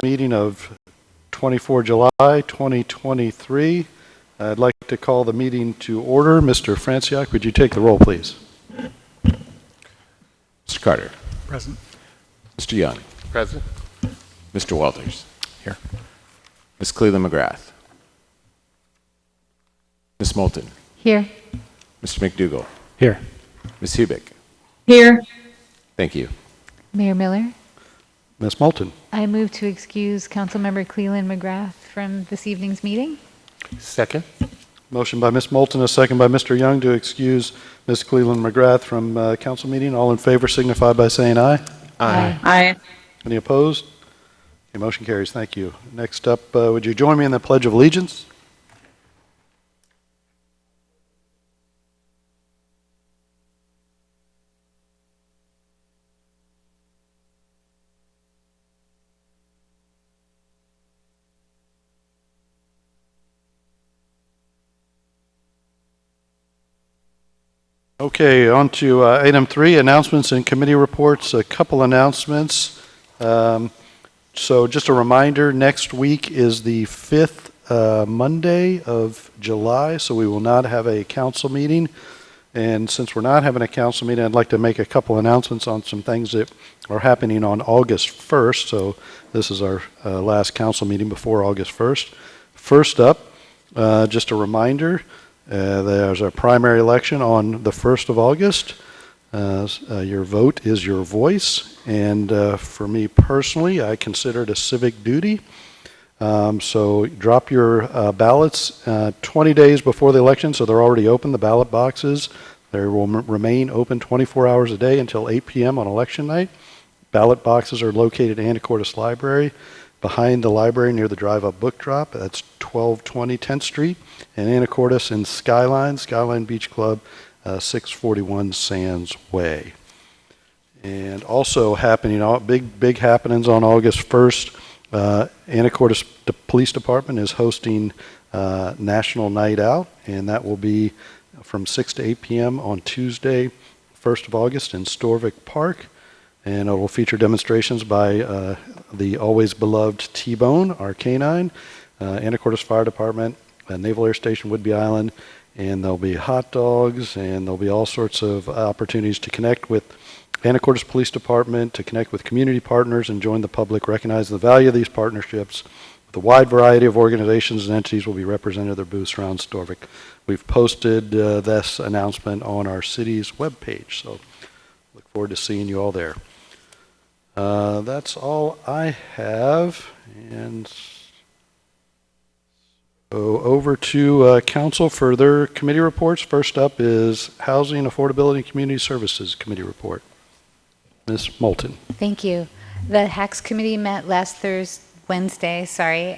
meeting of 24 July 2023. I'd like to call the meeting to order. Mr. Franciak, would you take the roll, please? Mr. Carter. Present. Mr. Young. Present. Mr. Walters. Here. Ms. Cleland McGrath. Ms. Moulton. Here. Mr. McDougall. Here. Ms. Hubick. Here. Thank you. Mayor Miller, Ms. Moulton. I move to excuse Councilmember Cleland McGrath from this evening's meeting. Second. Motion by Ms. Moulton, a second by Mr. Young to excuse Ms. Cleland McGrath from council meeting. All in favor signify by saying aye. Aye. Any opposed? The motion carries. Thank you. Next up, would you join me in the Pledge of Allegiance? Okay, on to item 3, announcements and committee reports. A couple announcements. So just a reminder, next week is the 5th Monday of July, so we will not have a council meeting. And since we're not having a council meeting, I'd like to make a couple announcements on some things that are happening on August 1st. So this is our last council meeting before August 1st. First up, just a reminder, there's a primary election on the 1st of August. Your vote is your voice, and for me personally, I consider it a civic duty. So drop your ballots 20 days before the election, so they're already open, the ballot boxes. They will remain open 24 hours a day until 8 p.m. on election night. Ballot boxes are located at Anacortes Library, behind the library near the drive-up book drop. That's 1220 10th Street, and Anacortes in Skyline Beach Club, 641 Sands Way. And also happening, big happenings on August 1st. Anacortes Police Department is hosting National Night Out, and that will be from 6 to 8 p.m. on Tuesday, 1st of August in Storvik Park. And it will feature demonstrations by the always beloved T-Bone, our canine, Anacortes Fire Department, Naval Air Station Whidbey Island, and there'll be hot dogs, and there'll be all sorts of opportunities to connect with Anacortes Police Department, to connect with community partners and join the public, recognize the value of these partnerships. The wide variety of organizations and entities will be represented at their booths around Storvik. We've posted this announcement on our city's webpage, so look forward to seeing you all there. That's all I have, and so over to council for their committee reports. First up is Housing, Affordability, and Community Services Committee report. Ms. Moulton. Thank you. The HACS committee met last Wednesday,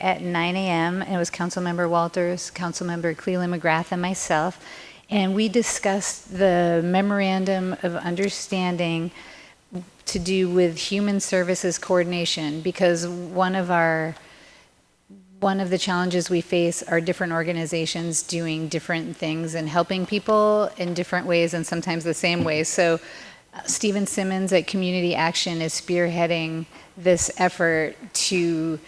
at 9 a.m. And it was Councilmember Walters, Councilmember Cleland McGrath, and myself. And we discussed the memorandum of understanding to do with human services coordination, because one of the challenges we face are different organizations doing different things and helping people in different ways and sometimes the same ways. So Stephen Simmons at Community Action is spearheading this effort to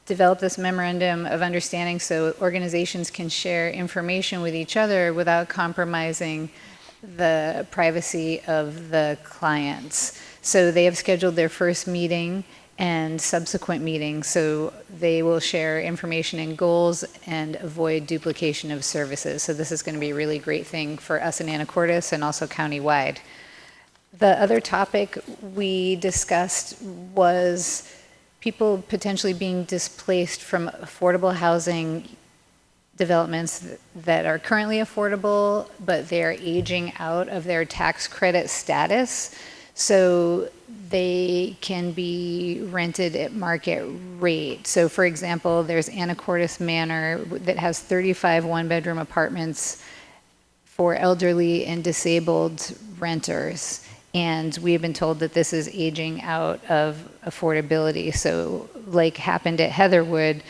develop this memorandum of understanding so organizations can share information with each other without compromising the privacy of the clients. So they have scheduled their first meeting and subsequent meetings, so they will share information and goals and avoid duplication of services. So this is going to be a really great thing for us in Anacortes and also countywide. The other topic we discussed was people potentially being displaced from affordable housing developments that are currently affordable, but they're aging out of their tax credit status. So they can be rented at market rate. So for example, there's Anacortes Manor that has 35 one-bedroom apartments for elderly and disabled renters. And we have been told that this is aging out of affordability. So like happened at Heatherwood,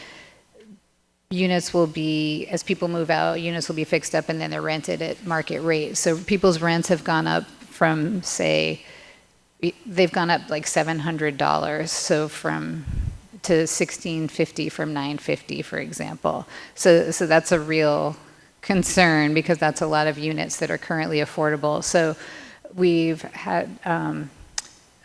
units will be, as people move out, units will be fixed up and then they're rented at market rate. So people's rents have gone up from, say, they've gone up like $700. So from to 1650 from 950, for example. So that's a real concern because that's a lot of units that are currently affordable. So we've had, I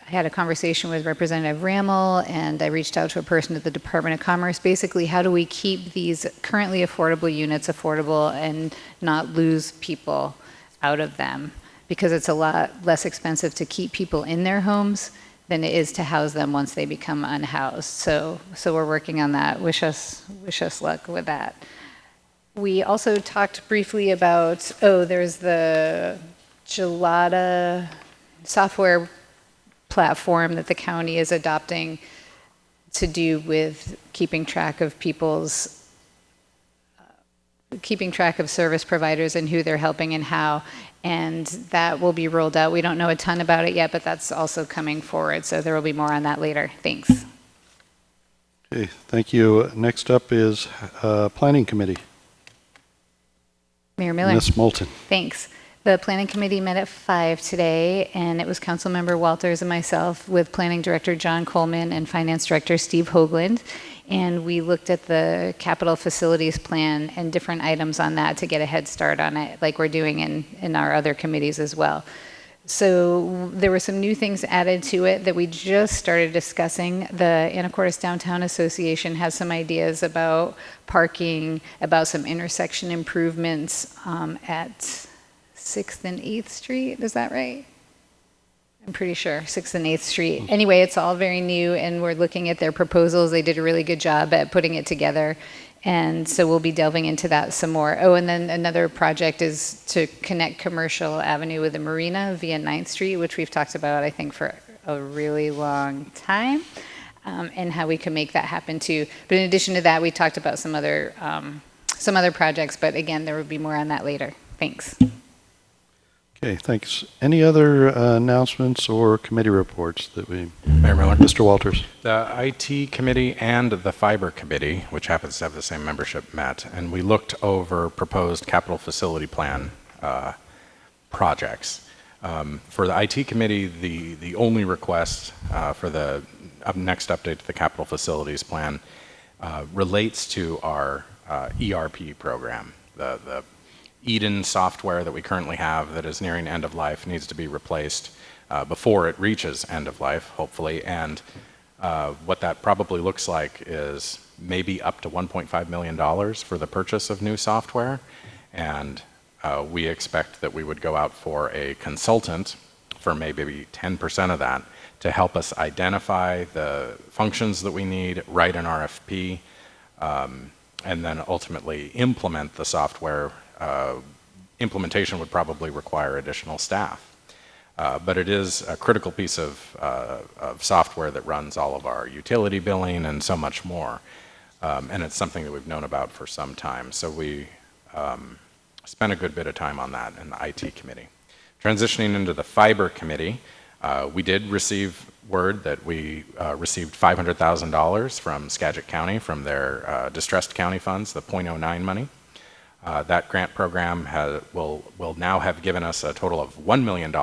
had a conversation with Representative Rammel, and I reached out to a person at the Department of Commerce. Basically, how do we keep these currently affordable units affordable and not lose people out of them? Because it's a lot less expensive to keep people in their homes than it is to house them once they become unhoused. So we're working on that. Wish us luck with that. We also talked briefly about, there's the Gelada software platform that the county is adopting to do with keeping track of service providers and who they're helping and how, and that will be rolled out. We don't know a ton about it yet, but that's also coming forward, so there will be more on that later. Thanks. Okay, thank you. Next up is Planning Committee. Mayor Miller. Ms. Moulton. Thanks. The Planning Committee met at 5 today, and it was Councilmember Walters and myself with Planning Director John Coleman and Finance Director Steve Hoagland, and we looked at the capital facilities plan and different items on that to get a head start on it, like we're doing in our other committees as well. So there were some new things added to it that we just started discussing. The Anacortes Downtown Association has some ideas about parking, about some intersection improvements at 6th and 8th Street, is that right? I'm pretty sure, 6th and 8th Street. Anyway, it's all very new, and we're looking at their proposals. They did a really good job at putting it together, and so we'll be delving into that some more. Oh, and then another project is to connect Commercial Avenue with the marina via 9th Street, which we've talked about, I think, for a really long time, and how we can make that happen too. But in addition to that, we talked about some other projects, but again, there will be more on that later. Thanks. Okay, thanks. Any other announcements or committee reports that we... Mayor Miller. Mr. Walters. The IT committee and the fiber committee, which happens to have the same membership, met, and we looked over proposed capital facility plan projects. For the IT committee, the only request for the next update to the capital facilities plan relates to our ERP program. The Eden software that we currently have that is nearing end of life needs to be replaced before it reaches end of life, hopefully. And what that probably looks like is maybe up to $1.5 million for the purchase of new software. And we expect that we would go out for a consultant for maybe 10% of that to help us identify the functions that we need, write an RFP, and then ultimately implement the software. Implementation would probably require additional staff. But it is a critical piece of software that runs all of our utility billing and so much more. And it's something that we've known about for some time. So we spent a good bit of time on that in the IT committee. Transitioning into the fiber committee, we did receive word that we received $500,000 from Skagit County from their distressed county funds, the .09 money. That grant program will now have given us a total of $1 million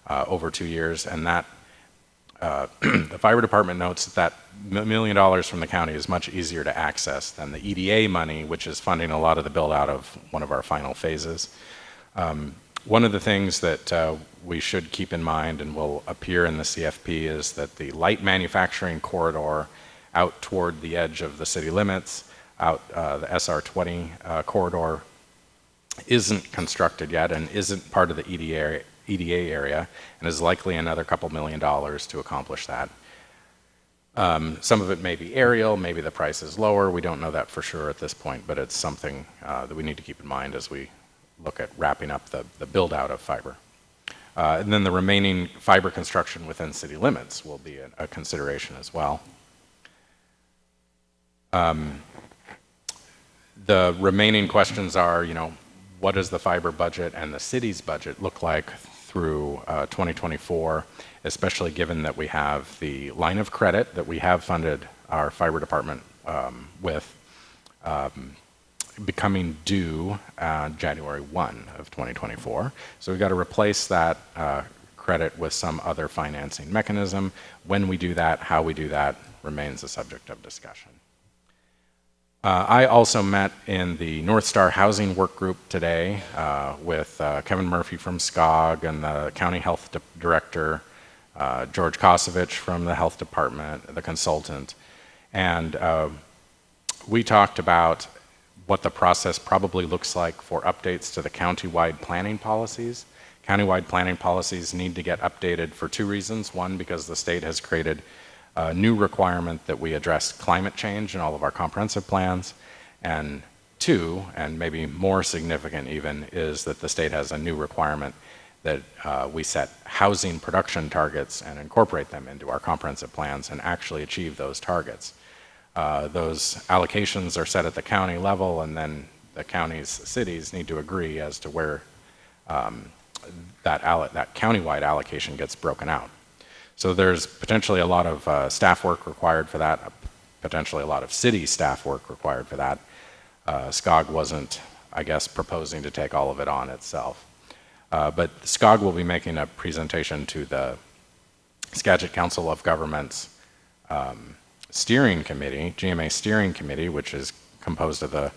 over 2 years, and that the fire department notes that $1 million from the county is much easier to access than the EDA money, which is funding a lot of the build out of one of our final phases. One of the things that we should keep in mind and will appear in the CFP is that the light manufacturing corridor out toward the edge of the city limits, out the SR20 corridor, isn't constructed yet and isn't part of the EDA area, and is likely another couple $1 million to accomplish that. Some of it may be aerial, maybe the price is lower. We don't know that for sure at this point, but it's something that we need to keep in mind as we look at wrapping up the build out of fiber. And then the remaining fiber construction within city limits will be a consideration as well. The remaining questions are, what does the fiber budget and the city's budget look like through 2024, especially given that we have the line of credit that we have funded our fiber department with becoming due January 1 of 2024. So we've got to replace that credit with some other financing mechanism. When we do that, how we do that remains a subject of discussion. I also met in the North Star Housing Work Group today with Kevin Murphy from SCOG and the County Health Director, George Kosovich from the Health Department, the consultant. And we talked about what the process probably looks like for updates to the countywide planning policies. Countywide planning policies need to get updated for two reasons. One, because the state has created a new requirement that we address climate change in all of our comprehensive plans. And two, and maybe more significant even, is that the state has a new requirement that we set housing production targets and incorporate them into our comprehensive plans and actually achieve those targets. Those allocations are set at the county level, and then the counties, cities need to agree as to where that countywide allocation gets broken out. So there's potentially a lot of staff work required for that, potentially a lot of city staff work required for that. SCOG wasn't, I guess, proposing to take all of it on itself. But SCOG will be making a presentation to the Skagit Council of Governments steering committee, GMA steering committee, which is composed of the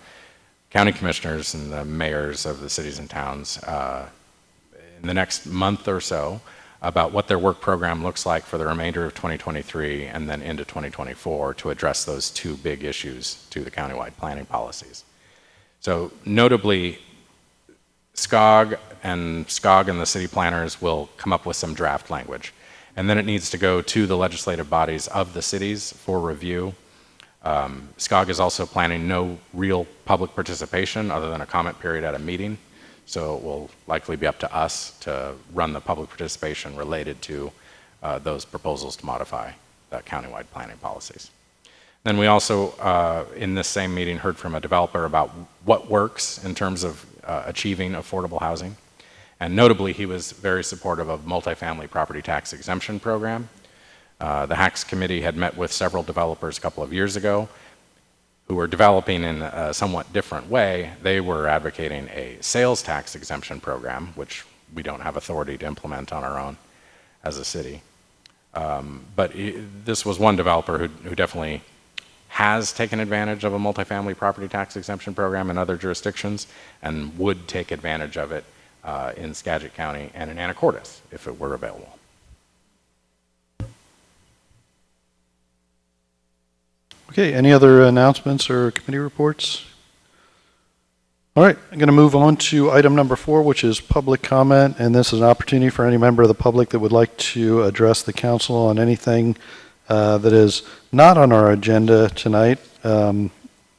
county commissioners and the mayors of the cities and towns in the next month or so, about what their work program looks like for the remainder of 2023 and then into 2024 to address those two big issues to the countywide planning policies. So notably, SCOG and the city planners will come up with some draft language, and then it needs to go to the legislative bodies of the cities for review. SCOG is also planning no real public participation other than a comment period at a meeting. So it will likely be up to us to run the public participation related to those proposals to modify the countywide planning policies. Then we also, in this same meeting, heard from a developer about what works in terms of achieving affordable housing. And notably, he was very supportive of multifamily property tax exemption program. The HACS committee had met with several developers a couple of years ago who were developing in a somewhat different way. They were advocating a sales tax exemption program, which we don't have authority to implement on our own as a city. But this was one developer who definitely has taken advantage of a multifamily property tax exemption program in other jurisdictions and would take advantage of it in Skagit County and in Anacortes if it were available. Okay, any other announcements or committee reports? All right, I'm going to move on to item number 4, which is public comment, and this is an opportunity for any member of the public that would like to address the council on anything that is not on our agenda tonight.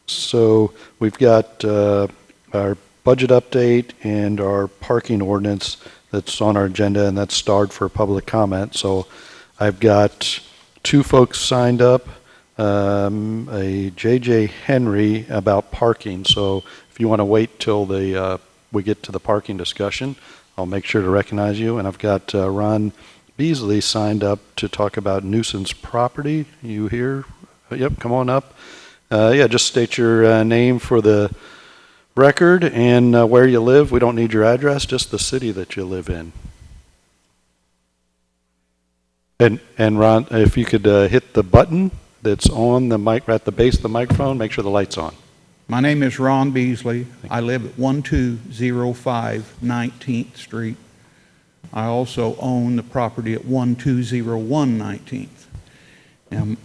So we've got our budget update and our parking ordinance that's on our agenda, and that's starred for public comment. So I've got 2 folks signed up. A J.J. Henry about parking. So if you want to wait till we get to the parking discussion, I'll make sure to recognize you. And I've got Ron Beasley signed up to talk about nuisance property. You here? Yep, come on up. Yeah, just state your name for the record and where you live. We don't need your address, just the city that you live in. And Ron, if you could hit the button that's on the mic, at the base of the microphone, make sure the light's on. My name is Ron Beasley. I live at 1205 19th Street. I also own the property at 1201 19th. Now,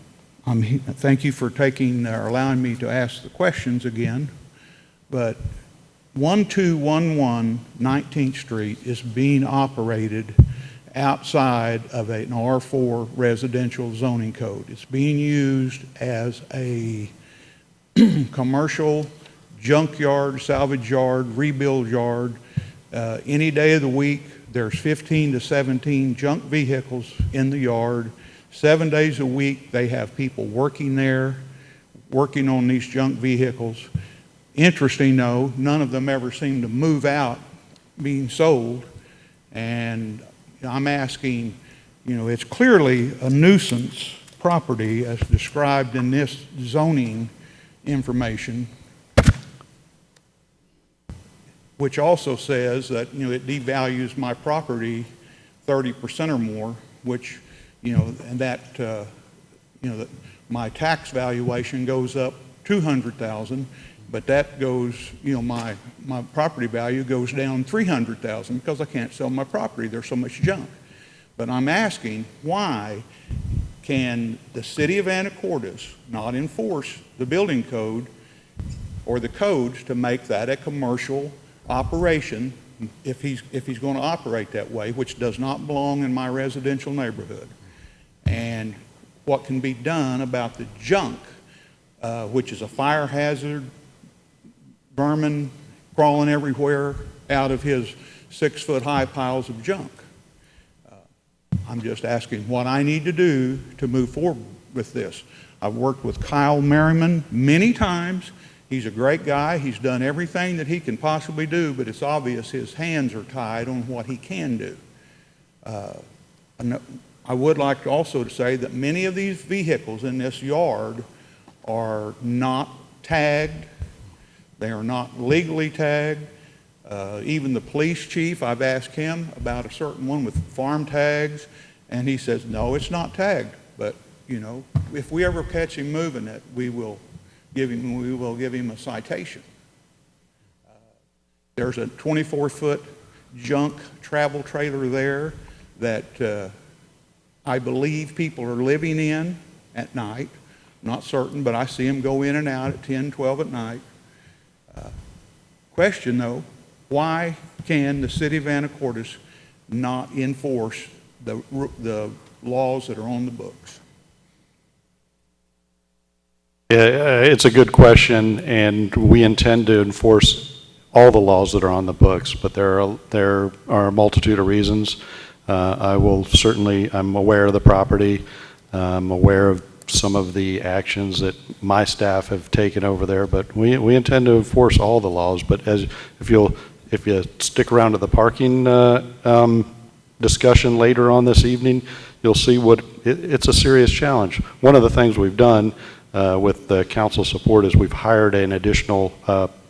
thank you for allowing me to ask the questions again, but 1211 19th Street is being operated outside of an R4 residential zoning code. It's being used as a commercial junkyard, salvage yard, rebuild yard. Any day of the week, there's 15 to 17 junk vehicles in the yard. 7 days a week, they have people working there, working on these junk vehicles. Interesting though, none of them ever seem to move out being sold. And I'm asking, it's clearly a nuisance property as described in this zoning information, which also says that, it devalues my property 30% or more, which, and that, that my tax valuation goes up 200,000, but that goes, my property value goes down 300,000 because I can't sell my property. There's so much junk. But I'm asking, why can the city of Anacortes not enforce the building code or the codes to make that a commercial operation if he's going to operate that way, which does not belong in my residential neighborhood? And what can be done about the junk, which is a fire hazard, vermin crawling everywhere out of his 6-foot-high piles of junk? I'm just asking what I need to do to move forward with this. I've worked with Kyle Merriman many times. He's a great guy. He's done everything that he can possibly do, but it's obvious his hands are tied on what he can do. I would like to also say that many of these vehicles in this yard are not tagged. They are not legally tagged. Even the police chief, I've asked him about a certain one with farm tags, and he says, no, it's not tagged. But, if we ever catch him moving it, we will give him a citation. There's a 24-foot junk travel trailer there that I believe people are living in at night. Not certain, but I see them go in and out at 10, 12 at night. Question, though, why can the city of Anacortes not enforce the laws that are on the books? Yeah, it's a good question, and we intend to enforce all the laws that are on the books, but there are a multitude of reasons. I'm aware of the property. I'm aware of some of the actions that my staff have taken over there, but we intend to enforce all the laws. But if you stick around to the parking discussion later on this evening, you'll see it's a serious challenge. One of the things we've done with the council support is we've hired an additional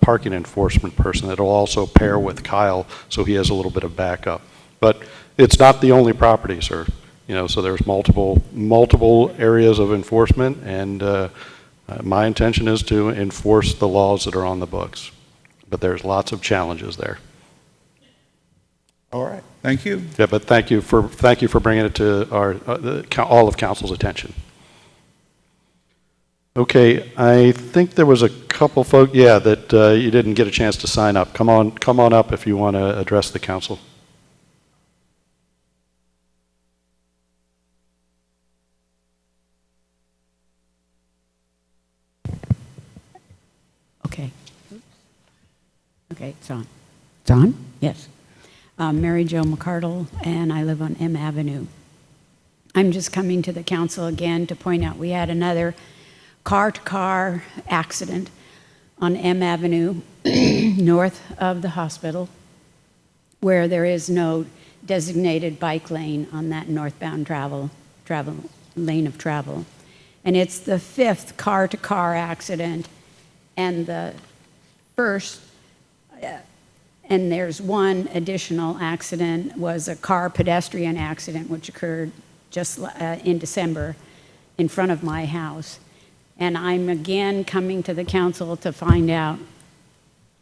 parking enforcement person that will also pair with Kyle, so he has a little bit of backup. But it's not the only property, sir. So there's multiple areas of enforcement, and my intention is to enforce the laws that are on the books. But there's lots of challenges there. All right, thank you. Yeah, but thank you for bringing it to all of council's attention. Okay, I think there was a couple folks, that you didn't get a chance to sign up. Come on up if you want to address the council. Okay, it's on. It's on? Yes. Mary Jo McCardle, and I live on M Avenue. I'm just coming to the council again to point out we had another car-to-car accident on M Avenue north of the hospital, where there is no designated bike lane on that northbound lane of travel. And it's the 5th car-to-car accident, and the first, and there's one additional accident, was a car pedestrian accident which occurred just in December in front of my house. And I'm again coming to the council to find out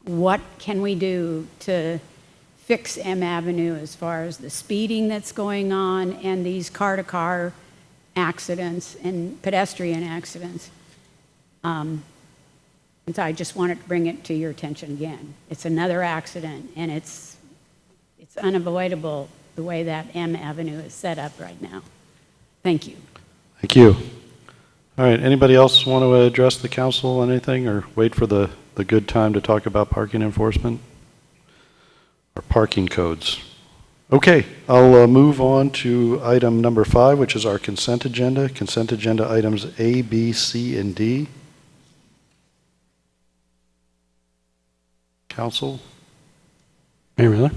what can we do to fix M Avenue as far as the speeding that's going on and these car-to-car accidents and pedestrian accidents. And so I just wanted to bring it to your attention again. It's another accident, and it's unavoidable the way that M Avenue is set up right now. Thank you. Thank you. All right, anybody else want to address the council on anything, or wait for the good time to talk about parking enforcement or parking codes? Okay, I'll move on to item number 5, which is our consent agenda. Consent agenda items A, B, C, and D. Council? Mayor Miller,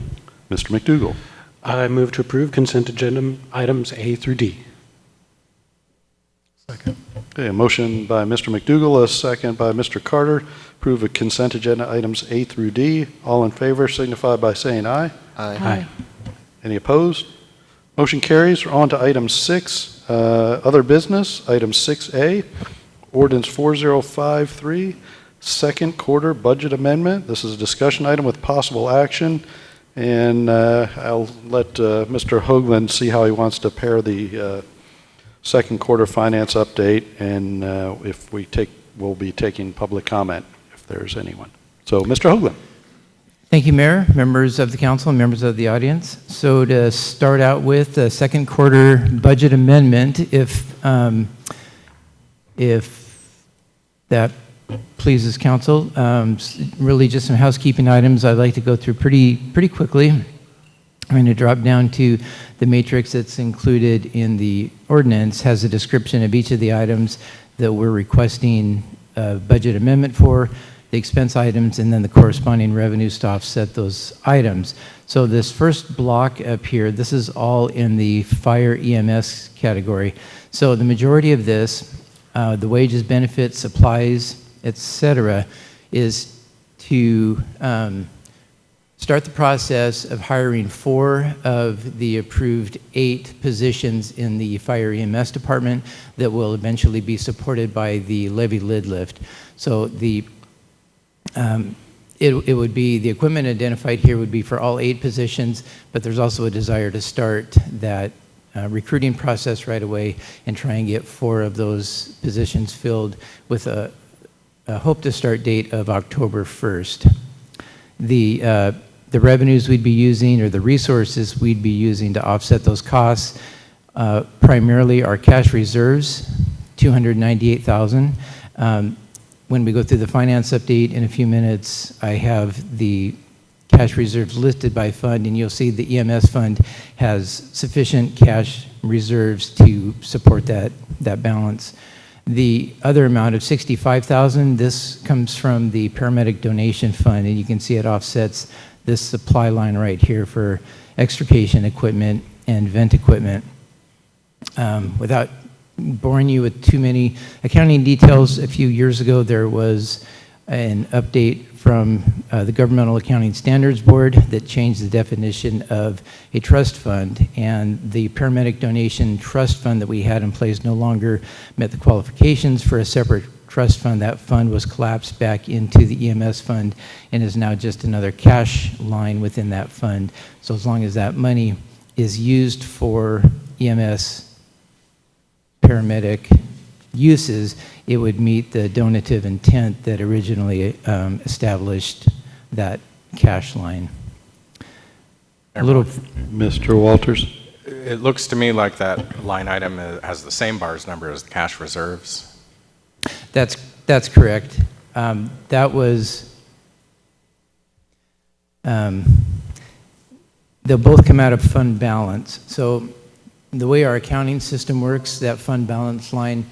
Mr. McDougall. I move to approve consent agenda items A through D. Second. Okay, a motion by Mr. McDougall, a second by Mr. Carter. Approve of consent agenda items A through D. All in favor signify by saying aye. Aye. Any opposed? Motion carries. We're on to item 6, other business. Item 6A, ordinance 4053, second quarter budget amendment. This is a discussion item with possible action, and I'll let Mr. Hoagland see how he wants to pair the second quarter finance update, and if we'll be taking public comment if there's anyone. So, Mr. Hoagland. Thank you, Mayor, members of the council, and members of the audience. So to start out with the second quarter budget amendment, if that pleases council, really just some housekeeping items I'd like to go through pretty quickly. I'm going to drop down to the matrix that's included in the ordinance, has a description of each of the items that we're requesting a budget amendment for, the expense items, and then the corresponding revenues to offset those items. So this first block up here, this is all in the fire EMS category. So the majority of this, the wages, benefits, supplies, etc., is to start the process of hiring 4 of the approved 8 positions in the fire EMS department that will eventually be supported by the levy lid lift. So it would be, the equipment identified here would be for all 8 positions, but there's also a desire to start that recruiting process right away and try and get 4 of those positions filled with a hope to start date of October 1st. The revenues we'd be using, or the resources we'd be using to offset those costs, primarily are cash reserves, $298,000. When we go through the finance update in a few minutes, I have the cash reserves listed by fund, and you'll see the EMS fund has sufficient cash reserves to support that balance. The other amount of $65,000, this comes from the paramedic donation fund, and you can see it offsets this supply line right here for extrication equipment and vent equipment. Without boring you with too many accounting details, a few years ago there was an update from the Governmental Accounting Standards Board that changed the definition of a trust fund, and the paramedic donation trust fund that we had in place no longer met the qualifications for a separate trust fund. That fund was collapsed back into the EMS fund and is now just another cash line within that fund. So as long as that money is used for EMS paramedic uses, it would meet the donative intent that originally established that cash line. A little, Mr. Walters. It looks to me like that line item has the same bars number as the cash reserves. that's correct. That was, they'll both come out of fund balance. So the way our accounting system works, that fund balance line,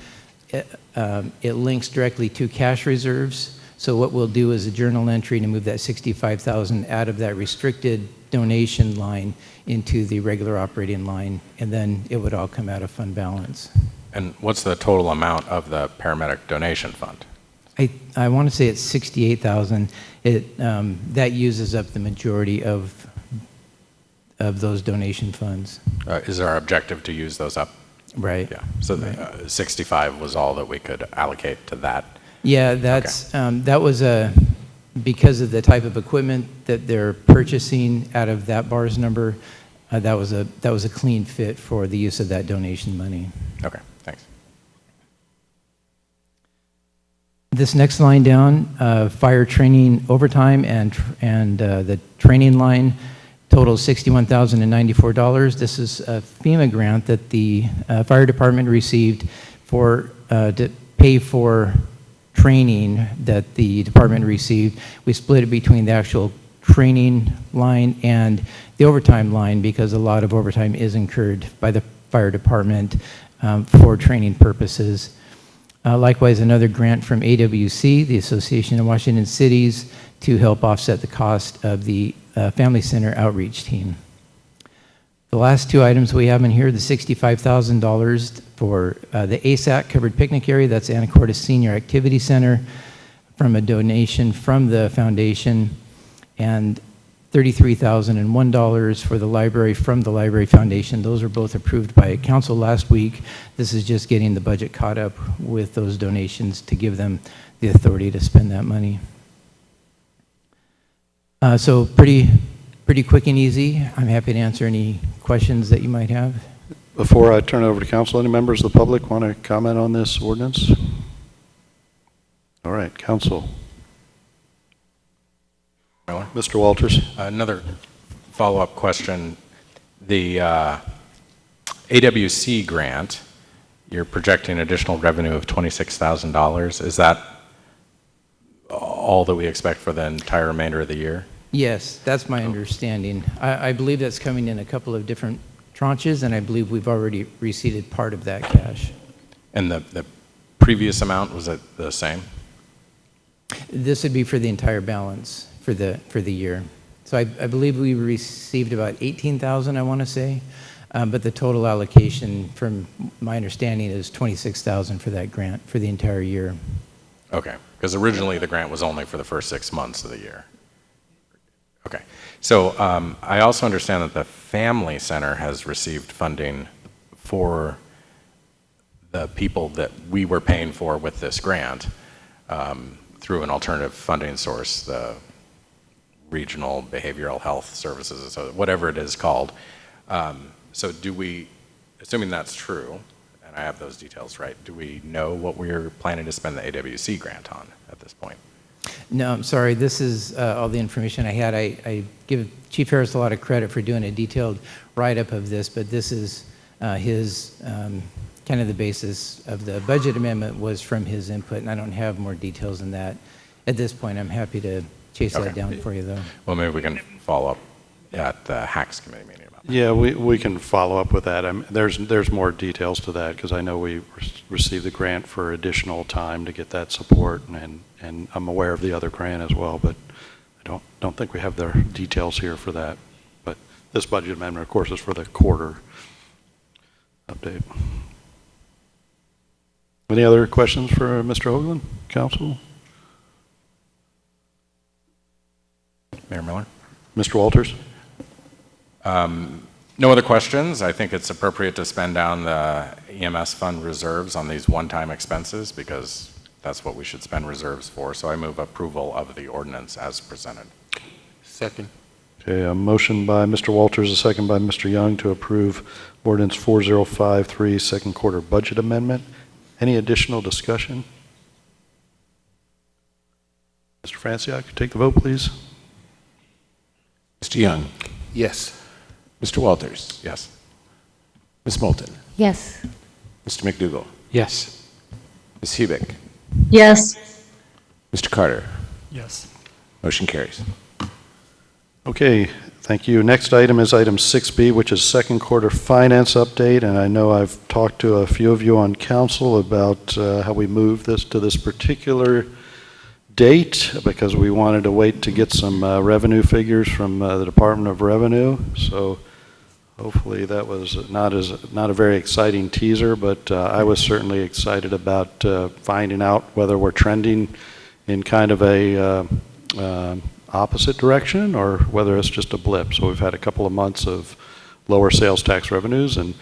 it links directly to cash reserves. So what we'll do is a journal entry to move that $65,000 out of that restricted donation line into the regular operating line, and then it would all come out of fund balance. And what's the total amount of the paramedic donation fund? I want to say it's $68,000. That uses up the majority of those donation funds. Is our objective to use those up? Right. Yeah. So Right. 65 was all that we could allocate to that. Yeah, that's that was because of the type of equipment that they're purchasing out of that bars number. That was a clean fit for the use of that donation money. Okay, thanks. This next line down, fire training overtime and the training line totals $61,094. This is a FEMA grant that the fire department received for to pay for training that the department received. We split it between the actual training line and the overtime line because a lot of overtime is incurred by the fire department for training purposes. Likewise, another grant from AWC, the Association of Washington Cities, to help offset the cost of the Family Center outreach team. The last two items we have in here, the $65,000 for the ASAC covered picnic area, that's Anacortes Senior Activity Center, from a donation from the foundation, and $33,001 for the library from the Library Foundation. Those were both approved by council last week. This is just getting the budget caught up with those donations to give them the authority to spend that money. So pretty quick and easy. I'm happy to answer any questions that you might have. Before I turn it over to council, any members of the public want to comment on this ordinance? All right, council. Miller? Mr. Walters. Another follow-up question. The AWC grant, you're projecting additional revenue of $26,000. Is that all that we expect for the entire remainder of the year? Yes, that's my understanding. I believe that's coming in a couple of different tranches, and I believe we've already received part of that cash. And the previous amount, was it the same? This would be for the entire balance for the year. So I believe we received about 18,000, I want to say, but the total allocation, from my understanding, is 26,000 for that grant for the entire year. Okay, because originally the grant was only for the first 6 months of the year. Okay, so I also understand that the Family Center has received funding for the people that we were paying for with this grant through an alternative funding source, the Regional Behavioral Health Services, so whatever it is called. So do we, assuming that's true, and I have those details right, do we know what we're planning to spend the AWC grant on at this point? No, I'm sorry. This is all the information I had. I give Chief Harris a lot of credit for doing a detailed write-up of this, but this is his kind of the basis of the budget amendment was from his input, and I don't have more details than that. At this point, I'm happy to chase that down for you, though. Well, maybe we can follow up at the HACS committee meeting about that. Yeah, we can follow up with that. There's more details to that because I know we received the grant for additional time to get that support, and I'm aware of the other grant as well, but I don't think we have the details here for that. But this budget amendment, of course, is for the quarter update. Any other questions for Mr. Hoagland, council? Mayor Miller? Mr. Walters? No other questions. I think it's appropriate to spend down the EMS fund reserves on these one-time expenses because that's what we should spend reserves for. So I move approval of the ordinance as presented. Second. Okay, a motion by Mr. Walters, a second by Mr. Young to approve ordinance 4053, second quarter budget amendment. Any additional discussion? Mr. Franciac, take the vote, please. Mr. Young. Yes. Mr. Walters. Yes. Ms. Moulton. Yes. Mr. McDougall. Yes. Ms. Hubick. Yes. Mr. Carter. Yes. Motion carries. Okay, thank you. Next item is item 6B, which is second quarter finance update, and I know I've talked to a few of you on council about how we moved this to this particular date because we wanted to wait to get some revenue figures from the Department of Revenue. So hopefully that was not a very exciting teaser, but I was certainly excited about finding out whether we're trending in kind of a opposite direction or whether it's just a blip. So we've had a couple of months of lower sales tax revenues, and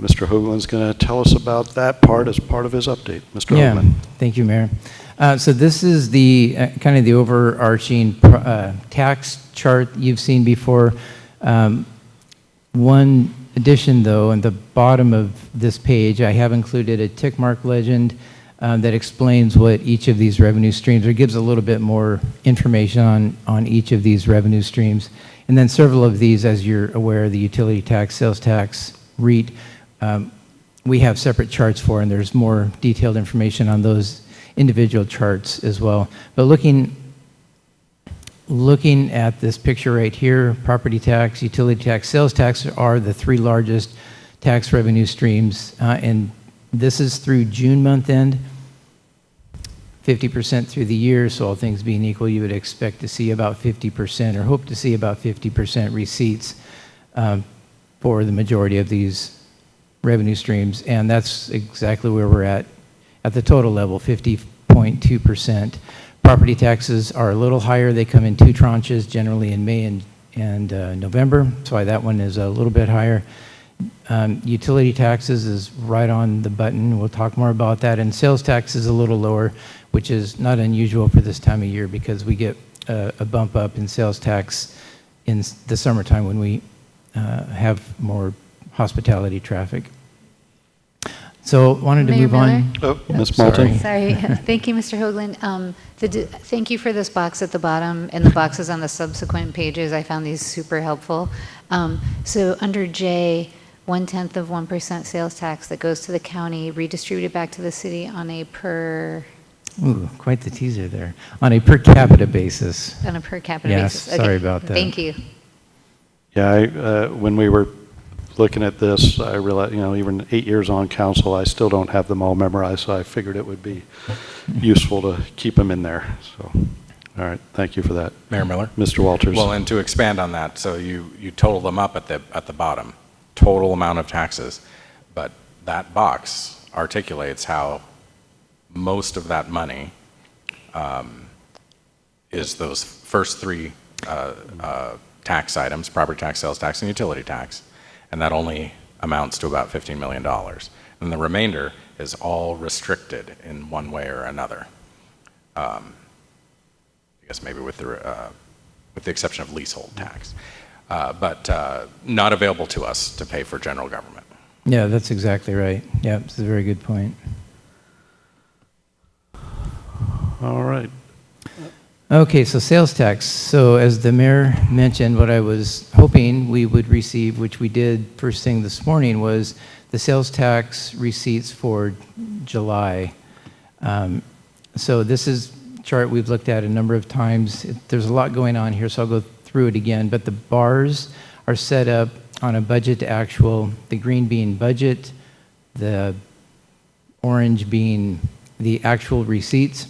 Mr. Hoagland's going to tell us about that part as part of his update. Mr. Hoagland. Thank you, Mayor. So this is the kind of the overarching tax chart you've seen before. One addition, though, on the bottom of this page, I have included a tick mark legend that explains what each of these revenue streams, or gives a little bit more information on each of these revenue streams. And then several of these, as you're aware, the utility tax, sales tax, REIT, we have separate charts for, and there's more detailed information on those individual charts as well. But looking at this picture right here, property tax, utility tax, sales tax are the three largest tax revenue streams, and this is through June month end, 50% through the year, so all things being equal, you would expect to see about 50% or hope to see about 50% receipts for the majority of these revenue streams, and that's exactly where we're at the total level, 50.2%. Property taxes are a little higher. They come in two tranches, generally in May and November. That's why that one is a little bit higher. Utility taxes is right on the button. We'll talk more about that. And sales tax is a little lower, which is not unusual for this time of year because we get a bump up in sales tax in the summertime when we have more hospitality traffic. So wanted to Mayor move on. Oh, Ms. Moulton? Sorry. Thank you, Mr. Hoagland. Thank you for this box at the bottom and the boxes on the subsequent pages. I found these super helpful. So under J, 0.1% sales tax that goes to the county, redistributed back to the city on a per Quite the teaser there. On a per capita basis. capita Yes, basis. sorry about that. Thank you. Yeah, when we were looking at this, I realized, even 8 years on council, I still don't have them all memorized, so I figured it would be useful to keep them in there. So, all right, thank you for that. Mayor Miller? Mr. Walters? Well, and to expand on that, so you total them up at the bottom, total amount of taxes, but that box articulates how most of that money is those first three tax items: property tax, sales tax, and utility tax, and that only amounts to about $15 million. And the remainder is all restricted in one way or another. I guess maybe with the exception of leasehold tax, but not available to us to pay for general government. Yeah, that's exactly right. Yeah, it's a very good point. All right. Okay, so sales tax. So as the mayor mentioned, what I was hoping we would receive, which we did first thing this morning, was the sales tax receipts for July. So this is a chart we've looked at a number of times. There's a lot going on here, so I'll go through it again. But the bars are set up on a budget to actual, the green being budget, the orange being the actual receipts.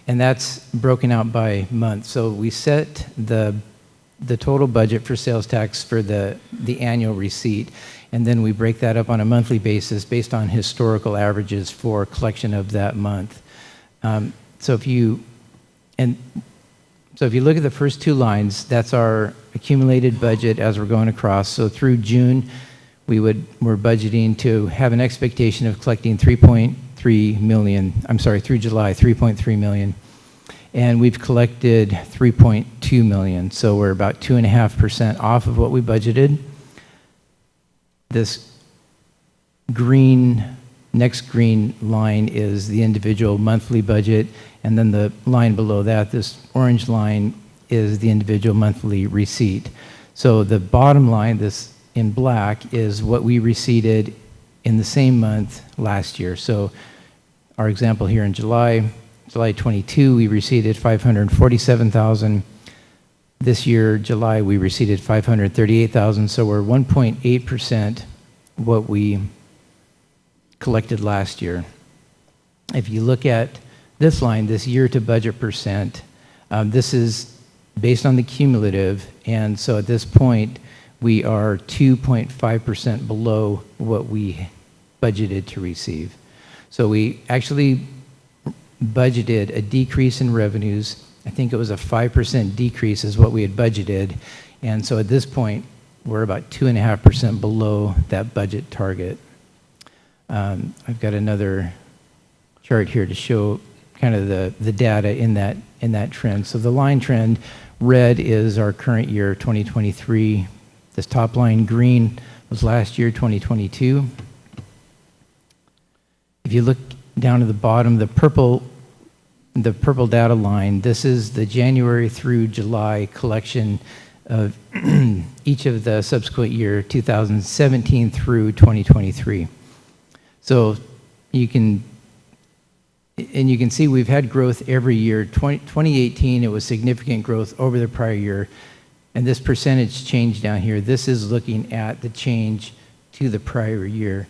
And that's broken out by month. So we set the total budget for sales tax for the annual receipt, and then we break that up on a monthly basis based on historical averages for collection of that month. So if you look at the first two lines, that's our accumulated budget as we're going across. So through June, we're budgeting to have an expectation of collecting through July, 3.3 million. And we've collected 3.2 million. So we're about 2.5% off of what we budgeted. This next green line is the individual monthly budget. And then the line below that, this orange line, is the individual monthly receipt. So the bottom line, this in black, is what we receipted in the same month last year. So our example here in July 22, we receipted $547,000. This year, July, we receipted $538,000. So we're 1.8% what we collected last year. If you look at this line, this year to budget percent, this is based on the cumulative. And so at this point, we are 2.5% below what we budgeted to receive. So we actually budgeted a decrease in revenues. I think it was a 5% decrease is what we had budgeted. And so at this point, we're about 2.5% below that budget target. I've got another chart here to show kind of the data in that trend. So the line trend, red is our current year, 2023. This top line, green, was last year, 2022. If you look down to the bottom, the purple data line, this is the January through July collection of each of the subsequent year, 2017 through 2023. So you can see we've had growth every year. 2018, it was significant growth over the prior year. And this percentage change down here, this is looking at the change to the prior year.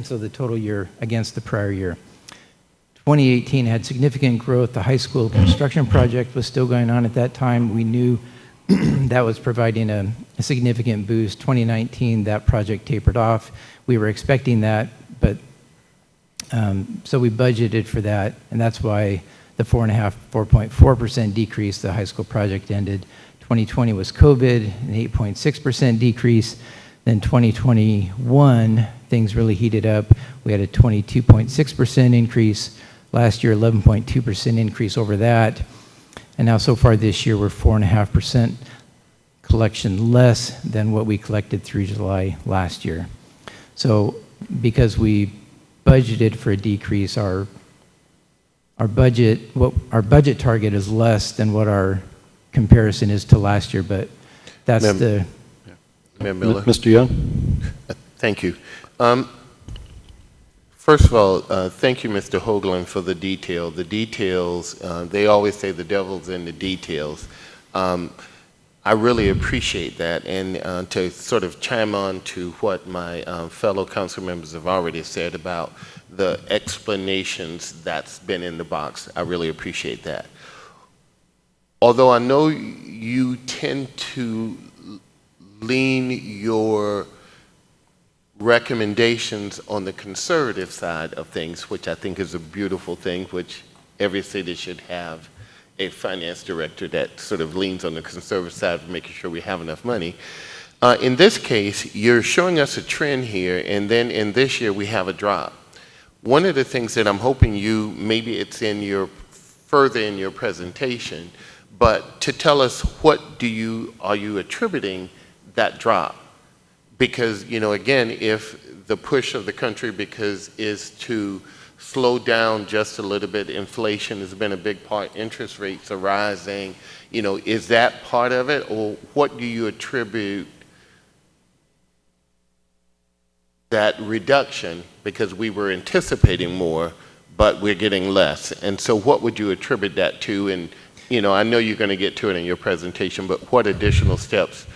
So the total year against the prior year. 2018 had significant growth. The high school construction project was still going on at that time. We knew that was providing a significant boost. 2019, that project tapered off. We were expecting that, but so we budgeted for that, and that's why the 4.4% decrease, the high school project ended. 2020 was COVID, an 8.6% decrease. Then 2021, things really heated up. We had a 22.6% increase. Last year, 11.2% increase over that. And now so far this year, we're 4.5% collection less than what we collected through July last year. So because we budgeted for a decrease, our budget target is less than what our comparison is to last year, but that's Mayor Miller. Mr. Young? Thank you. First of all, thank you, Mr. Hoagland, for the detail. The details, they always say the devil's in the details. I really appreciate that. And to sort of chime on to what my fellow council members have already said about the explanations that's been in the box, I really appreciate that. Although I know you tend to lean your recommendations on the conservative side of things, which I think is a beautiful thing, which every city should have a finance director that sort of leans on the conservative side of making sure we have enough money. In this case, you're showing us a trend here, and then in this year we have a drop. One of the things that I'm hoping you, maybe it's in your, further in your presentation, but to tell us what are you attributing that drop? Because, you know, again, if the push of the country is to slow down just a little bit, inflation has been a big part, interest rates are rising, you know, is that part of it, or what do you attribute that reduction, because we were anticipating more, but we're getting less? And so what would you attribute that to? And, you know, I know you're going to get to it in your presentation, but what additional steps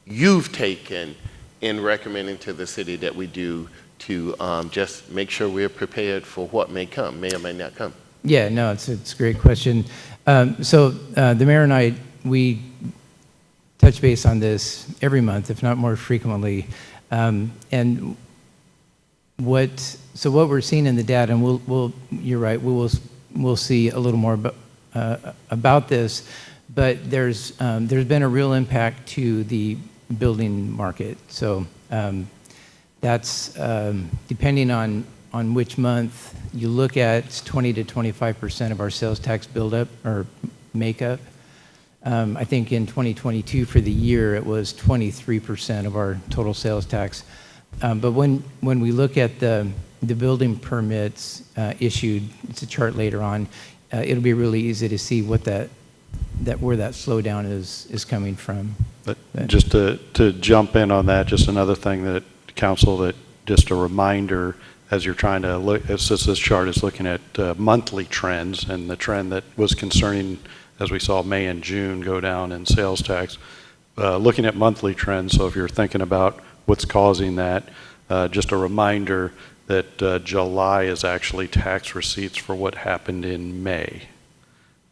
you've taken in recommending to the city that we do to just make sure we're prepared for what may come, may or may not come? Yeah, no, it's a great question. So the mayor and I, we touch base on this every month, if not more frequently. And what we're seeing in the data, and you're right, we'll see a little more about this, but there's been a real impact to the building market. So that's depending on which month you look at, it's 20 to 25% of our sales tax buildup or makeup. I think in 2022 for the year it was 23% of our total sales tax. But when we look at the building permits issued, it's a chart later on. It'll be really easy to see what where that slowdown is coming from. But just to jump in on that, just another thing that council, that just a reminder as you're trying to look, as this chart is looking at monthly trends, and the trend that was concerning, as we saw May and June go down in sales tax, looking at monthly trends. So if you're thinking about what's causing that, just a reminder that July is actually tax receipts for what happened in May.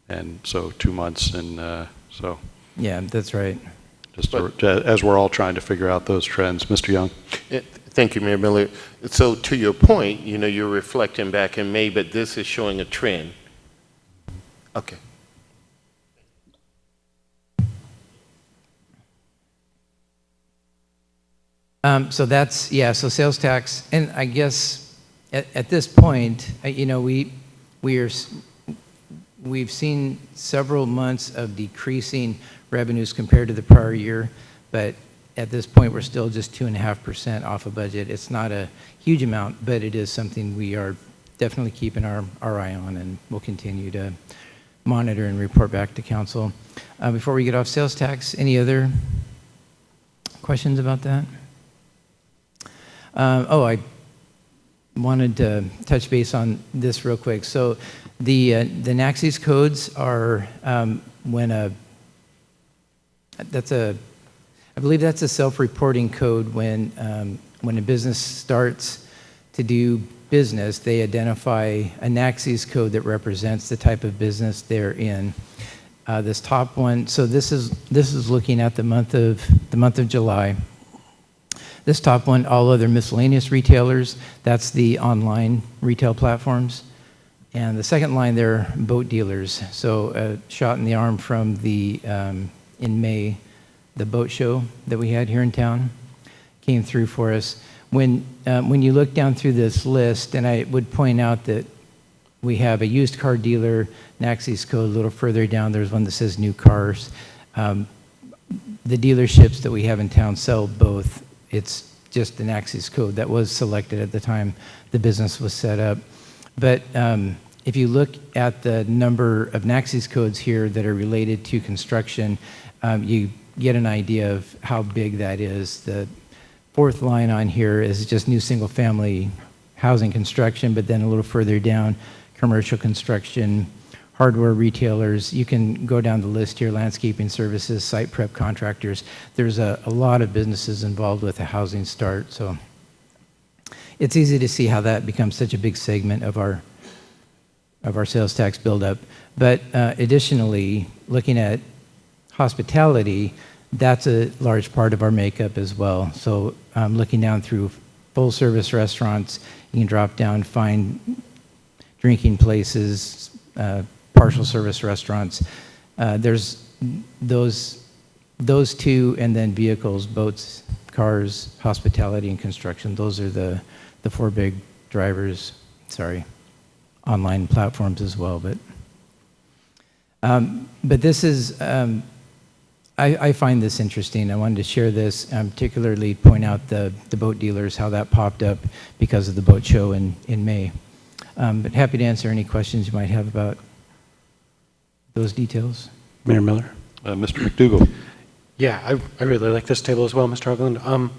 And so 2 months, and so. Yeah, that's right. Just as we're all trying to figure out those trends. Mr. Young? Thank you, Mayor Miller. So to your point, you know, you're reflecting back in May, but this is showing a trend. Okay. So that's, yeah, so sales tax, and I guess at this point, you know, we've seen several months of decreasing revenues compared to the prior year, but at this point we're still just 2.5% off of budget. It's not a huge amount, but it is something we are definitely keeping our eye on, and we'll continue to monitor and report back to council. Before we get off sales tax, any other questions about that? I wanted to touch base on this real quick. So the NACSES codes are I believe that's a self-reporting code when a business starts to do business, they identify a NACSES code that represents the type of business they're in. This top one, so this is looking at the month of July. This top one, all other miscellaneous retailers, that's the online retail platforms. And the second line there, boat dealers. So a shot in the arm from the in May, the boat show that we had here in town came through for us. When you look down through this list, and I would point out that we have a used car dealer, Naxos code, a little further down, there's one that says new cars. The dealerships that we have in town sell both. It's just the Naxos code that was selected at the time the business was set up. But if you look at the number of Naxos codes here that are related to construction, you get an idea of how big that is. The fourth line on here is just new single-family housing construction, but then a little further down, commercial construction, hardware retailers. You can go down the list here, landscaping services, site prep contractors. There's a lot of businesses involved with a housing start, so it's easy to see how that becomes such a big segment of our sales tax buildup. But additionally, looking at hospitality, that's a large part of our makeup as well. So looking down through full service restaurants, you can drop down, find drinking places, partial service restaurants. There's those two, and then vehicles, boats, cars, hospitality, and construction. Those are the four big drivers. Sorry, online platforms as well. But this is, I find this interesting. I wanted to share this, particularly point out the boat dealers, how that popped up because of the boat show in May. But happy to answer any questions you might have about those details. Mayor Miller? Mr. McDougall. Yeah, I really like this table as well, Mr. Hoagland.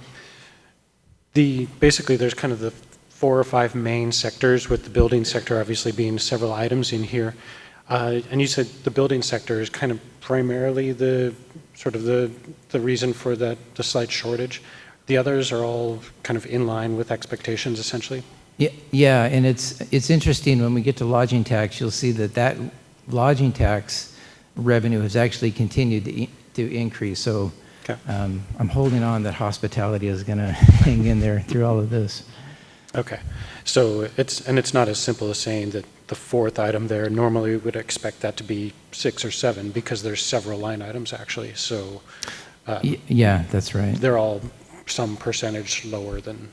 Basically, there's kind of the 4 or 5 main sectors, with the building sector obviously being several items in here. And you said the building sector is kind of primarily the reason for the slight shortage. The others are all kind of in line with expectations, essentially. Yeah, and it's interesting when we get to lodging tax, you'll see that lodging tax revenue has actually continued to increase. So okay. I'm holding on that hospitality is going to hang in there through all of this. Okay, so it's not as simple as saying that the fourth item there, normally we would expect that to be 6 or 7 because there's several line items actually. So yeah, that's right. They're all some percentage lower than,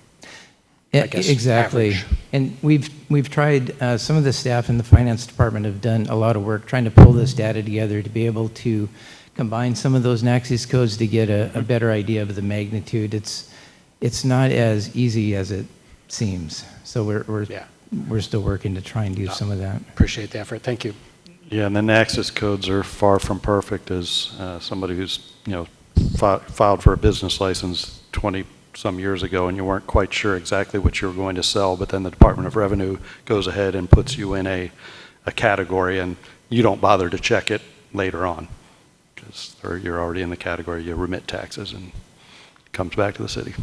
I guess, exactly. average. And we've tried, some of the staff in the finance department have done a lot of work trying to pull this data together to be able to combine some of those Naxos codes to get a better idea of the magnitude. It's not as easy as it seems. So we're still working to try and do some of that. Appreciate the effort. Thank you. Yeah, and the Naxos codes are far from perfect. As somebody who's filed for a business license 20-some years ago, and you weren't quite sure exactly what you were going to sell, but then the Department of Revenue goes ahead and puts you in a category, and you don't bother to check it later on because you're already in the category. You remit taxes, and it comes back to the city.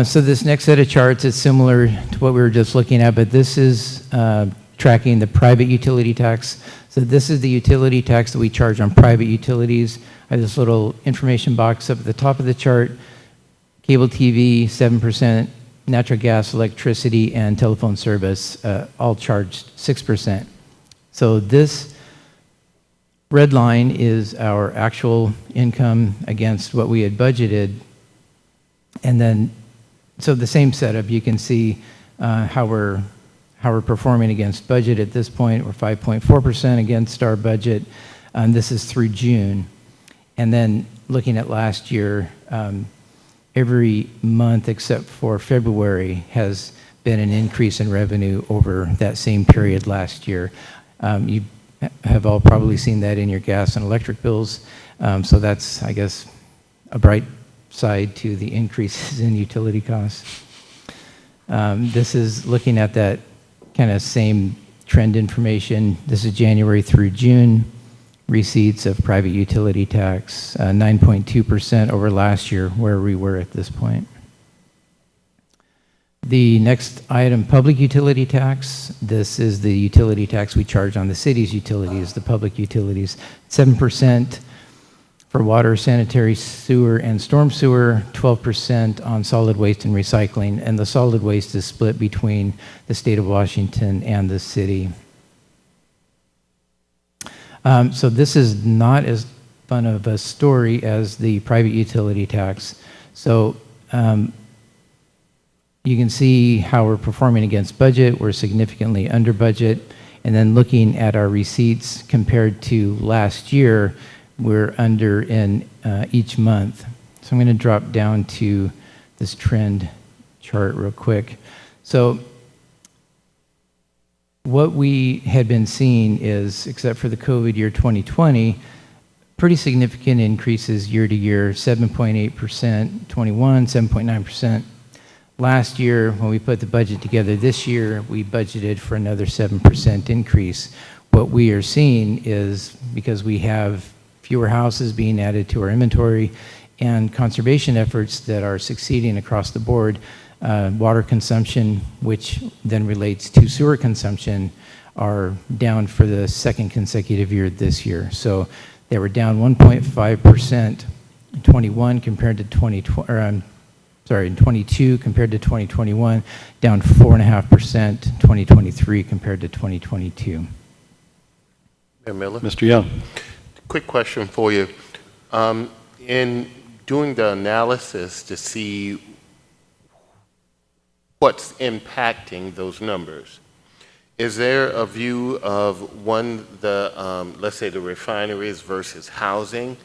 So this next set of charts is similar to what we were just looking at, but this is tracking the private utility tax. So this is the utility tax that we charge on private utilities. I have this little information box up at the top of the chart. Cable TV, 7%, natural gas, electricity, and telephone service, all charged 6%. So this red line is our actual income against what we had budgeted. And then, so the same setup, you can see how we're performing against budget at this point. We're 5.4% against our budget. This is through June. And then looking at last year, every month except for February has been an increase in revenue over that same period last year. You have all probably seen that in your gas and electric bills. So that's, I guess, a bright side to the increases in utility costs. This is looking at that kind of same trend information. This is January through June. Receipts of private utility tax, 9.2% over last year, where we were at this point. The next item, public utility tax. This is the utility tax we charge on the city's utilities, the public utilities. 7% for water, sanitary sewer, and storm sewer, 12% on solid waste and recycling, and the solid waste is split between the state of Washington and the city. So this is not as fun of a story as the private utility tax. So you can see how we're performing against budget. We're significantly under budget. And then looking at our receipts compared to last year, we're under in each month. So I'm going to drop down to this trend chart real quick. So what we had been seeing is, except for the COVID year 2020, pretty significant increases year to year, 7.8%, 21, 7.9%. Last year, when we put the budget together this year, we budgeted for another 7% increase. What we are seeing is, because we have fewer houses being added to our inventory and conservation efforts that are succeeding across the board, water consumption, which then relates to sewer consumption, are down for the second consecutive year this year. So they were down 1.5% in 21 compared to 2020, in 22 compared to 2021, down 4.5% in 2023 compared to 2022. Mayor Miller? Mr. Young. Quick question for you. In doing the analysis to see what's impacting those numbers, is there a view of let's say the refineries versus housing,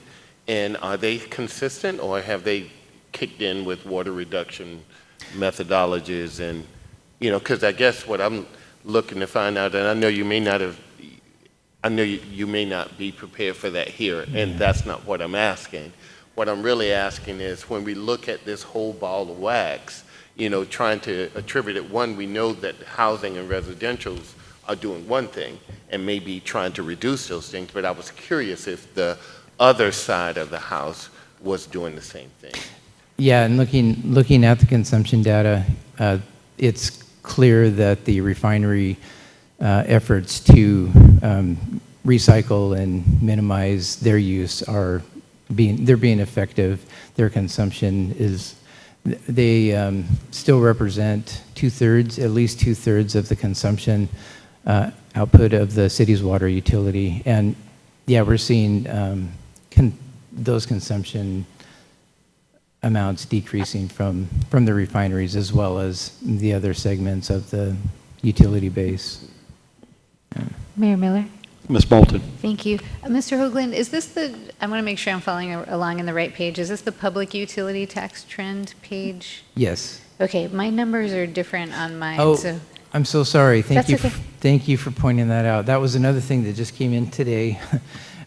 and are they consistent, or have they kicked in with water reduction methodologies? And, because I guess what I'm looking to find out, and I know you may not be prepared for that here, and that's not what I'm asking. What I'm really asking is, when we look at this whole ball of wax, trying to attribute it, one, we know that housing and residentials are doing one thing and maybe trying to reduce those things, but I was curious if the other side of the house was doing the same thing. Yeah, and looking at the consumption data, it's clear that the refinery efforts to recycle and minimize their use they're being effective. Their consumption they still represent at least two-thirds of the consumption output of the city's water utility. And yeah, we're seeing those consumption amounts decreasing from the refineries, as well as the other segments of the utility base. Mayor Miller? Ms. Moulton. Thank you. Mr. Hoagland, is this I want to make sure I'm following along in the right page. Is this the public utility tax trend page? Yes. Okay, my numbers are different on mine. Oh, so I'm so sorry. That's okay. Thank you for pointing that out. That was another thing that just came in today.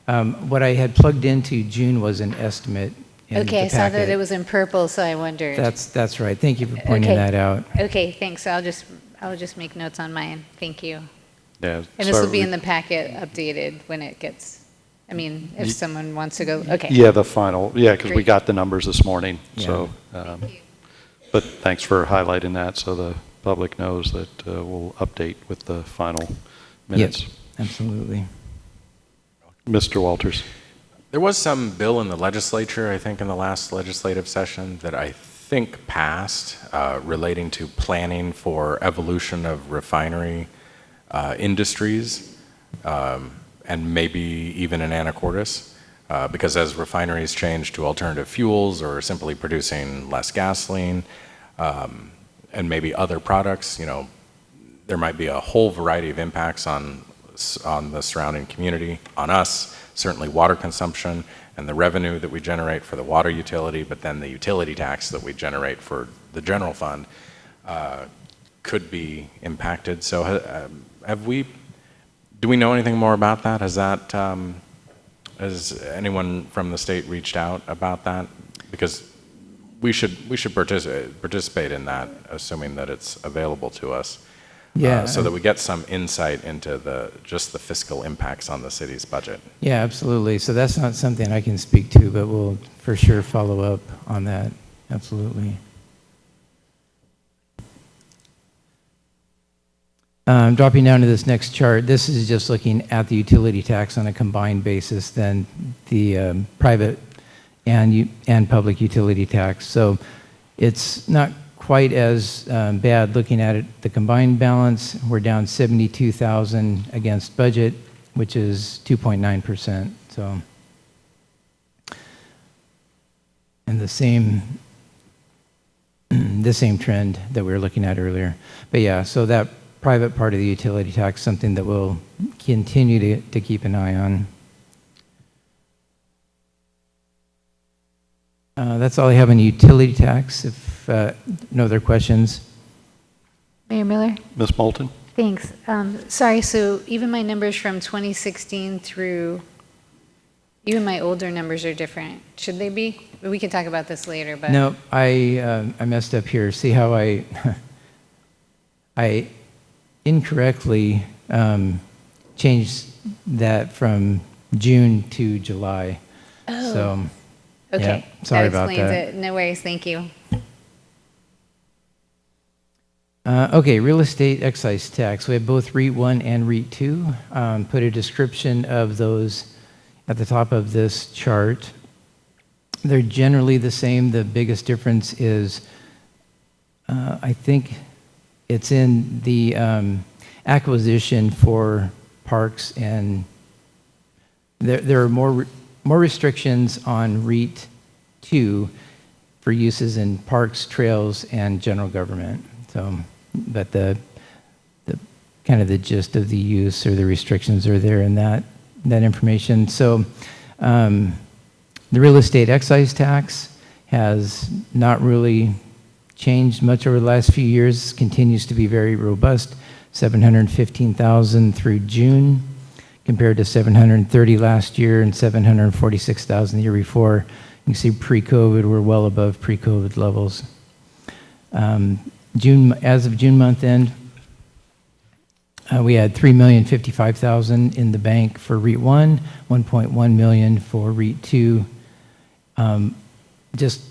What I had plugged into June was an estimate in the okay, I saw that packet. it was in purple, so I wondered. That's right. Thank you for pointing that out. Okay, thanks. I'll just make notes on mine. Thank you. Yeah, And this will be in the packet updated when it gets, if someone wants to go, okay. Yeah, the final, because we Great. got the numbers this morning. Yeah. So, Thank you. but thanks for highlighting that so the public knows that we'll update with the final minutes. Yes, absolutely. Mr. Walters. There was some bill in the legislature, I think in the last legislative session, that I think passed relating to planning for evolution of refinery industries, and maybe even in Anacortes, because as refineries change to alternative fuels or simply producing less gasoline, and maybe other products, there might be a whole variety of impacts on the surrounding community, on us, certainly water consumption and the revenue that we generate for the water utility, but then the utility tax that we generate for the general fund could be impacted. So do we know anything more about that? Has anyone from the state reached out about that? Because we should participate in that, assuming that it's available to us. Yeah. So that we get some insight into just the fiscal impacts on the city's budget. Yeah, absolutely. So that's not something I can speak to, but we'll for sure follow up on that. Absolutely. Dropping down to this next chart, this is just looking at the utility tax on a combined basis, then the private and public utility tax. So it's not quite as bad looking at it. The combined balance, we're down 72,000 against budget, which is 2.9%. So, and the same trend that we were looking at earlier. But yeah, so that private part of the utility tax, something that we'll continue to keep an eye on. That's all I have on utility tax. If no other questions. Mayor Miller? Ms. Moulton? Thanks. Sorry, so even my numbers from 2016 through, even my older numbers are different. Should they be? We can talk about this later, but. No, I messed up here. See how I incorrectly changed that from June to July. Oh. So, Okay. yeah, sorry about That explains that. it. No worries. Thank you. Okay, real estate excise tax. We have both REIT 1 and REIT 2. Put a description of those at the top of this chart. They're generally the same. The biggest difference is, I think it's in the acquisition for parks, and there are more restrictions on REIT 2 for uses in parks, trails, and general government. So, but the kind of the gist of the use or the restrictions are there in that information. So, the real estate excise tax has not really changed much over the last few years. Continues to be very robust, 715,000 through June, compared to 730 last year and 746,000 the year before. You can see pre-COVID, we're well above pre-COVID levels. As of June month end, we had $3,055,000 in the bank for REIT 1, $1.1 million for REIT 2. Just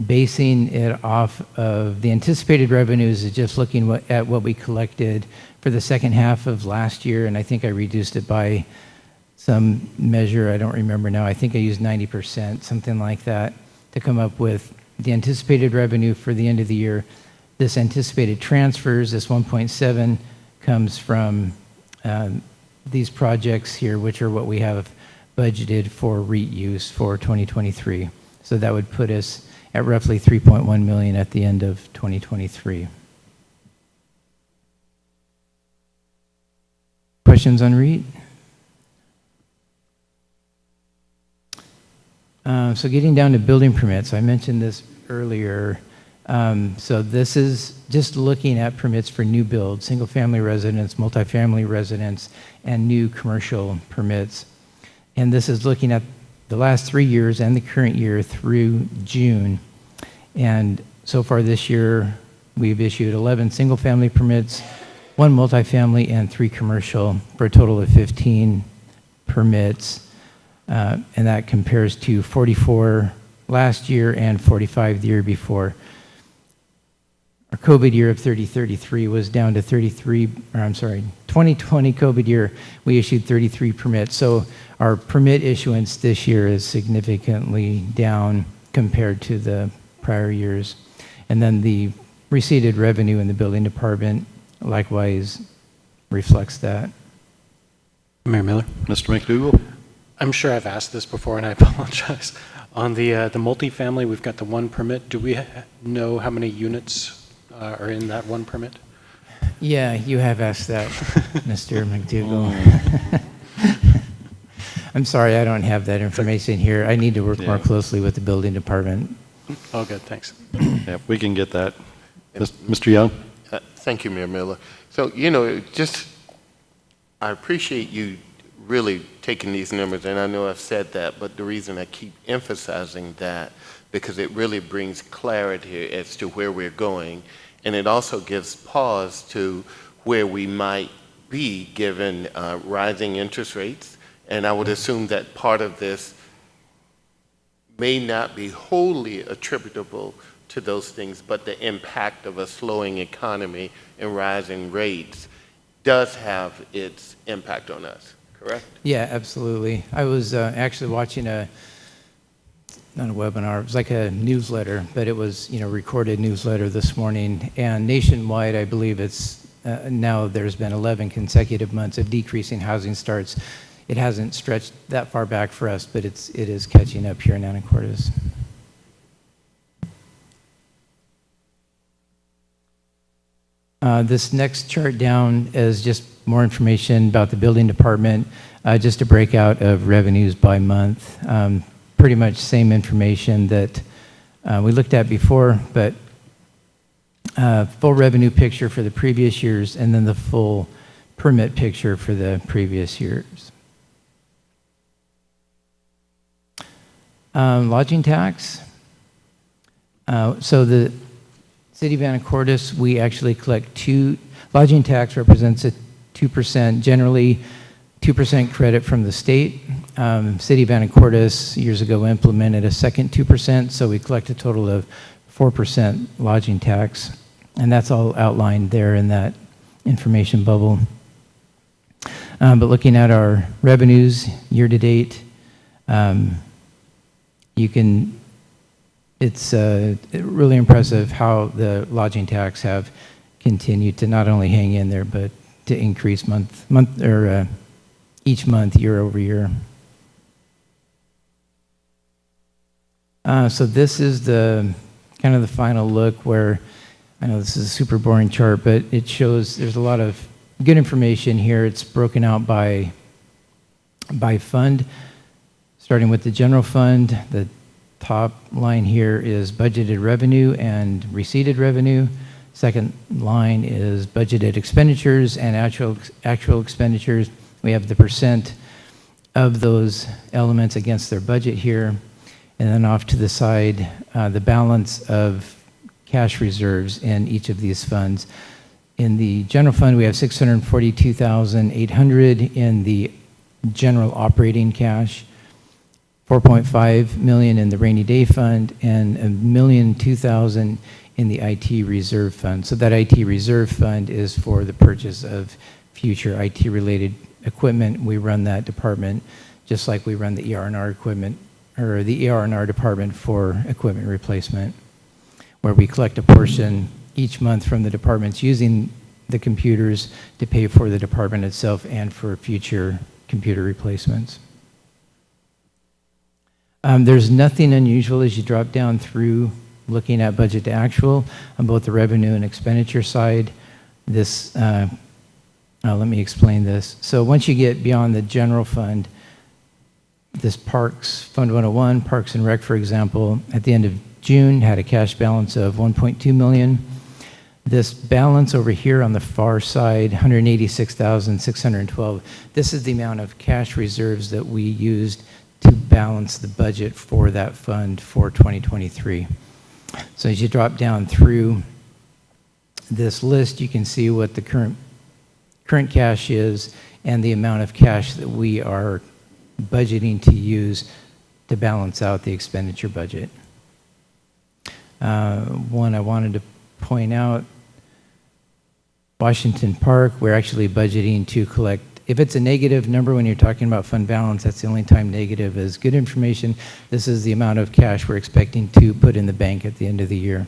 basing it off of the anticipated revenues is just looking at what we collected for the second half of last year, and I think I reduced it by some measure, I don't remember now. I think I used 90%, something like that, to come up with the anticipated revenue for the end of the year. This anticipated transfers, this 1.7, comes from these projects here, which are what we have budgeted for REIT use for 2023. So that would put us at roughly 3.1 million at the end of 2023. Questions on REIT? So getting down to building permits, I mentioned this earlier. So this is just looking at permits for new builds, single-family residence, multifamily residence, and new commercial permits. And this is looking at the last 3 years and the current year through June. And so far this year, we've issued 11 single-family permits, 1 multifamily, and 3 commercial, for a total of 15 permits. And that compares to 44 last year and 45 the year before. Our COVID year of 33 was down to 2020 COVID year, we issued 33 permits. So our permit issuance this year is significantly down compared to the prior years. And then the receipted revenue in the building department likewise reflects that. Mayor Miller? Mr. McDougall? I'm sure I've asked this before, and I apologize. On the multifamily, we've got the 1 permit. Do we know how many units are in that 1 permit? Yeah, you have asked that, Mr. McDougall. I'm sorry, I don't have that information here. I need to work more closely with the building department. Oh, good, thanks. Yeah, we can get that. Mr. Young? Thank you, Mayor Miller. So, I appreciate you really taking these numbers, and I know I've said that, but the reason I keep emphasizing that, because it really brings clarity as to where we're going, and it also gives pause to where we might be given rising interest rates. And I would assume that part of this may not be wholly attributable to those things, but the impact of a slowing economy and rising rates does have its impact on us, correct? Yeah, absolutely. I was actually watching not a webinar, it was like a newsletter, but it was, recorded newsletter this morning. And nationwide, I believe it's now there's been 11 consecutive months of decreasing housing starts. It hasn't stretched that far back for us, but it is catching up here in Anacortes. This next chart down is just more information about the building department, just a breakout of revenues by month. Pretty much same information that we looked at before, but full revenue picture for the previous years and then the full permit picture for the previous years. Lodging tax. So the City of Anacortes, we actually collect lodging tax represents a 2%, generally 2% credit from the state. City of Anacortes years ago implemented a second 2%, so we collect a total of 4% lodging tax, and that's all outlined there in that information bubble. But looking at our revenues year to date, it's really impressive how the lodging tax have continued to not only hang in there, but to increase each month, year over year. So this is the kind of the final look where, I know this is a super boring chart, but it shows there's a lot of good information here. It's broken out by fund, starting with the general fund. The top line here is budgeted revenue and receipted revenue. Second line is budgeted expenditures and actual expenditures. We have the percent of those elements against their budget here. And then off to the side, the balance of cash reserves in each of these funds. In the general fund, we have $642,800 in the general operating cash, $4.5 million in the rainy day fund, and $1,002,000 in the IT reserve fund. So that IT reserve fund is for the purchase of future IT-related equipment. We run that department just like we run the ER&R equipment, or the ER&R department for equipment replacement, where we collect a portion each month from the departments using the computers to pay for the department itself and for future computer replacements. There's nothing unusual as you drop down through looking at budget to actual on both the revenue and expenditure side. This, let me explain this. So once you get beyond the general fund, this Parks, Fund 101, Parks and Rec, for example, at the end of June had a cash balance of $1.2 million. This balance over here on the far side, $186,612, this is the amount of cash reserves that we used to balance the budget for that fund for 2023. So as you drop down through this list, you can see what the current cash is and the amount of cash that we are budgeting to use to balance out the expenditure budget. One I wanted to point out, Washington Park, we're actually budgeting to collect, if it's a negative number when you're talking about fund balance, that's the only time negative is good information. This is the amount of cash we're expecting to put in the bank at the end of the year.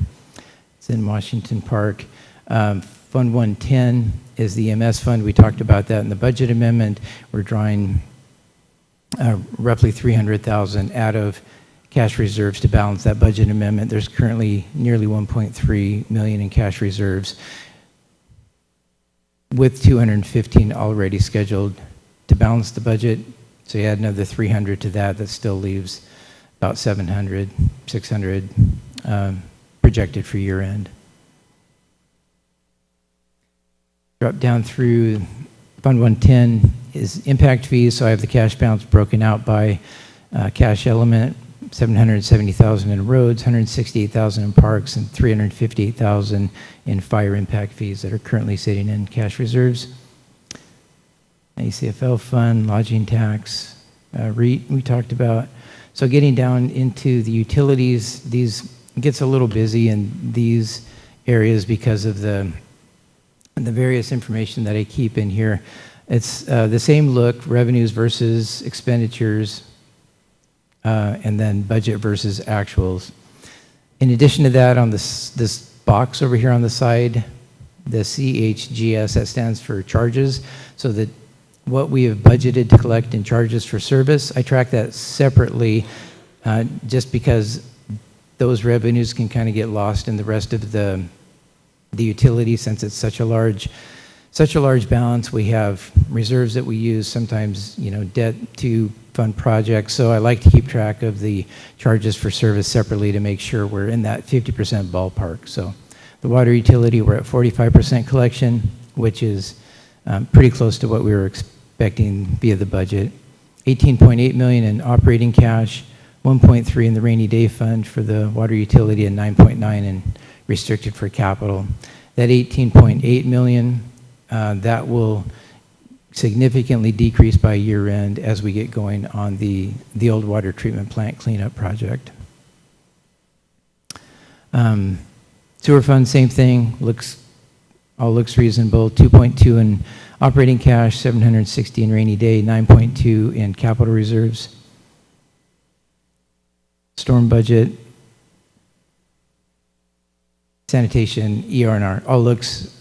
It's in Washington Park. Fund 110 is the EMS fund. We talked about that in the budget amendment. We're drawing roughly $300,000 out of cash reserves to balance that budget amendment. There's currently nearly $1.3 million in cash reserves, with 215 already scheduled to balance the budget. So you add another 300 to that, that still leaves about 700, 600 projected for year end. Drop down through Fund 110 is impact fees. So I have the cash balance broken out by cash element, $770,000 in roads, $168,000 in parks, and $358,000 in fire impact fees that are currently sitting in cash reserves. ACFL fund, lodging tax, REIT we talked about. So getting down into the utilities, these gets a little busy in these areas because of the various information that I keep in here. It's the same look, revenues versus expenditures, and then budget versus actuals. In addition to that, on this box over here on the side, the CHGS, that stands for charges, so that what we have budgeted to collect in charges for service, I track that separately just because those revenues can kind of get lost in the rest of the utility since it's such a large balance. We have reserves that we use, sometimes, debt to fund projects. So I like to keep track of the charges for service separately to make sure we're in that 50% ballpark. So the water utility, we're at 45% collection, which is pretty close to what we were expecting via the budget. 18.8 million in operating cash, 1.3 in the rainy day fund for the water utility, and 9.9 in restricted for capital. That 18.8 million, that will significantly decrease by year end as we get going on the old water treatment plant cleanup project. Sewer fund, same thing, all looks reasonable. 2.2 in operating cash, 760 in rainy day, 9.2 in capital reserves. Storm budget, sanitation, ER&R, all looks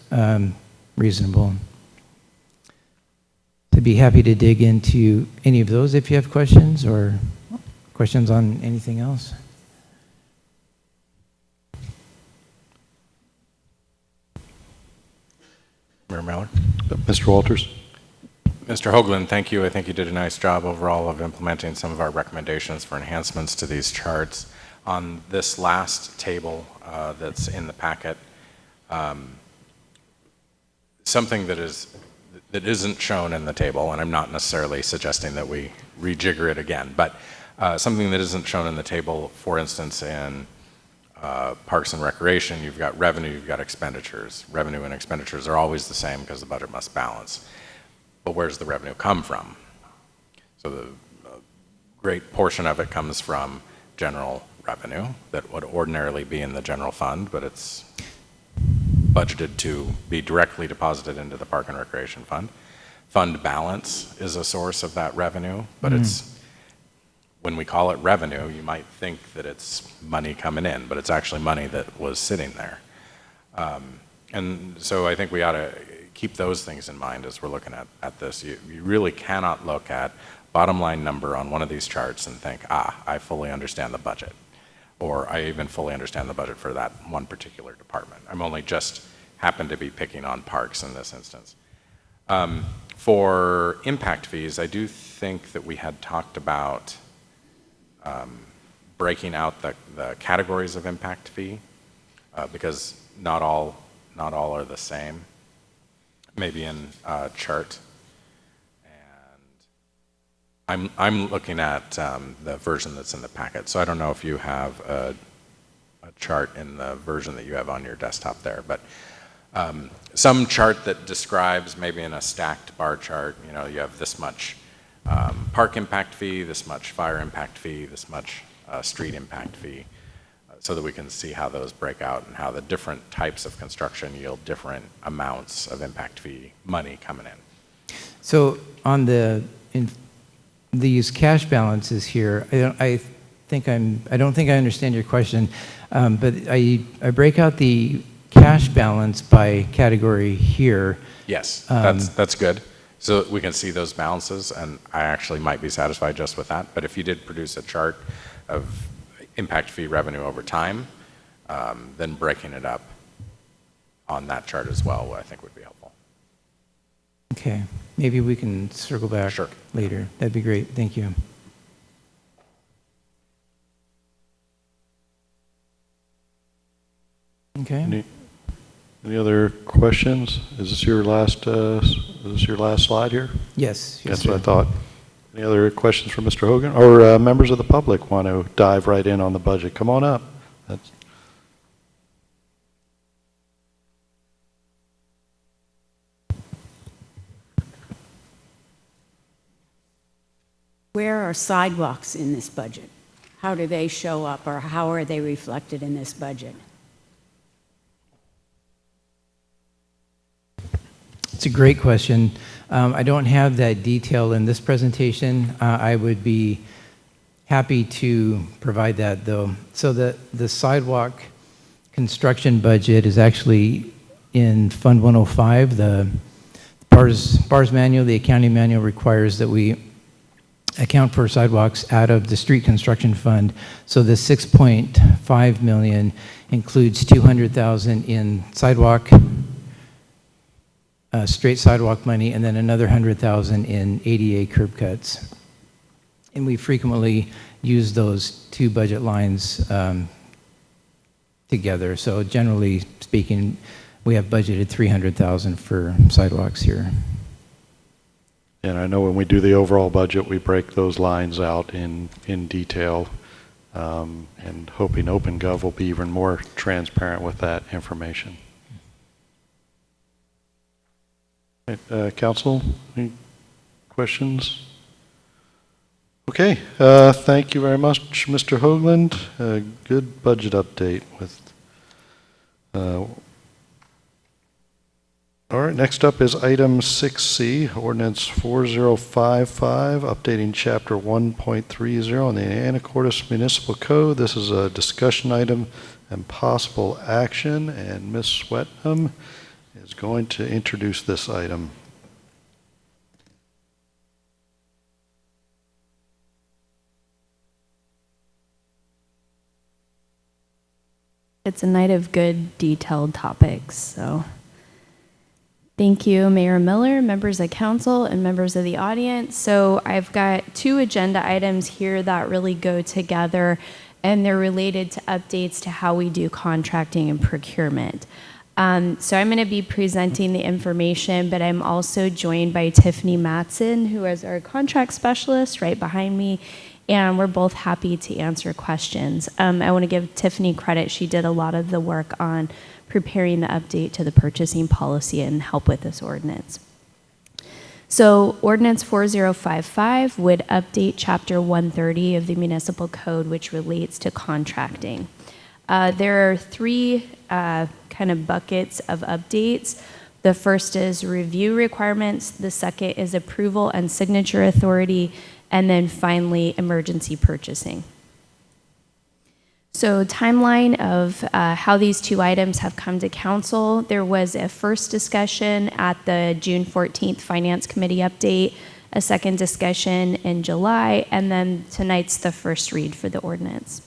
reasonable. I'd be happy to dig into any of those if you have questions or questions on anything else. Mayor Mallard. Mr. Walters? Mr. Hoagland, thank you. I think you did a nice job overall of implementing some of our recommendations for enhancements to these charts. On this last table that's in the packet, something that isn't shown in the table, and I'm not necessarily suggesting that we rejigger it again, but something that isn't shown in the table, for instance, in Parks and Recreation, you've got revenue, you've got expenditures. Revenue and expenditures are always the same because the budget must balance. But where does the revenue come from? So the great portion of it comes from general revenue that would ordinarily be in the general fund, but it's budgeted to be directly deposited into the Park and Recreation Fund. Fund balance is a source of that revenue, but it's, when we call it revenue, you might think that it's money coming in, but it's actually money that was sitting there. And so I think we ought to keep those things in mind as we're looking at this. You really cannot look at bottom line number on one of these charts and think, I fully understand the budget, or I even fully understand the budget for that one particular department. I'm only just happen to be picking on parks in this instance. For impact fees, I do think that we had talked about breaking out the categories of impact fee because not all are the same. Maybe in a chart, and I'm looking at the version that's in the packet, so I don't know if you have a chart in the version that you have on your desktop there, but some chart that describes, maybe in a stacked bar chart, you have this much park impact fee, this much fire impact fee, this much street impact fee, so that we can see how those break out and how the different types of construction yield different amounts of impact fee money coming in. So on these cash balances here, I don't think I understand your question, but I break out the cash balance by category here. Yes, that's good. So we can see those balances, and I actually might be satisfied just with that. But if you did produce a chart of impact fee revenue over time, then breaking it up on that chart as well, I think would be helpful. Okay, maybe we can circle back Sure. later. That'd be great. Thank you. Okay. Any other questions? Is this your last slide here? Yes. That's what I thought. Any other questions for Mr. Hogan? Or members of the public want to dive right in on the budget? Come on up. Where are sidewalks in this budget? How do they show up, or how are they reflected in this budget? It's a great question. I don't have that detail in this presentation. I would be happy to provide that, though. So the sidewalk construction budget is actually in Fund 105, the BARS manual, the accounting manual requires that we account for sidewalks out of the street construction fund. So the 6.5 million includes 200,000 in sidewalk, straight sidewalk money, and then another 100,000 in ADA curb cuts. And we frequently use those two budget lines together. So generally speaking, we have budgeted 300,000 for sidewalks here. And I know when we do the overall budget, we break those lines out in detail, and hoping OpenGov will be even more transparent with that information. Council, any questions? Okay, thank you very much, Mr. Hoagland. Good budget update with. All right, next up is item 6C, ordinance 4055, updating chapter 1.30 in the Anacortes Municipal Code. This is a discussion item and possible action, and Ms. Swetnam is going to introduce this item. It's a night of good, detailed topics, so thank you, Mayor Miller, members of council, and members of the audience. So I've got two agenda items here that really go together, and they're related to updates to how we do contracting and procurement. So I'm going to be presenting the information, but I'm also joined by Tiffany Matson, who is our contract specialist right behind me, and we're both happy to answer questions. I want to give Tiffany credit. She did a lot of the work on preparing the update to the purchasing policy and help with this ordinance. So ordinance 4055 would update chapter 130 of the municipal code, which relates to contracting. There are three kind of buckets of updates. The first is review requirements, the second is approval and signature authority, and then finally emergency purchasing. So timeline of how these two items have come to council. There was a first discussion at the June 14th Finance Committee update, a second discussion in July, and then tonight's the first read for the ordinance.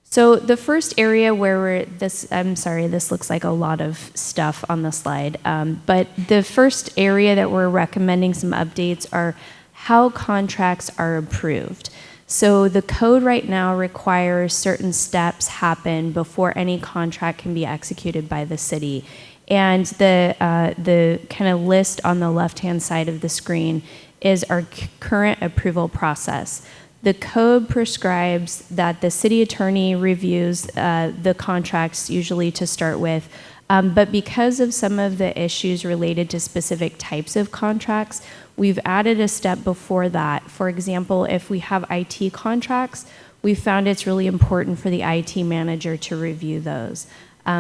So the first area where I'm sorry, this looks like a lot of stuff on the slide, but the first area that we're recommending some updates are how contracts are approved. So the code right now requires certain steps happen before any contract can be executed by the city. And the kind of list on the left-hand side of the screen is our current approval process. The code prescribes that the city attorney reviews the contracts usually to start with, but because of some of the issues related to specific types of contracts, we've added a step before that. For example, if we have IT contracts, we found it's really important for the IT manager to review those.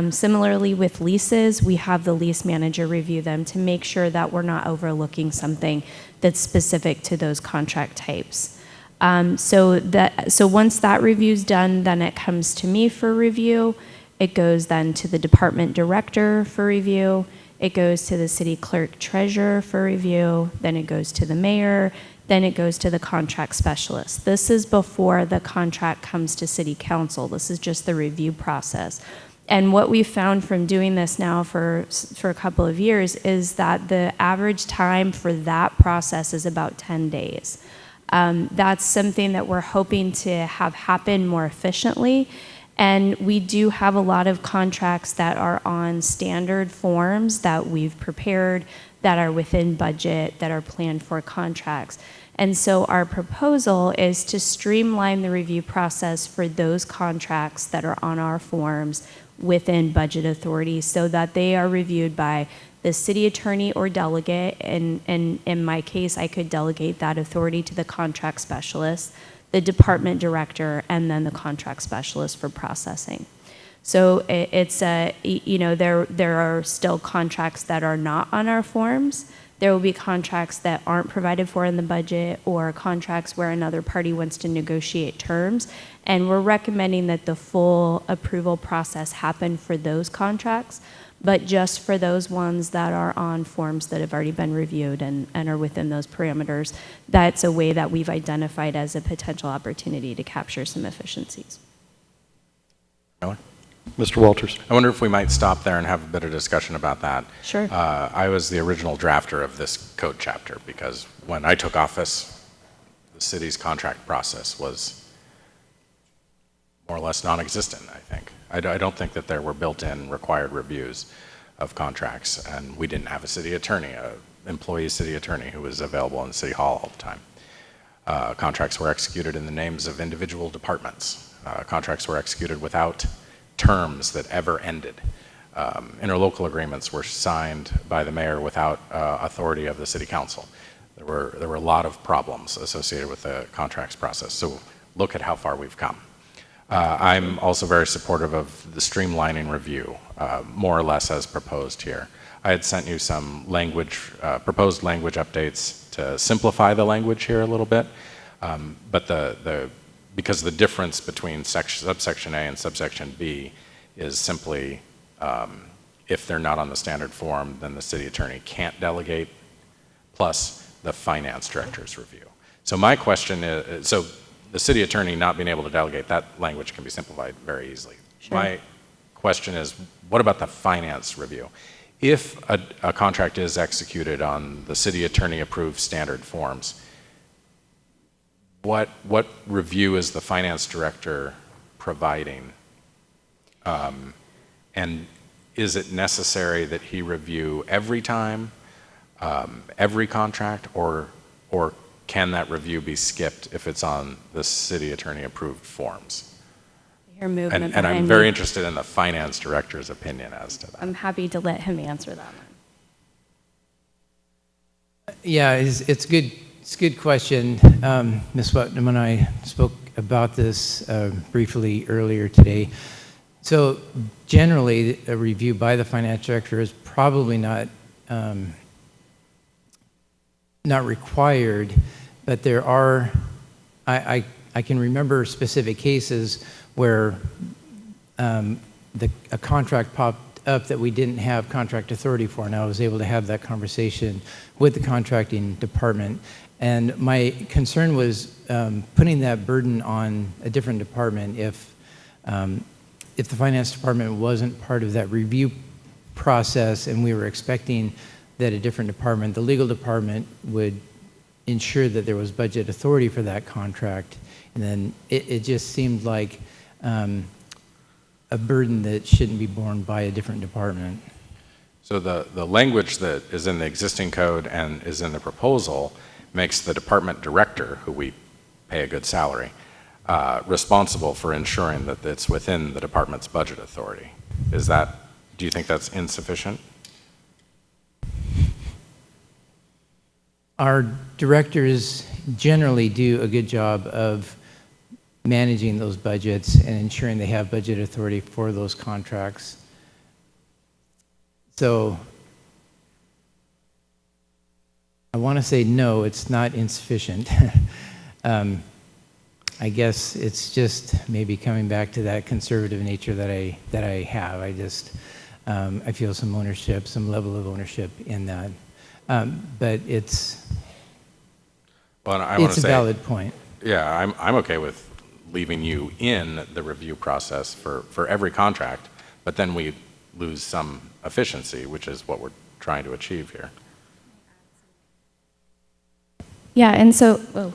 Similarly with leases, we have the lease manager review them to make sure that we're not overlooking something that's specific to those contract types. So once that review's done, then it comes to me for review. It goes then to the department director for review. It goes to the city clerk treasurer for review. Then it goes to the mayor. Then it goes to the contract specialist. This is before the contract comes to city council. This is just the review process. And what we found from doing this now for a couple of years is that the average time for that process is about 10 days. That's something that we're hoping to have happen more efficiently. And we do have a lot of contracts that are on standard forms that we've prepared, that are within budget, that are planned for contracts. And so our proposal is to streamline the review process for those contracts that are on our forms within budget authority so that they are reviewed by the city attorney or delegate. And in my case, I could delegate that authority to the contract specialist, the department director, and then the contract specialist for processing. So it's there are still contracts that are not on our forms. There will be contracts that aren't provided for in the budget, or contracts where another party wants to negotiate terms. And we're recommending that the full approval process happen for those contracts, but just for those ones that are on forms that have already been reviewed and are within those parameters, that's a way that we've identified as a potential opportunity to capture some efficiencies. Miller? Mr. Walters. I wonder if we might stop there and have a bit of discussion about that. Sure. I was the original drafter of this code chapter because when I took office, the city's contract process was more or less non-existent, I think. I don't think that there were built-in required reviews of contracts, and we didn't have a city attorney, an employee city attorney who was available in City Hall all the time. Contracts were executed in the names of individual departments. Contracts were executed without terms that ever ended. Interlocal agreements were signed by the mayor without authority of the city council. There were a lot of problems associated with the contracts process. So look at how far we've come. I'm also very supportive of the streamlining review, more or less as proposed here. I had sent you some proposed language updates to simplify the language here a little bit, but because the difference between subsection A and subsection B is simply if they're not on the standard form, then the city attorney can't delegate, plus the finance director's review. So my question is, so the city attorney not being able to delegate, that language can be simplified very easily. Sure. My question is, what about the finance review? If a contract is executed on the city attorney approved standard forms, what review is the finance director providing? And is it necessary that he review every time, every contract, or can that review be skipped if it's on the city attorney approved forms? Your movement And I'm behind very me. interested in the finance director's opinion as to that. I'm happy to let him answer that one. Yeah, it's good. It's a good question. Ms. Putnam and I spoke about this briefly earlier today. So generally, a review by the finance director is probably not required, but there are. I can remember specific cases where a contract popped up that we didn't have contract authority for, and I was able to have that conversation with the contracting department. And my concern was putting that burden on a different department if the finance department wasn't part of that review process, and we were expecting that a different department, the legal department, would ensure that there was budget authority for that contract. And then it just seemed like a burden that shouldn't be borne by a different department. So the language that is in the existing code and is in the proposal makes the department director, who we pay a good salary, responsible for ensuring that it's within the department's budget authority. Do you think that's insufficient? Our directors generally do a good job of managing those budgets and ensuring they have budget authority for those contracts. So I want to say no, it's not insufficient. I guess it's just maybe coming back to that conservative nature that I have. I feel some ownership, some level of ownership in that. But it's a valid point. Yeah, I'm okay with leaving you in the review process for every contract, but then we lose some efficiency, which is what we're trying to achieve here. Yeah, and so,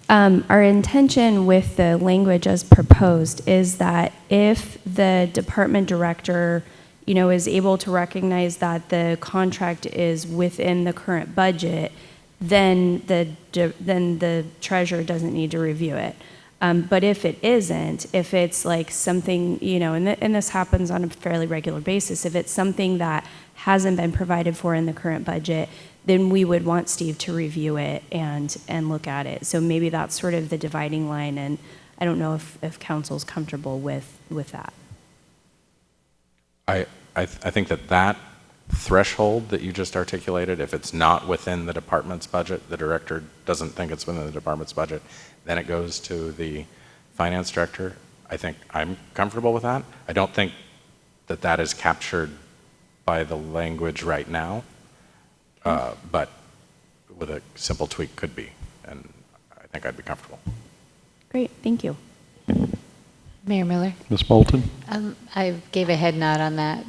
our intention with the language as proposed is that if the department director, is able to recognize that the contract is within the current budget, then the treasurer doesn't need to review it. But if it isn't, if it's like something, and this happens on a fairly regular basis, if it's something that hasn't been provided for in the current budget, then we would want Steve to review it and look at it. So maybe that's sort of the dividing line, and I don't know if council's comfortable with that. I think that threshold that you just articulated, if it's not within the department's budget, the director doesn't think it's within the department's budget, then it goes to the finance director, I think I'm comfortable with that. I don't think that that is captured by the language right now, but with a simple tweak could be, and I think I'd be comfortable. Great, thank you. Mayor Miller? Ms. Moulton? I gave a head nod on that.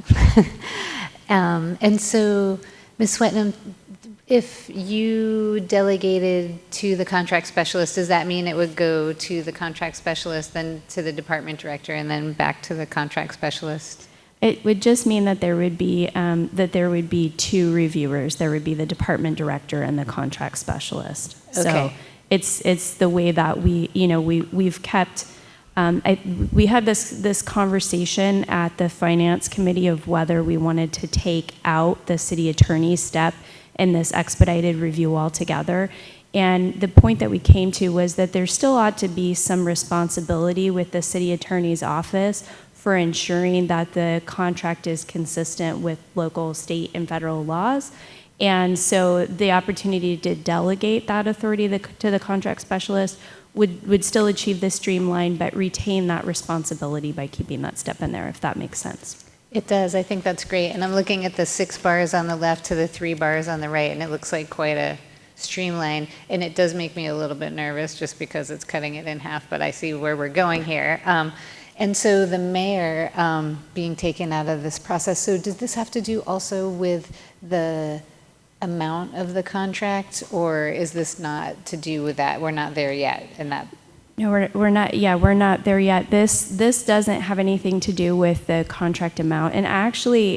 And so, Ms. Swetnam, if you delegated to the contract specialist, does that mean it would go to the contract specialist, then to the department director, and then back to the contract specialist? It would just mean that there would be two reviewers. There would be the department director and the contract specialist. So Okay. it's the way that we've kept. We had this conversation at the finance committee of whether we wanted to take out the city attorney step in this expedited review altogether. And the point that we came to was that there still ought to be some responsibility with the city attorney's office for ensuring that the contract is consistent with local, state, and federal laws. And so the opportunity to delegate that authority to the contract specialist would still achieve this streamline, but retain that responsibility by keeping that step in there, if that makes sense. It does. I think that's great. And I'm looking at the 6 bars on the left to the 3 bars on the right, and it looks like quite a streamline. And it does make me a little bit nervous just because it's cutting it in half, but I see where we're going here. And so the mayor being taken out of this process, so does this have to do also with the amount of the contract, or is this not to do with that? We're not there yet in that. No, we're not. Yeah, we're not there yet. This doesn't have anything to do with the contract amount. And actually,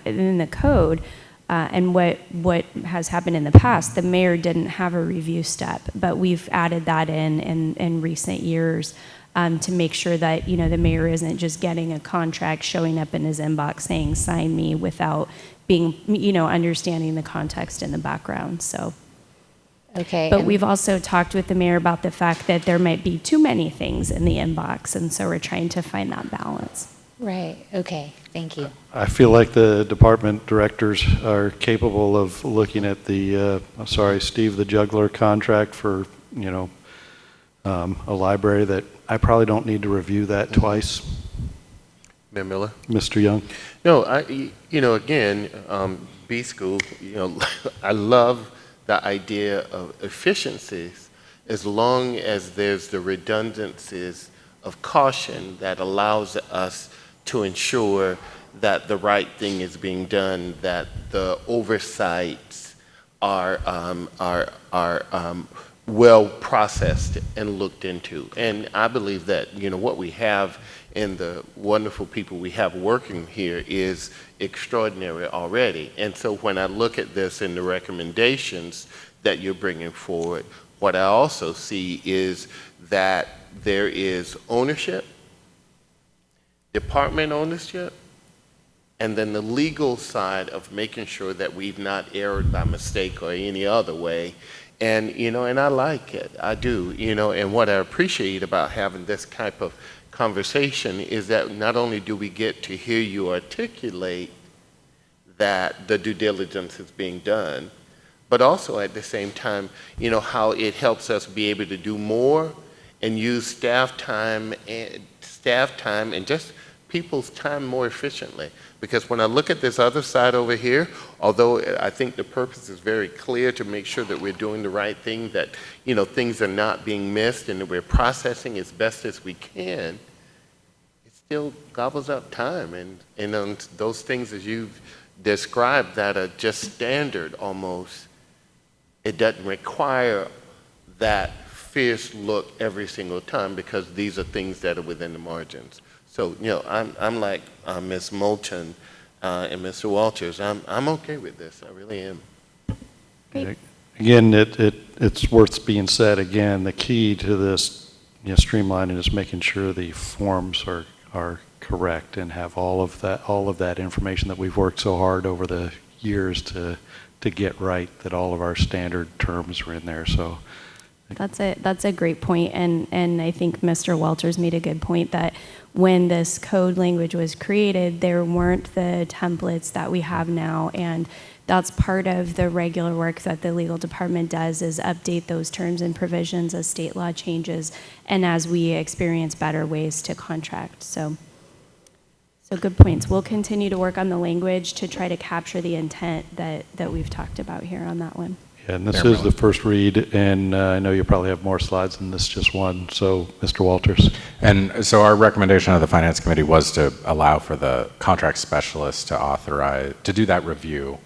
in the code, and what has happened in the past, the mayor didn't have a review step, but we've added that in recent years to make sure that the mayor isn't just getting a contract showing up in his inbox saying "sign me" without being understanding the context in the background. So. Okay. But we've also talked with the mayor about the fact that there might be too many things in the inbox, and so we're trying to find that balance. Right. Okay. Thank you. I feel like the department directors are capable of looking at the, Steve the Juggler contract for, a library that I probably don't need to review that twice. Mayor Miller? Mr. Young? No, again, B School, I love the idea of efficiencies as long as there's the redundancies of caution that allows us to ensure that the right thing is being done, that the oversights are well processed and looked into. And I believe that, what we have and the wonderful people we have working here is extraordinary already. And so when I look at this and the recommendations that you're bringing forward, what I also see is that there is ownership, department ownership, and then the legal side of making sure that we've not erred by mistake or any other way. And, and I like it, I do, and what I appreciate about having this type of conversation is that not only do we get to hear you articulate that the due diligence is being done, but also at the same time, how it helps us be able to do more and use staff time and just people's time more efficiently. Because when I look at this other side over here, although I think the purpose is very clear to make sure that we're doing the right thing, that things are not being missed and that we're processing as best as we can, it still gobbles up time. And those things as you've described that are just standard almost, it doesn't require that fierce look every single time because these are things that are within the margins. So, I'm like Ms. Moulton and Mr. Walters. I'm okay with this. I really am. Great. Again, it's worth being said again, the key to this streamlining is making sure the forms are correct and have all of that information that we've worked so hard over the years to get right, that all of our standard terms are in there. So That's a great point, and I think Mr. Walters made a good point that when this code language was created, there weren't the templates that we have now, and that's part of the regular work that the legal department does, is update those terms and provisions as state law changes and as we experience better ways to contract. So good points. We'll continue to work on the language to try to capture the intent that we've talked about here on that one. Yeah, and this Mayor is the first read, and I know you probably have more slides than this, just one. So, Mr. Walters. And so our recommendation of the Finance Committee was to allow for the contract specialist to do that review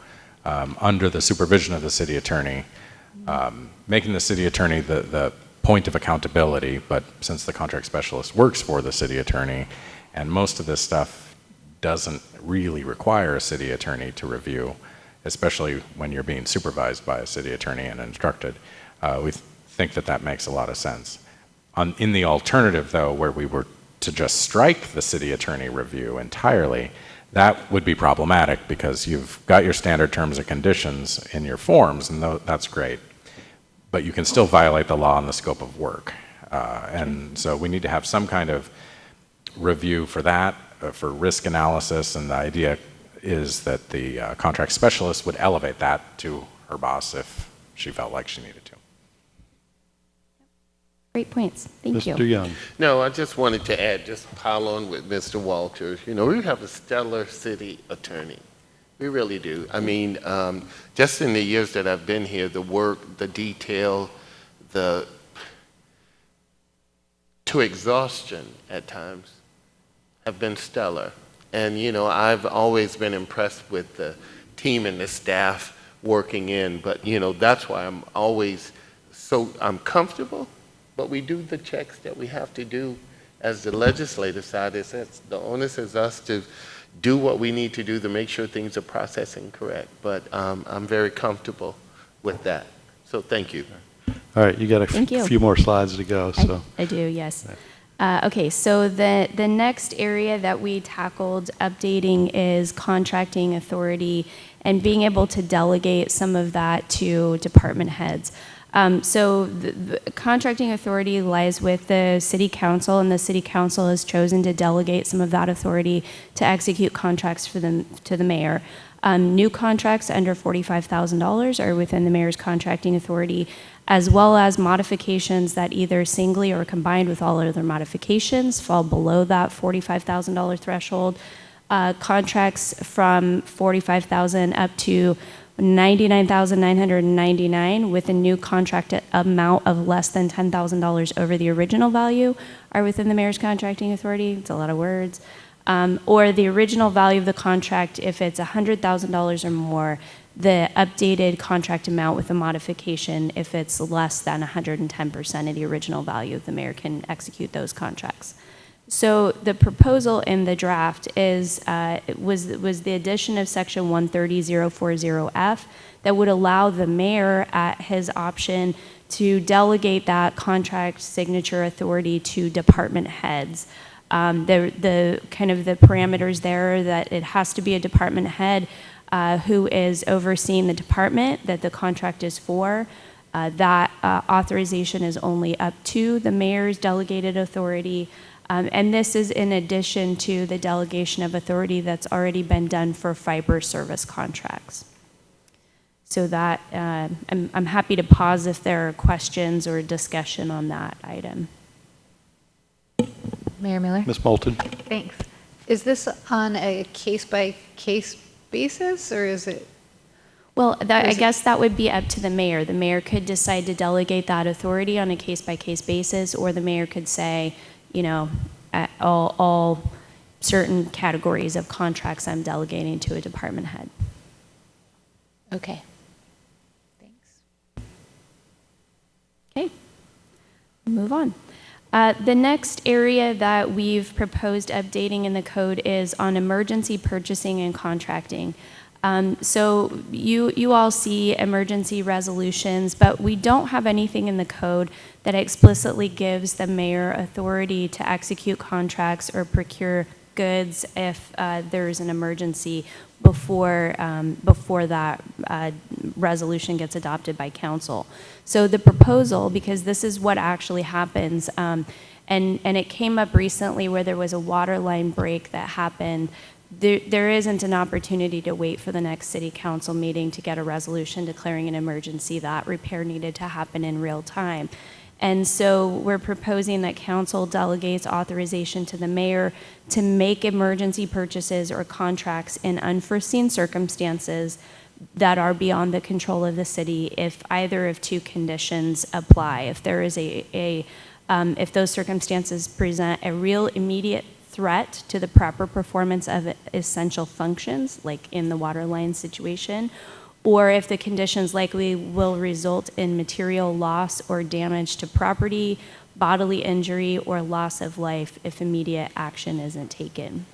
under the supervision of the city attorney, making the city attorney the point of accountability, but since the contract specialist works for the city attorney, and most of this stuff doesn't really require a city attorney to review, especially when you're being supervised by a city attorney and instructed, we think that makes a lot of sense. In the alternative, though, where we were to just strike the city attorney review entirely, that would be problematic because you've got your standard terms and conditions in your forms, and that's great. But you can still violate the law and the scope of work. And so we need to have some kind of review for that, for risk analysis, and the idea is that the contract specialist would elevate that to her boss if she felt like she needed to. Great points. Thank you. Mr. Young. No, I just wanted to add, just pile on with Mr. Walters. You know, we have a stellar city attorney. We really do. I mean, just in the years that I've been here, the work, the detail, to exhaustion at times have been stellar. And, you know, I've always been impressed with the team and the staff working in, but, you know, that's why I'm comfortable, but we do the checks that we have to do as the legislative side. The onus is us to do what we need to do to make sure things are processing correct. But I'm very comfortable with that. So thank you. All right, you got Thank you. a few more slides to go. So I do, yes. Okay, so the next area that we tackled updating is contracting authority and being able to delegate some of that to department heads. So the contracting authority lies with the city council, and the city council has chosen to delegate some of that authority to execute contracts to the mayor. New contracts under $45,000 are within the mayor's contracting authority, as well as modifications that either singly or combined with all other modifications fall below that $45,000 threshold. Contracts from $45,000 up to $99,999 with a new contract amount of less than $10,000 over the original value are within the mayor's contracting authority. It's a lot of words. Or the original value of the contract, if it's $100,000 or more, the updated contract amount with a modification, if it's less than 110% of the original value, the mayor can execute those contracts. So the proposal in the draft was the addition of section 130.040F that would allow the mayor at his option to delegate that contract signature authority to department heads. The kind of the parameters there that it has to be a department head who is overseeing the department that the contract is for. That authorization is only up to the mayor's delegated authority. And this is in addition to the delegation of authority that's already been done for fiber service contracts. So that, I'm happy to pause if there are questions or discussion on that item. Mayor Miller? Ms. Moulton. Thanks. Is this on a case-by-case basis, or is it? Well, I guess that would be up to the mayor. The mayor could decide to delegate that authority on a case-by-case basis, or the mayor could say, you know, all certain categories of contracts I'm delegating to a department head. Okay. Thanks. Okay, move on. The next area that we've proposed updating in the code is on emergency purchasing and contracting. So you all see emergency resolutions, but we don't have anything in the code that explicitly gives the mayor authority to execute contracts or procure goods if there's an emergency before that resolution gets adopted by council. So the proposal, because this is what actually happens, and it came up recently where there was a water line break that happened. There isn't an opportunity to wait for the next city council meeting to get a resolution declaring an emergency. That repair needed to happen in real time. And so we're proposing that council delegates authorization to the mayor to make emergency purchases or contracts in unforeseen circumstances that are beyond the control of the city if either of two conditions apply. If there is if those circumstances present a real immediate threat to the proper performance of essential functions, like in the water line situation, or if the conditions likely will result in material loss or damage to property, bodily injury, or loss of life if immediate action isn't taken.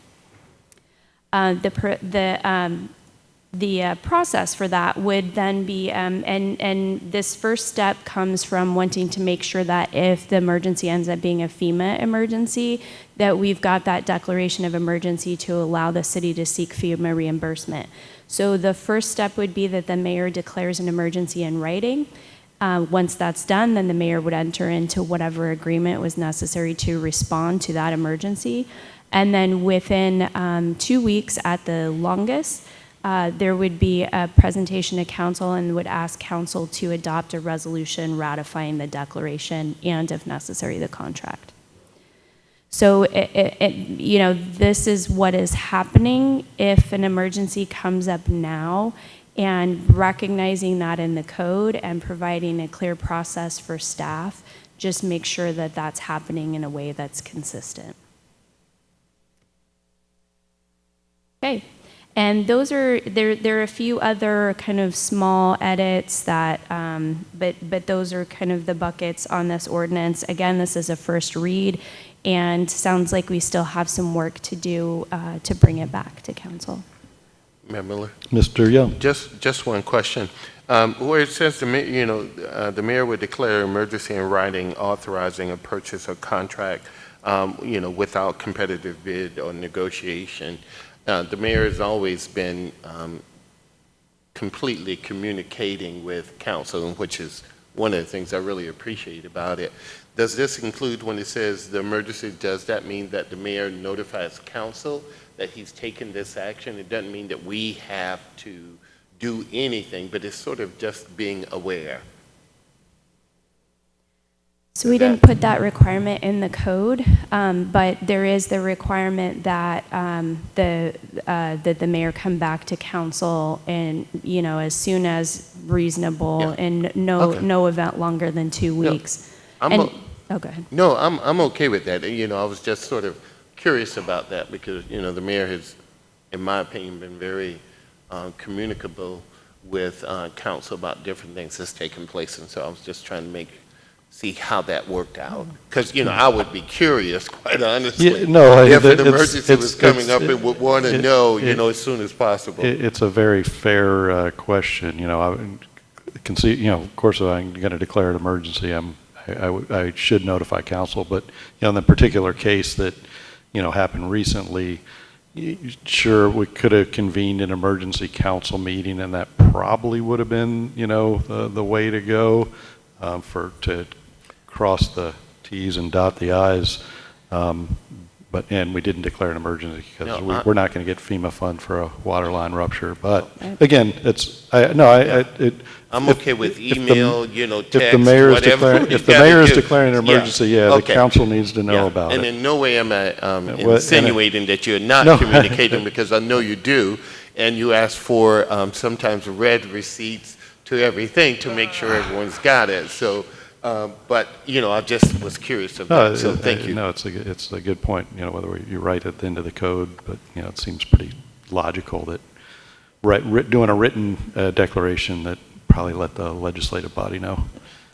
The process for that would then be, and this first step comes from wanting to make sure that if the emergency ends up being a FEMA emergency, that we've got that declaration of emergency to allow the city to seek FEMA reimbursement. So the first step would be that the mayor declares an emergency in writing. Once that's done, then the mayor would enter into whatever agreement was necessary to respond to that emergency. And then within 2 weeks at the longest, there would be a presentation to council and would ask council to adopt a resolution ratifying the declaration and, if necessary, the contract. So, this is what is happening if an emergency comes up now, and recognizing that in the code and providing a clear process for staff, just make sure that that's happening in a way that's consistent. Okay. And those are, there are a few other kind of small edits that, but those are kind of the buckets on this ordinance. Again, this is a first read, and sounds like we still have some work to do to bring it back to council. Mayor Miller? Mr. Young. Just one question. Where it says the mayor would declare emergency in writing authorizing a purchase or contract, without competitive bid or negotiation. The mayor has always been completely communicating with council, which is one of the things I really appreciate about it. Does this include when it says the emergency, does that mean that the mayor notifies council that he's taken this action? It doesn't mean that we have to do anything, but it's sort of just being aware. So we didn't put that requirement in the code, but there is the requirement that that the mayor come back to council and as soon as reasonable, and no event longer than 2 weeks. No, go ahead. No, I'm okay with that. I was just sort of curious about that because the mayor has, in my opinion, been very communicable with council about different things that's taken place, and so I was just trying to see how that worked out. Because, I would be curious, quite honestly, if an emergency was coming up and would want to know, as soon as possible. It's a very fair question. I can see, of course, if I'm going to declare an emergency, I should notify council. But, in the particular case that, happened recently, sure, we could have convened an emergency council meeting, and that probably would have been, the way to go to cross the T's and dot the I's, and we didn't declare an emergency because we're not going to get FEMA fund for a water line rupture. But again, I'm okay with email, text, if the mayor is whatever. If the mayor is declaring an emergency, Okay. the council needs to know about it. And in no way am I insinuating that you're not communicating, because I know you do, and you ask for sometimes red receipts to everything to make sure everyone's got it. So, but I just was curious about that. So thank you. No, it's a good point. Whether you write at the end of the code, but it seems pretty logical that doing a written declaration that probably let the legislative body know.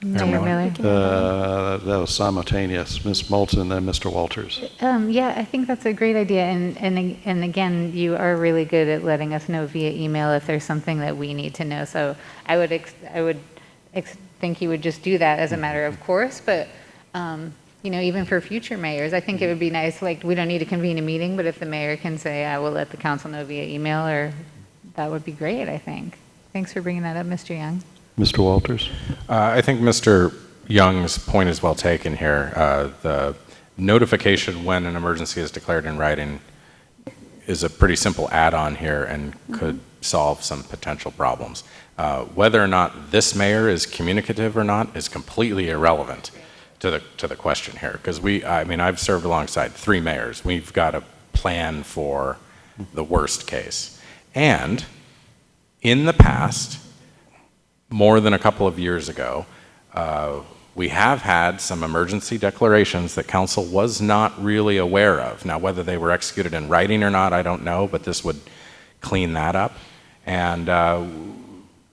Mayor Miller? That was simultaneous. Ms. Moulton, then Mr. Walters. Yeah, I think that's a great idea. And again, you are really good at letting us know via email if there's something that we need to know. So I would think you would just do that as a matter of course. But even for future mayors, I think it would be nice. Like, we don't need to convene a meeting, but if the mayor can say, "I will let the council know via email," or that would be great, I think. Thanks for bringing that up, Mr. Young. Mr. Walters? I think Mr. Young's point is well taken here. The notification when an emergency is declared in writing is a pretty simple add-on here and could solve some potential problems. Whether or not this mayor is communicative or not is completely irrelevant to the question here, because I've served alongside 3 mayors. We've got a plan for the worst case. And in the past, more than a couple of years ago, we have had some emergency declarations that council was not really aware of. Now, whether they were executed in writing or not, I don't know, but this would clean that up. And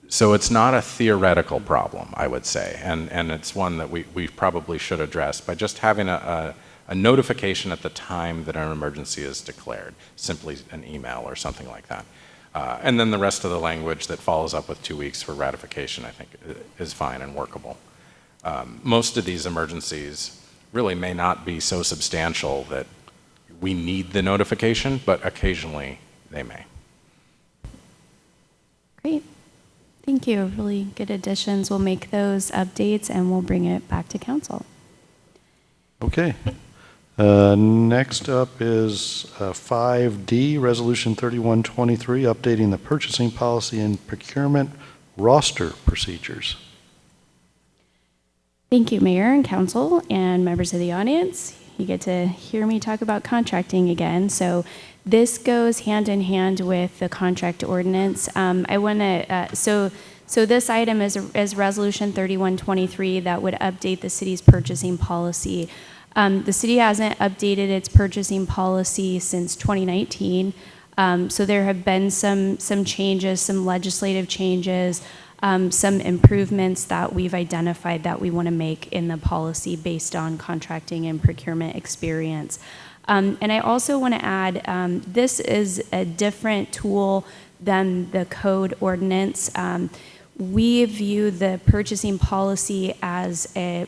so it's not a theoretical problem, I would say, and it's one that we probably should address by just having a notification at the time that an emergency is declared, simply an email or something like that. And then the rest of the language that follows up with 2 weeks for ratification, I think, is fine and workable. Most of these emergencies really may not be so substantial that we need the notification, but occasionally they may. Great. Thank you. Really good additions. We'll make those updates and we'll bring it back to council. Okay. Next up is 5D, Resolution 3123, updating the purchasing policy and procurement roster procedures. Thank you, Mayor and Council and members of the audience. You get to hear me talk about contracting again. So this goes hand in hand with the contract ordinance. So this item is Resolution 3123 that would update the city's purchasing policy. The city hasn't updated its purchasing policy since 2019. So there have been some changes, some legislative changes, some improvements that we've identified that we want to make in the policy based on contracting and procurement experience. And I also want to add, this is a different tool than the code ordinance. We view the purchasing policy as a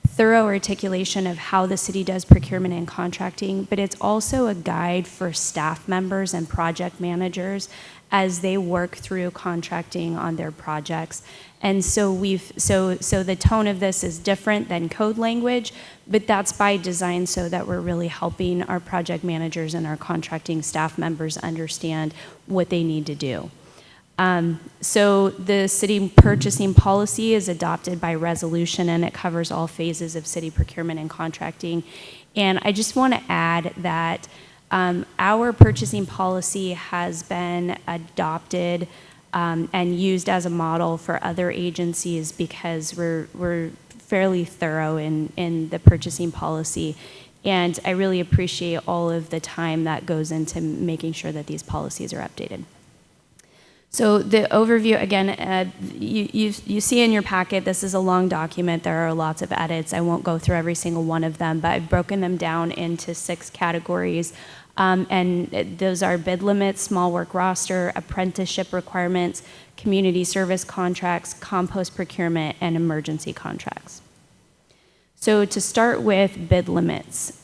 thorough articulation of how the city does procurement and contracting, but it's also a guide for staff members and project managers as they work through contracting on their projects. And so so the tone of this is different than code language, but that's by design so that we're really helping our project managers and our contracting staff members understand what they need to do. So the city purchasing policy is adopted by resolution and it covers all phases of city procurement and contracting. And I just want to add that our purchasing policy has been adopted and used as a model for other agencies because we're fairly thorough in the purchasing policy. And I really appreciate all of the time that goes into making sure that these policies are updated. So the overview, again, you see in your packet, this is a long document. There are lots of edits. I won't go through every single one of them, but I've broken them down into 6 categories. And those are bid limits, small work roster, apprenticeship requirements, community service contracts, compost procurement, and emergency contracts. So to start with bid limits,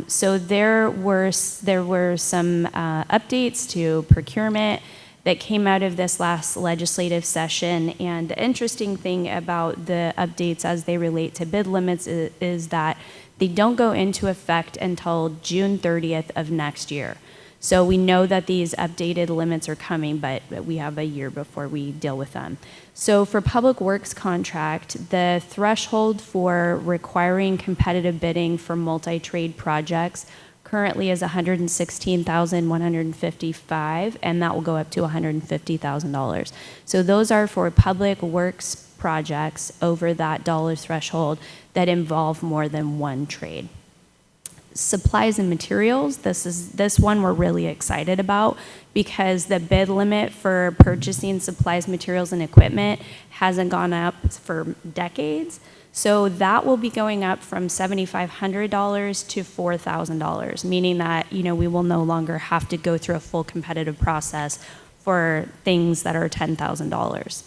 so there were some updates to procurement that came out of this last legislative session. And the interesting thing about the updates as they relate to bid limits is that they don't go into effect until June 30th of next year. So we know that these updated limits are coming, but we have a year before we deal with them. So for public works contract, the threshold for requiring competitive bidding for multi-trade projects currently is $116,155, and that will go up to $150,000. So those are for public works projects over that dollar threshold that involve more than one trade. Supplies and materials, this one we're really excited about because the bid limit for purchasing supplies, materials, and equipment hasn't gone up for decades. So that will be going up from $7,500 to $4,000, meaning that, we will no longer have to go through a full competitive process for things that are $10,000.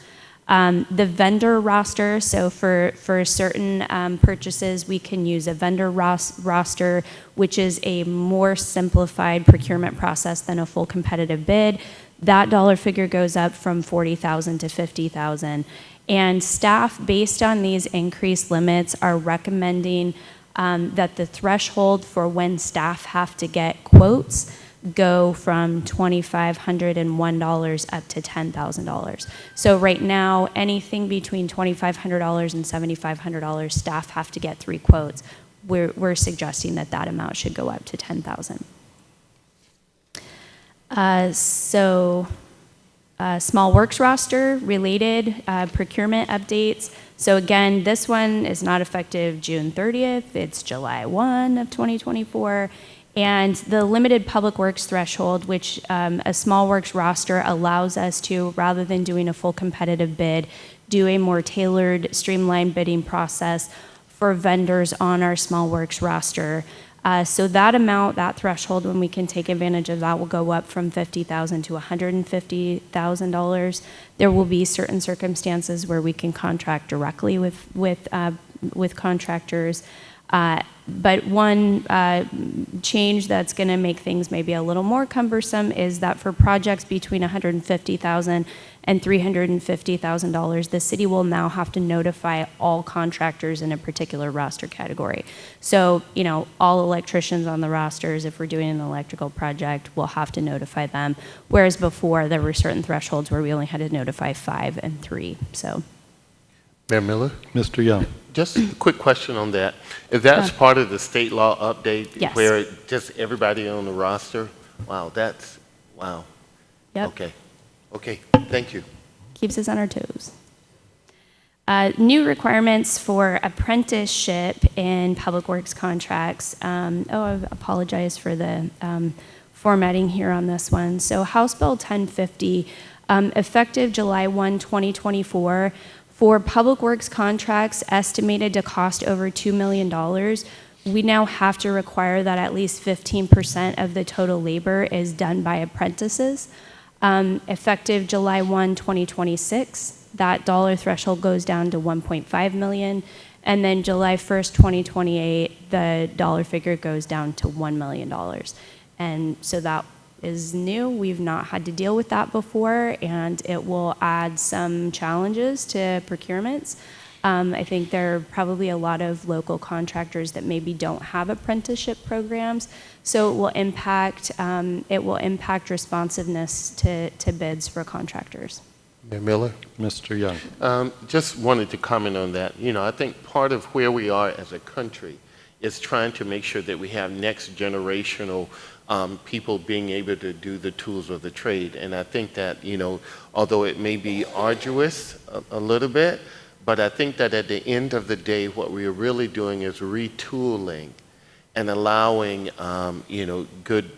The vendor roster, so for certain purchases, we can use a vendor roster, which is a more simplified procurement process than a full competitive bid. That dollar figure goes up from $40,000 to $50,000. And staff, based on these increased limits, are recommending that the threshold for when staff have to get quotes go from $2,501 up to $10,000. So right now, anything between $2,500 and $7,500, staff have to get 3 quotes. We're suggesting that that amount should go up to $10,000. Small works roster related procurement updates. So again, this one is not effective June 30th. It's July 1 of 2024. And the limited public works threshold, which a small works roster allows us to, rather than doing a full competitive bid, do a more tailored, streamlined bidding process for vendors on our small works roster. So that amount, that threshold, when we can take advantage of that, will go up from $50,000 to $150,000. There will be certain circumstances where we can contract directly with contractors. But one change that's going to make things maybe a little more cumbersome is that for projects between $150,000 and $350,000, the city will now have to notify all contractors in a particular roster category. So, all electricians on the rosters, if we're doing an electrical project, we'll have to notify them. Whereas before, there were certain thresholds where we only had to notify 5 and 3. So, Mayor Miller? Mr. Young. Just a quick question on that. If that's part of the state law update, Yes. where just everybody on the roster, wow. Yep. Okay, thank you. Keeps us on our toes. New requirements for apprenticeship in public works contracts. I apologize for the formatting here on this one. So House Bill 1050, effective July 1, 2024, for public works contracts estimated to cost over $2 million, we now have to require that at least 15% of the total labor is done by apprentices. Effective July 1, 2026, that dollar threshold goes down to $1.5 million. And then July 1st, 2028, the dollar figure goes down to $1 million. And so that is new. We've not had to deal with that before, and it will add some challenges to procurements. I think there are probably a lot of local contractors that maybe don't have apprenticeship programs, so it will impact responsiveness to bids for contractors. Mayor Miller? Mr. Young. Just wanted to comment on that. I think part of where we are as a country is trying to make sure that we have next generational people being able to do the tools of the trade. And I think that, although it may be arduous a little bit, but I think that at the end of the day, what we are really doing is retooling and allowing, good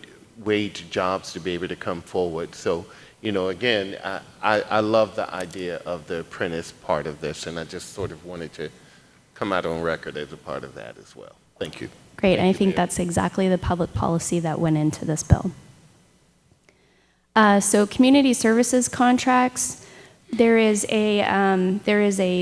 wage jobs to be able to come forward. So, again, I love the idea of the apprentice part of this, and I just sort of wanted to come out on record as a part of that as well. Thank you. Great, and I think that's exactly the public policy that went into this bill. So community services contracts, there is a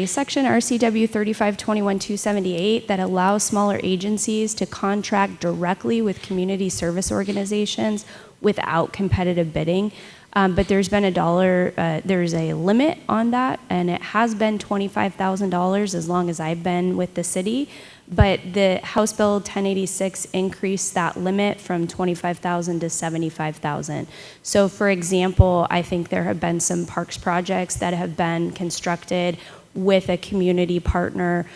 section RCW 3521-278 that allows smaller agencies to contract directly with community service organizations without competitive bidding. But there's been there's a limit on that, and it has been $25,000 as long as I've been with the city. But the House Bill 1086 increased that limit from $25,000 to $75,000. So for example, I think there have been some parks projects that have been constructed with a community partner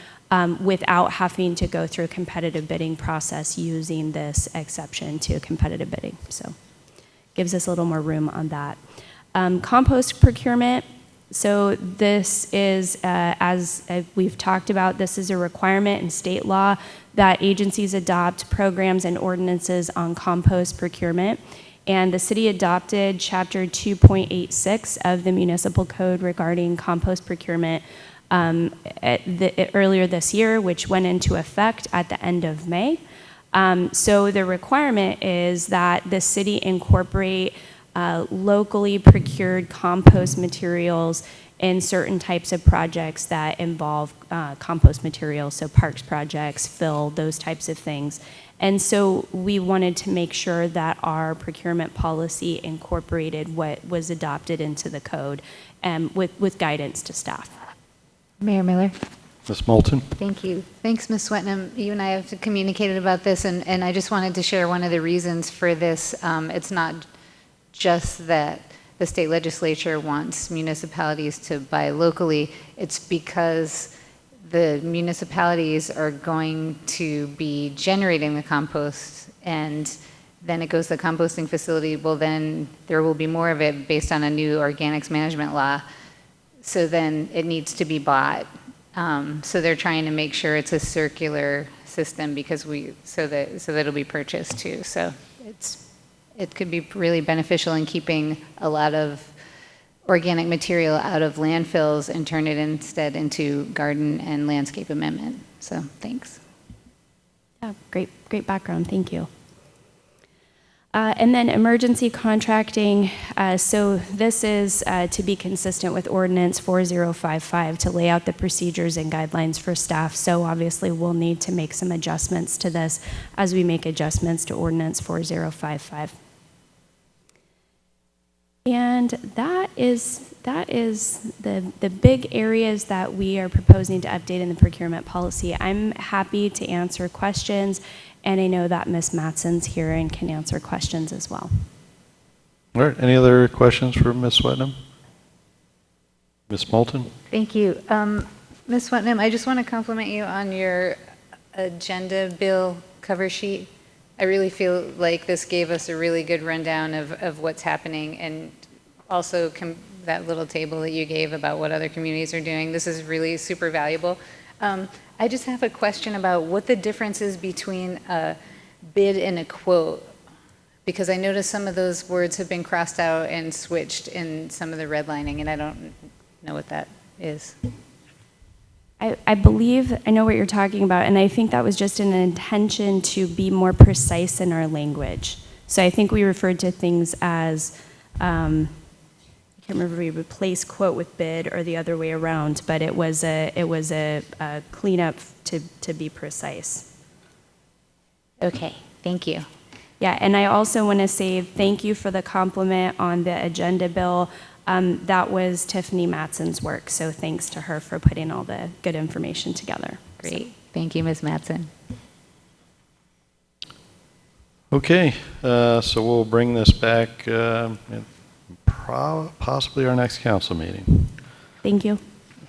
without having to go through a competitive bidding process using this exception to competitive bidding. So gives us a little more room on that. Compost procurement. So this is, as we've talked about, this is a requirement in state law that agencies adopt programs and ordinances on compost procurement. And the city adopted Chapter 2.86 of the Municipal Code regarding compost procurement earlier this year, which went into effect at the end of May. So the requirement is that the city incorporate locally procured compost materials in certain types of projects that involve compost materials, so parks projects, fill, those types of things. And so we wanted to make sure that our procurement policy incorporated what was adopted into the code with guidance to staff. Mayor Miller? Ms. Moulton? Thank you. Thanks, Ms. Swetnam. You and I have communicated about this, and I just wanted to share one of the reasons for this. It's not just that the state legislature wants municipalities to buy locally. It's because the municipalities are going to be generating the compost, and then it goes to the composting facility. Well, then there will be more of it based on a new organics management law. So then it needs to be bought. So they're trying to make sure it's a circular system because so that it'll be purchased too. So it could be really beneficial in keeping a lot of organic material out of landfills and turn it instead into garden and landscape amendment. So thanks. Yeah, great background. Thank you. And then emergency contracting. So this is to be consistent with Ordinance 4055 to lay out the procedures and guidelines for staff. So obviously we'll need to make some adjustments to this as we make adjustments to Ordinance 4055. And that is the big areas that we are proposing to update in the procurement policy. I'm happy to answer questions, and I know that Ms. Matson's here and can answer questions as well. All right, any other questions for Ms. Swetnam? Ms. Moulton? Thank you. Ms. Swetnam, I just want to compliment you on your agenda bill cover sheet. I really feel like this gave us a really good rundown of what's happening, and also that little table that you gave about what other communities are doing. This is really super valuable. I just have a question about what the difference is between a bid and a quote, because I noticed some of those words have been crossed out and switched in some of the redlining, and I don't know what that is. I believe I know what you're talking about, and I think that was just an intention to be more precise in our language. So I think we referred to things as, I can't remember if we replaced quote with bid or the other way around, but it was a cleanup to be precise. Okay, thank you. Yeah, and I also want to say thank you for the compliment on the agenda bill. That was Tiffany Matson's work, so thanks to her for putting all the good information together. Great. So. Thank you, Ms. Matson. Okay, so we'll bring this back possibly our next council meeting. Thank you.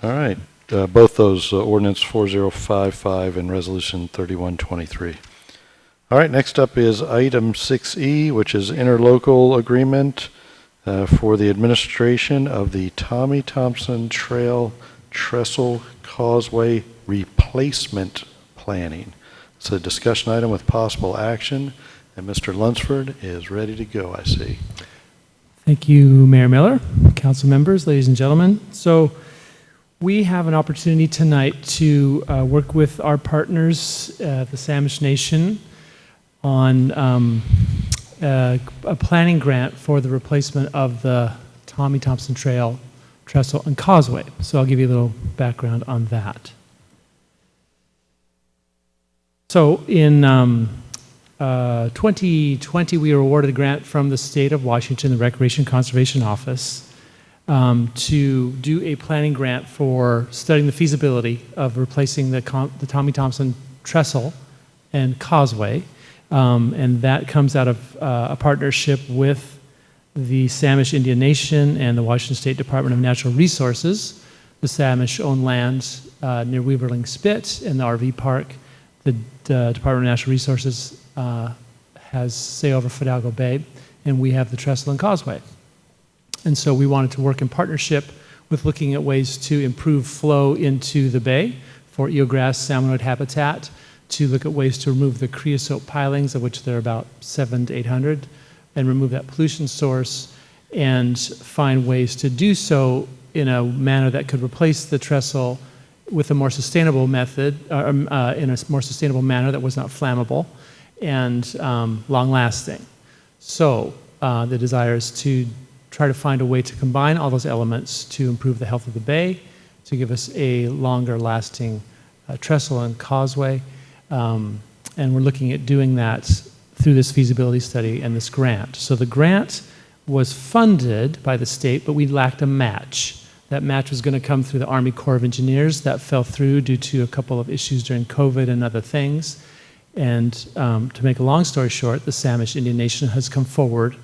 All right, both those ordinance 4055 and resolution 3123. All right, next up is item 6E, which is interlocal agreement for the administration of the Tommy Thompson Trail Trestle Causeway replacement planning. It's a discussion item with possible action, and Mr. Lunsford is ready to go, I see. Thank you, Mayor Miller, council members, ladies and gentlemen. So we have an opportunity tonight to work with our partners, the Samish Nation, on a planning grant for the replacement of the Tommy Thompson Trail, Trestle, and Causeway. So I'll give you a little background on that. So in 2020, we were awarded a grant from the state of Washington, the Recreation Conservation Office, to do a planning grant for studying the feasibility of replacing the Tommy Thompson Trestle and Causeway. And that comes out of a partnership with the Samish Indian Nation and the Washington State Department of Natural Resources. The Samish own land near Weaverling Spit in the RV park. The Department of Natural Resources has say over Fidalgo Bay, and we have the Trestle and Causeway. And so we wanted to work in partnership with looking at ways to improve flow into the bay for eelgrass salmonid habitat, to look at ways to remove the creosote pilings, of which there are about 700 to 800, and remove that pollution source, and find ways to do so in a manner that could replace the trestle with a more sustainable method, in a more sustainable manner that was not flammable and long-lasting. So the desire is to try to find a way to combine all those elements to improve the health of the bay, to give us a longer lasting trestle and causeway. And we're looking at doing that through this feasibility study and this grant. So the grant was funded by the state, but we lacked a match. That match was going to come through the Army Corps of Engineers. That fell through due to a couple of issues during COVID and other things. And to make a long story short, the Samish Indian Nation has come forward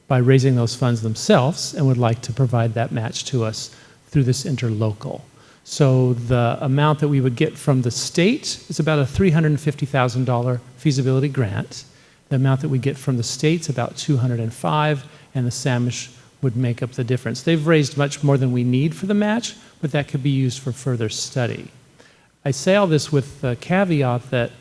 by raising those funds themselves and would like to provide that match to us through this interlocal. So the amount that we would get from the state is about a $350,000 feasibility grant. The amount that we get from the state's about $205,000, and the Samish would make up the difference. They've raised much more than we need for the match, but that could be used for further study. I say all this with the caveat that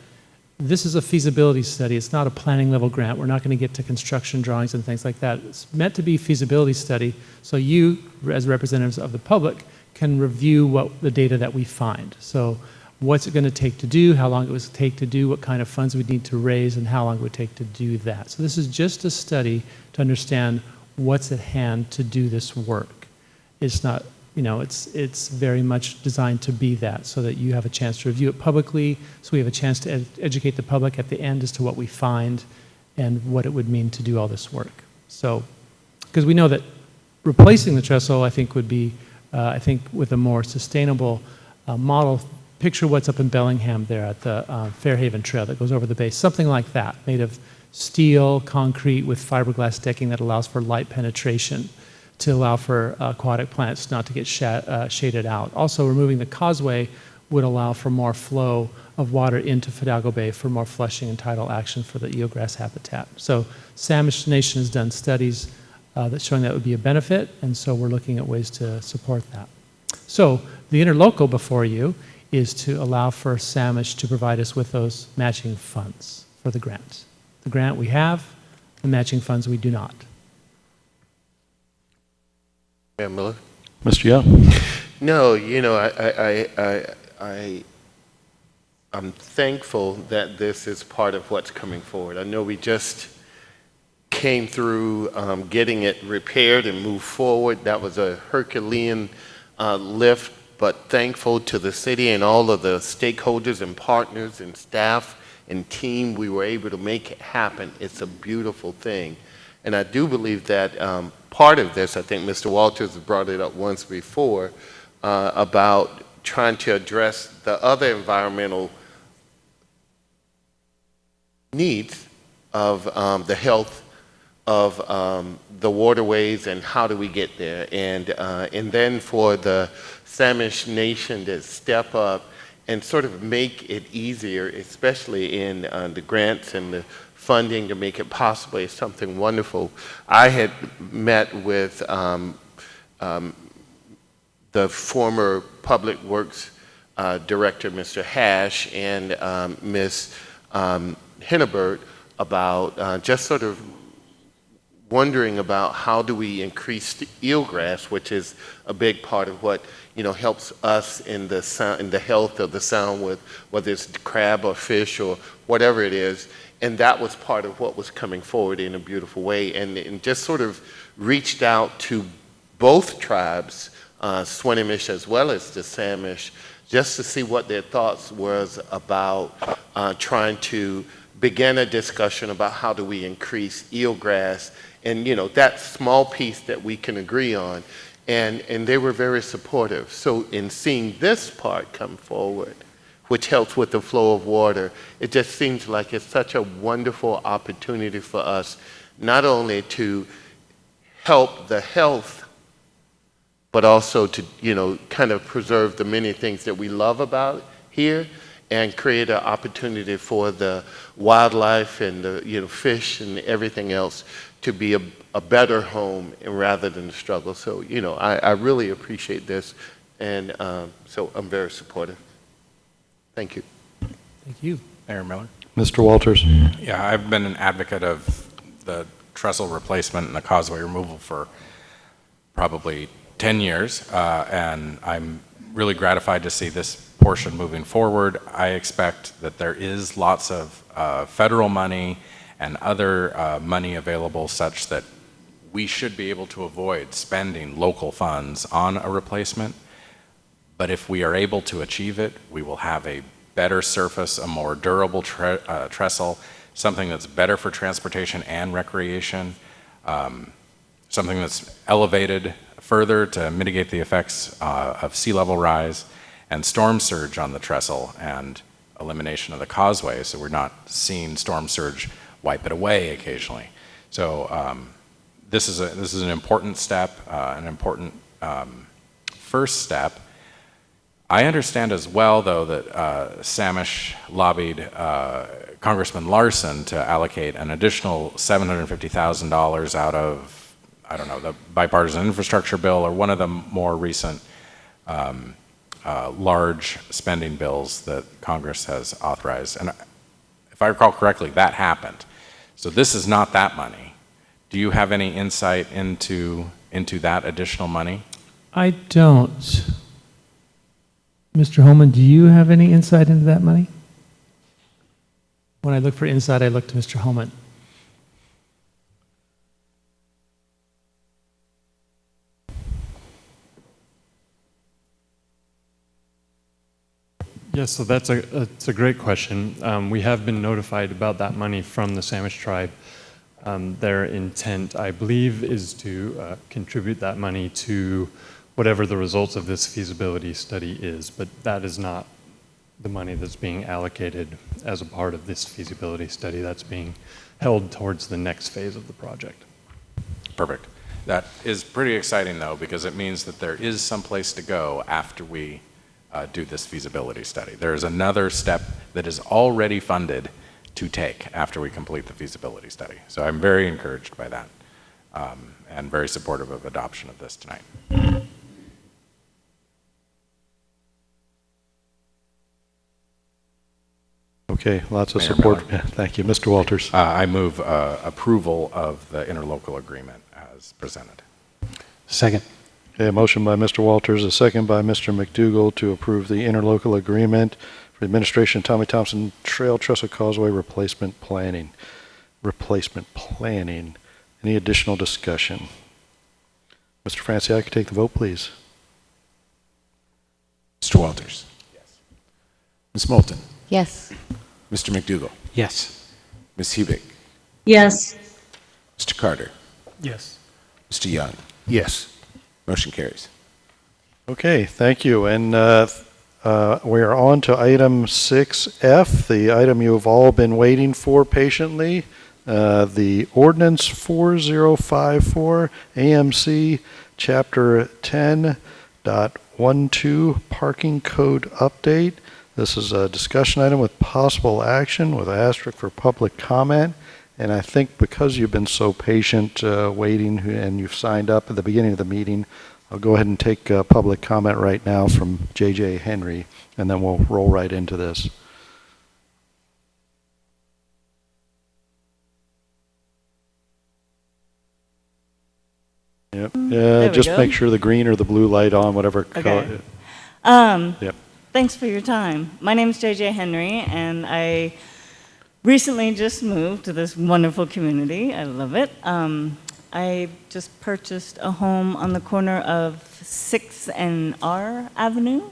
this is a feasibility study. It's not a planning level grant. We're not going to get to construction drawings and things like that. It's meant to be a feasibility study, so you, as representatives of the public, can review the data that we find. So what's it going to take to do, how long it would take to do, what kind of funds we'd need to raise, and how long it would take to do that. So this is just a study to understand what's at hand to do this work. It's not, it's very much designed to be that, so that you have a chance to review it publicly, so we have a chance to educate the public at the end as to what we find and what it would mean to do all this work. So, because we know that replacing the trestle, I think, would be, with a more sustainable model. Picture what's up in Bellingham there at the Fairhaven Trail that goes over the base, something like that, made of steel, concrete with fiberglass decking that allows for light penetration to allow for aquatic plants not to get shaded out. Also, removing the causeway would allow for more flow of water into Fidalgo Bay for more flushing and tidal action for the eelgrass habitat. So Samish Nation has done studies that's showing that would be a benefit, and so we're looking at ways to support that. So the interlocal before you is to allow for Samish to provide us with those matching funds for the grant. The grant we have, the matching funds we do not. Mayor Miller? Mr. Young? No, I'm thankful that this is part of what's coming forward. I know we just came through getting it repaired and moved forward. That was a Herculean lift, but thankful to the city and all of the stakeholders and partners and staff and team, we were able to make it happen. It's a beautiful thing. And I do believe that part of this, I think Mr. Walters has brought it up once before, about trying to address the other environmental needs of the health of the waterways and how do we get there. And then for the Samish Nation to step up and sort of make it easier, especially in the grants and the funding to make it possible, is something wonderful. I had met with the former Public Works Director, Mr. Hash, and Ms. Hinnebert about just sort of wondering about how do we increase the eelgrass, which is a big part of what helps us in the sound, in the health of the sound, with whether it's crab or fish or whatever it is. And that was part of what was coming forward in a beautiful way, and just sort of reached out to both tribes, Swinomish as well as the Samish, just to see what their thoughts was about trying to begin a discussion about how do we increase eelgrass, and that small piece that we can agree on, and they were very supportive. So in seeing this part come forward, which helps with the flow of water, it just seems like it's such a wonderful opportunity for us, not only to help the health, but also to kind of preserve the many things that we love about here, and create an opportunity for the wildlife and the fish and everything else to be a better home rather than the struggle. So I really appreciate this, and so I'm very supportive. Thank you. Thank you. Mayor Miller? Mr. Walters? Yeah, I've been an advocate of the trestle replacement and the causeway removal for probably 10 years, and I'm really gratified to see this portion moving forward. I expect that there is lots of federal money and other money available such that we should be able to avoid spending local funds on a replacement. But if we are able to achieve it, we will have a better surface, a more durable trestle, something that's better for transportation and recreation, something that's elevated further to mitigate the effects of sea level rise and storm surge on the trestle and elimination of the causeway, so we're not seeing storm surge wipe it away occasionally. So this is an important step, an important first step. I understand as well, though, that Samish lobbied Congressman Larson to allocate an additional $750,000 out of, I don't know, the bipartisan infrastructure bill or one of the more recent large spending bills that Congress has authorized. And if I recall correctly, that happened. So this is not that money. Do you have any insight into that additional money? I don't. Mr. Holman, do you have any insight into that money? When I look for insight, I look to Mr. Holman. Yes, so that's a great question. We have been notified about that money from the Samish tribe. Their intent, I believe, is to contribute that money to whatever the results of this feasibility study is, but that is not the money that's being allocated as a part of this feasibility study. That's being held towards the next phase of the project. Perfect. That is pretty exciting, though, because it means that there is some place to go after we do this feasibility study. There is another step that is already funded to take after we complete the feasibility study. So I'm very encouraged by that and very supportive of adoption of this tonight. Okay, lots of Mayor support. Miller. Yeah, thank you. Mr. Walters. I move approval of the interlocal agreement as presented. Second. Okay, a motion by Mr. Walters, a second by Mr. McDougall to approve the interlocal agreement for the administration of Tommy Thompson Trail Trestle Causeway replacement planning. Any additional discussion? Mr. Francie, I could take the vote, please. Mr. Walters. Yes. Ms. Moulton. Yes. Mr. McDougall. Yes. Ms. Hubick. Yes. Mr. Carter. Yes. Mr. Young. Yes. Motion carries. Okay, thank you. And we are on to item 6F, the item you have all been waiting for patiently, the Ordinance 4054 AMC Chapter 10.12 Parking Code Update. This is a discussion item with possible action with an asterisk for public comment. And I think because you've been so patient waiting and you've signed up at the beginning of the meeting, I'll go ahead and take public comment right now from J.J. Henry, and then we'll roll right into this. Yep. Just make sure the green or the blue light on, whatever color. Yep. Thanks for your time. My name is JJ Henry, and I recently just moved to this wonderful community. I love it. I just purchased a home on the corner of 6th and R Avenue,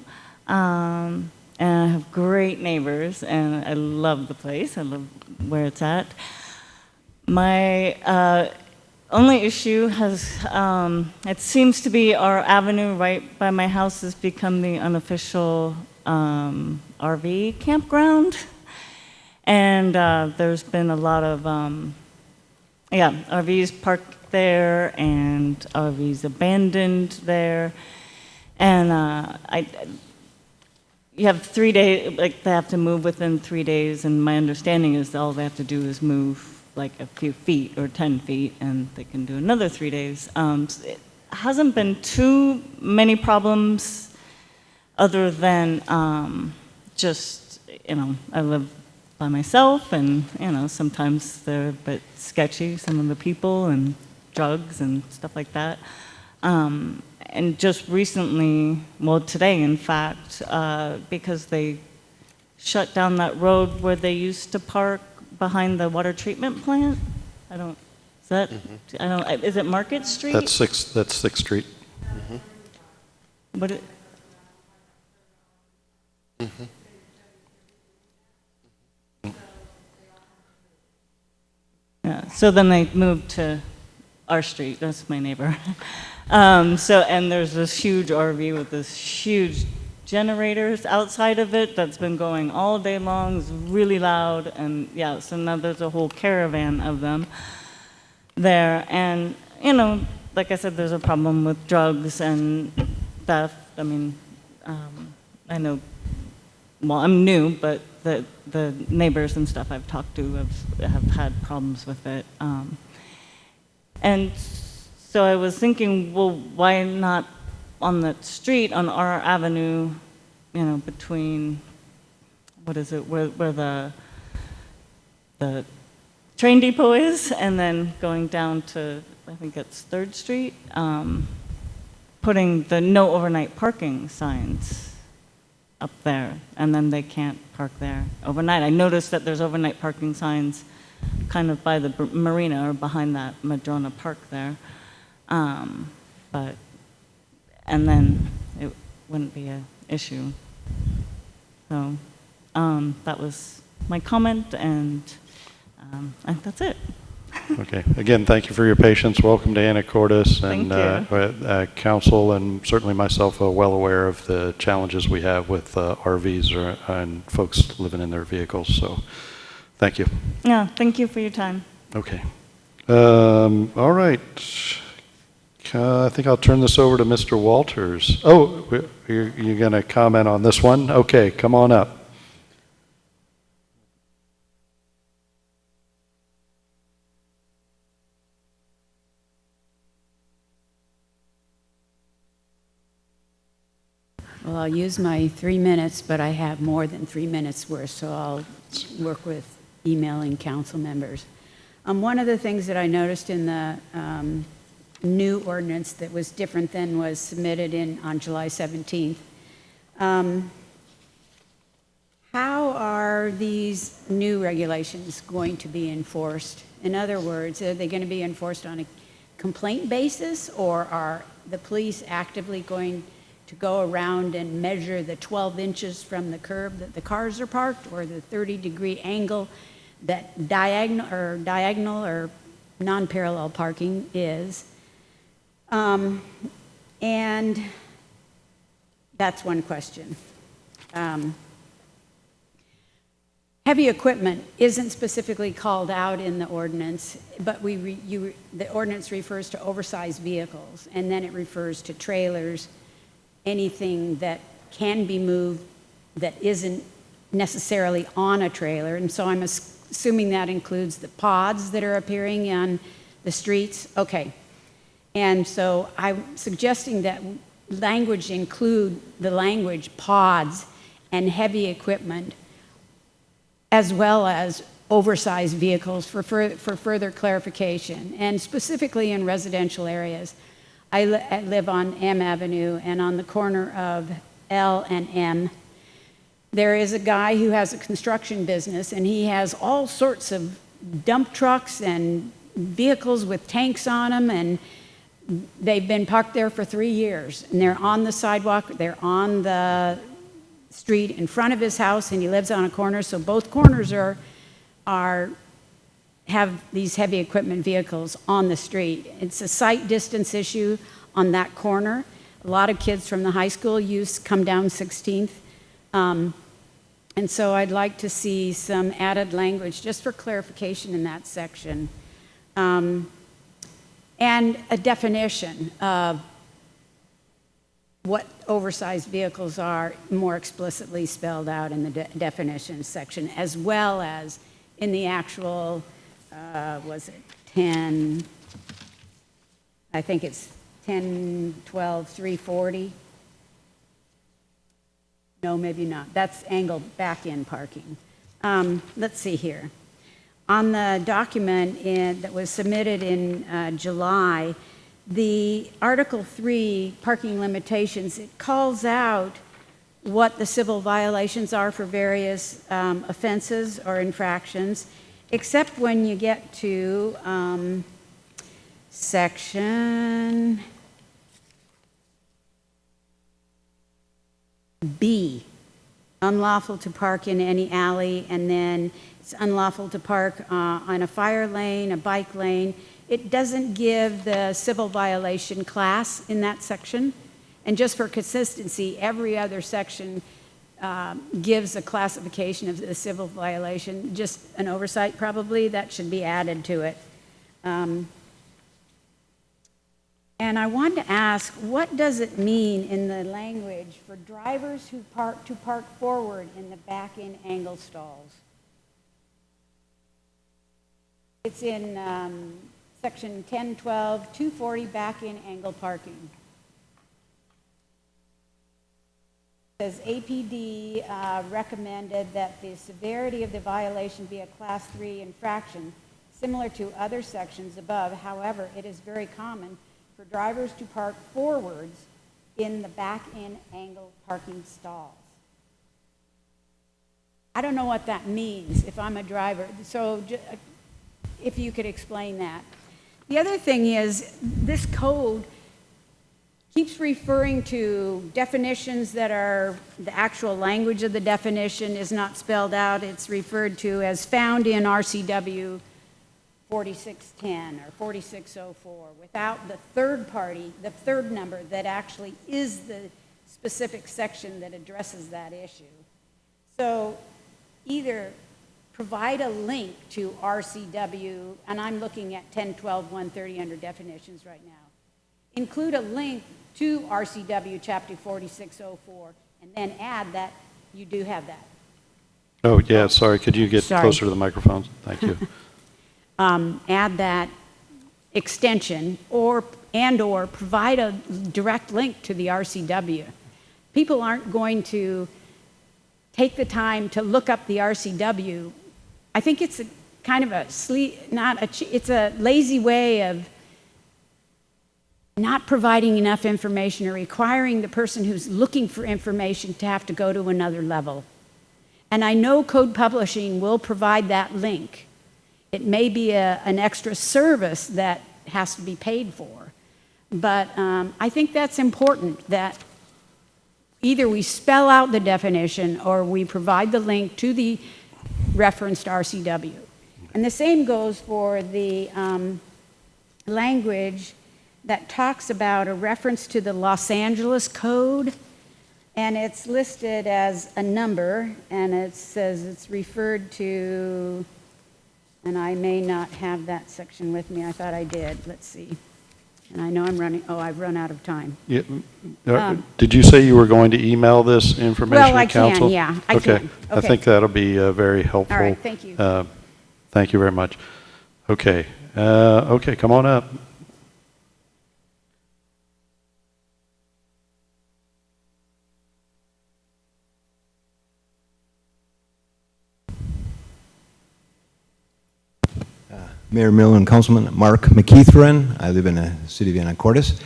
and I have great neighbors, and I love the place. I love where it's at. My only issue has, it seems to be our avenue right by my house has become the unofficial RV campground. And there's been a lot of, RVs parked there and RVs abandoned there. And you have 3 days, like they have to move within 3 days, and my understanding is all they have to do is move like a few feet or 10 feet, and they can do another 3 days. It hasn't been too many problems other than just, I live by myself, and, sometimes they're a bit sketchy, some of the people, and drugs and stuff like that. And just recently, well, today, in fact, because they shut down that road where they used to park behind the water treatment plant. Does that, I don't, is it Market Street? That's Sixth Street. What it, yeah, so then they moved to our street, that's my neighbor. And there's this huge RV with this huge generators outside of it that's been going all day long, it's really loud, and yeah, so now there's a whole caravan of them there. And, like I said, there's a problem with drugs and theft. I mean, I know, well, I'm new, but the neighbors and stuff I've talked to have had problems with it. And so I was thinking, well, why not on the street, on our avenue, between, what is it, where the train depot is, and then going down to, I think it's 3rd Street, putting the no overnight parking signs up there, and then they can't park there overnight. I noticed that there's overnight parking signs kind of by the marina or behind that Madrona Park there. And then it wouldn't be an issue. So that was my comment, and that's it. Okay. Again, thank you for your patience. Welcome to Anacortes. And council and certainly myself are well aware of the challenges we have with RVs and folks living in their vehicles. So thank you. Yeah, thank you for your time. Okay. All right. I think I'll turn this over to Mr. Walters. Oh, you're going to comment on this one? Okay, come on up. Well, I'll use my 3 minutes, but I have more than 3 minutes worth, so I'll work with emailing council members. One of the things that I noticed in the new ordinance that was different than was submitted on July 17th, how are these new regulations going to be enforced? In other words, are they going to be enforced on a complaint basis, or are the police actively going to go around and measure the 12 inches from the curb that the cars are parked, or the 30-degree angle that diagonal or non-parallel parking is? And that's one question. Heavy equipment isn't specifically called out in the ordinance, but the ordinance refers to oversized vehicles, and then it refers to trailers, anything that can be moved that isn't necessarily on a trailer. And so I'm assuming that includes the pods that are appearing on the streets. Okay. And so I'm suggesting that language include the language pods and heavy equipment, as well as oversized vehicles for further clarification, and specifically in residential areas. I live on M Avenue, and on the corner of L and M, there is a guy who has a construction business, and he has all sorts of dump trucks and vehicles with tanks on them, and they've been parked there for 3 years, and they're on the sidewalk, they're on the street in front of his house, and he lives on a corner, so both corners have these heavy equipment vehicles on the street. It's a sight distance issue on that corner. A lot of kids from the high school come down 16th. And so I'd like to see some added language just for clarification in that section. And a definition of what oversized vehicles are more explicitly spelled out in the definition section, as well as in the actual, was it 10, I think it's 10, 12, 340. No, maybe not. That's angled back-in parking. Let's see here. On the document that was submitted in July, the Article 3 parking limitations, it calls out what the civil violations are for various offenses or infractions, except when you get to section B, unlawful to park in any alley, and then it's unlawful to park on a fire lane, a bike lane. It doesn't give the civil violation class in that section. And just for consistency, every other section gives a classification of the civil violation. Just an oversight probably, that should be added to it. And I wanted to ask, what does it mean in the language for drivers who park forward in the back-in angle stalls? It's in section 1012, 240 back-in angle parking. It says APD recommended that the severity of the violation be a class 3 infraction, similar to other sections above. However, it is very common for drivers to park forwards in the back-in angle parking stalls. I don't know what that means if I'm a driver, so if you could explain that. The other thing is, this code keeps referring to definitions that are, the actual language of the definition is not spelled out. It's referred to as found in RCW 4610 or 4604 without the third party, the third number that actually is the specific section that addresses that issue. So either provide a link to RCW, and I'm looking at 1012-130 under definitions right now. Include a link to RCW chapter 4604 and then add that you do have that. Oh, yeah, sorry. Could you get Sorry. closer to the microphone? Thank you. Add that extension or provide a direct link to the RCW. People aren't going to take the time to look up the RCW. I think it's a kind of it's a lazy way of not providing enough information or requiring the person who's looking for information to have to go to another level. And I know Code Publishing will provide that link. It may be an extra service that has to be paid for. But I think that's important, that either we spell out the definition or we provide the link to the referenced RCW. And the same goes for the language that talks about a reference to the Los Angeles Code, and it's listed as a number, and it says it's referred to, and I may not have that section with me. I thought I did. Let's see. And I know I've run out of time. Yeah. Did you say you were going to email this information Well, I to council? can, yeah, I Okay. can. I Okay. think that'll be very helpful. All right, thank you. Thank you very much. Okay. Okay, come on up. Mayor Miller and Councilman Mark McKeithran. I live in the city of Anacortes.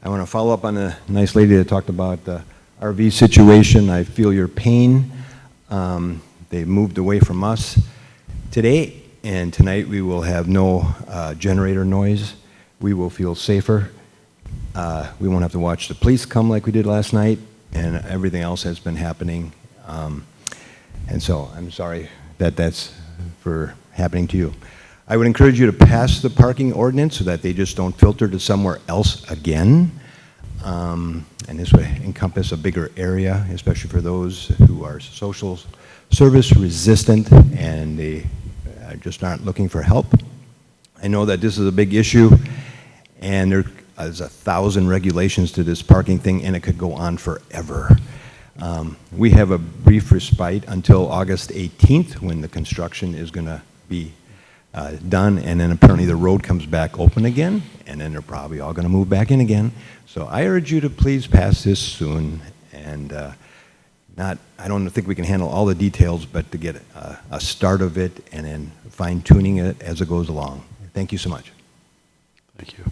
I want to follow up on a nice lady that talked about the RV situation. I feel your pain. They moved away from us today, and tonight we will have no generator noise. We will feel safer. We won't have to watch the police come like we did last night, and everything else has been happening. And so I'm sorry that that's for happening to you. I would encourage you to pass the parking ordinance so that they just don't filter to somewhere else again. And this would encompass a bigger area, especially for those who are social service resistant and they just aren't looking for help. I know that this is a big issue, and there's 1,000 regulations to this parking thing, and it could go on forever. We have a brief respite until August 18th when the construction is going to be done, and then apparently the road comes back open again, and then they're probably all going to move back in again. So I urge you to please pass this soon, and I don't think we can handle all the details, but to get a start of it and then fine-tuning it as it goes along. Thank you so much. Thank you.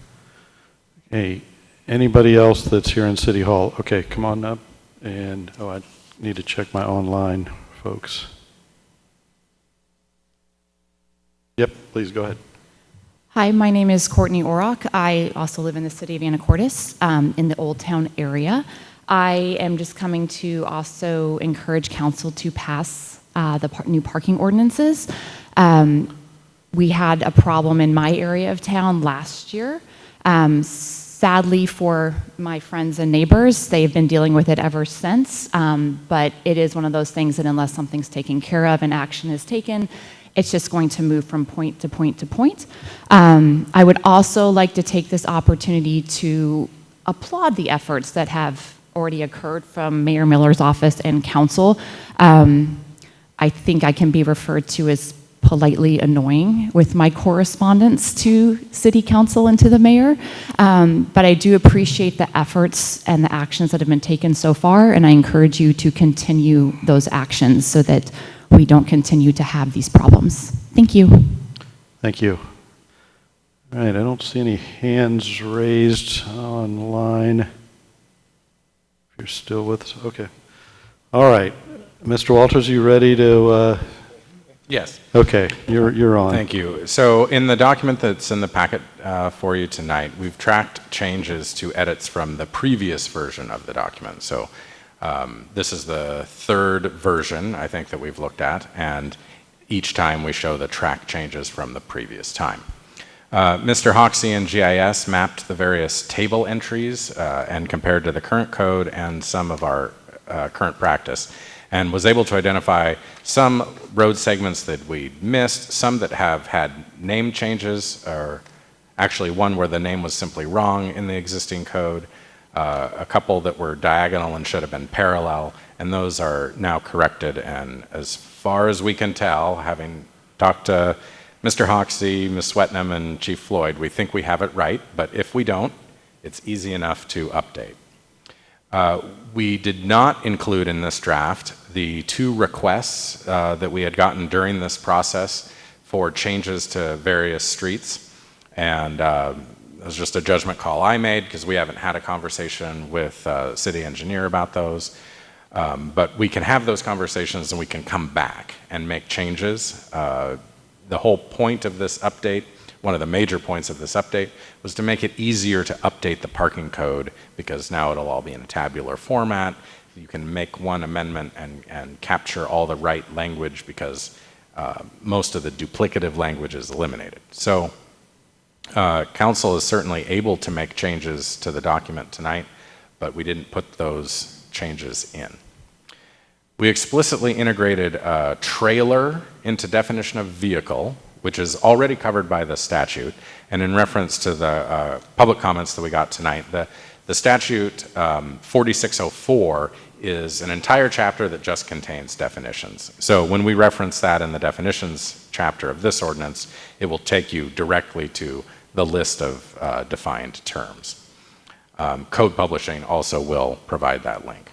Okay, anybody else that's here in City Hall? Okay, come on up. And, I need to check my online folks. Yep, please go ahead. Hi, my name is Courtney Orrock. I also live in the city of Anacortes, in the Old Town area. I am just coming to also encourage council to pass the new parking ordinances. We had a problem in my area of town last year. Sadly for my friends and neighbors, they've been dealing with it ever since, but it is one of those things that unless something's taken care of and action is taken, it's just going to move from point to point to point. I would also like to take this opportunity to applaud the efforts that have already occurred from Mayor Miller's office and council. I think I can be referred to as politely annoying with my correspondence to city council and to the mayor. But I do appreciate the efforts and the actions that have been taken so far, and I encourage you to continue those actions so that we don't continue to have these problems. Thank you. Thank you. All right, I don't see any hands raised online. If you're still with us, okay. All right, Mr. Walters, you ready to? Yes. Okay, you're on. Thank you. So in the document that's in the packet for you tonight, we've tracked changes to edits from the previous version of the document. So this is the third version, I think, that we've looked at, and each time we show the track changes from the previous time. Mr. Hoxie in GIS mapped the various table entries and compared to the current code and some of our current practice, and was able to identify some road segments that we missed, some that have had name changes, or actually one where the name was simply wrong in the existing code, a couple that were diagonal and should have been parallel, and those are now corrected. And as far as we can tell, having talked to Mr. Hoxie, Ms. Swetnam, and Chief Floyd, we think we have it right, but if we don't, it's easy enough to update. We did not include in this draft the two requests that we had gotten during this process for changes to various streets, and it was just a judgment call I made because we haven't had a conversation with city engineer about those. But we can have those conversations and we can come back and make changes. The whole point of this update, one of the major points of this update, was to make it easier to update the parking code because now it'll all be in a tabular format. You can make one amendment and capture all the right language because most of the duplicative language is eliminated. So council is certainly able to make changes to the document tonight, but we didn't put those changes in. We explicitly integrated a trailer into definition of vehicle, which is already covered by the statute. And in reference to the public comments that we got tonight, the statute 4604 is an entire chapter that just contains definitions. So when we reference that in the definitions chapter of this ordinance, it will take you directly to the list of defined terms. Code Publishing also will provide that link.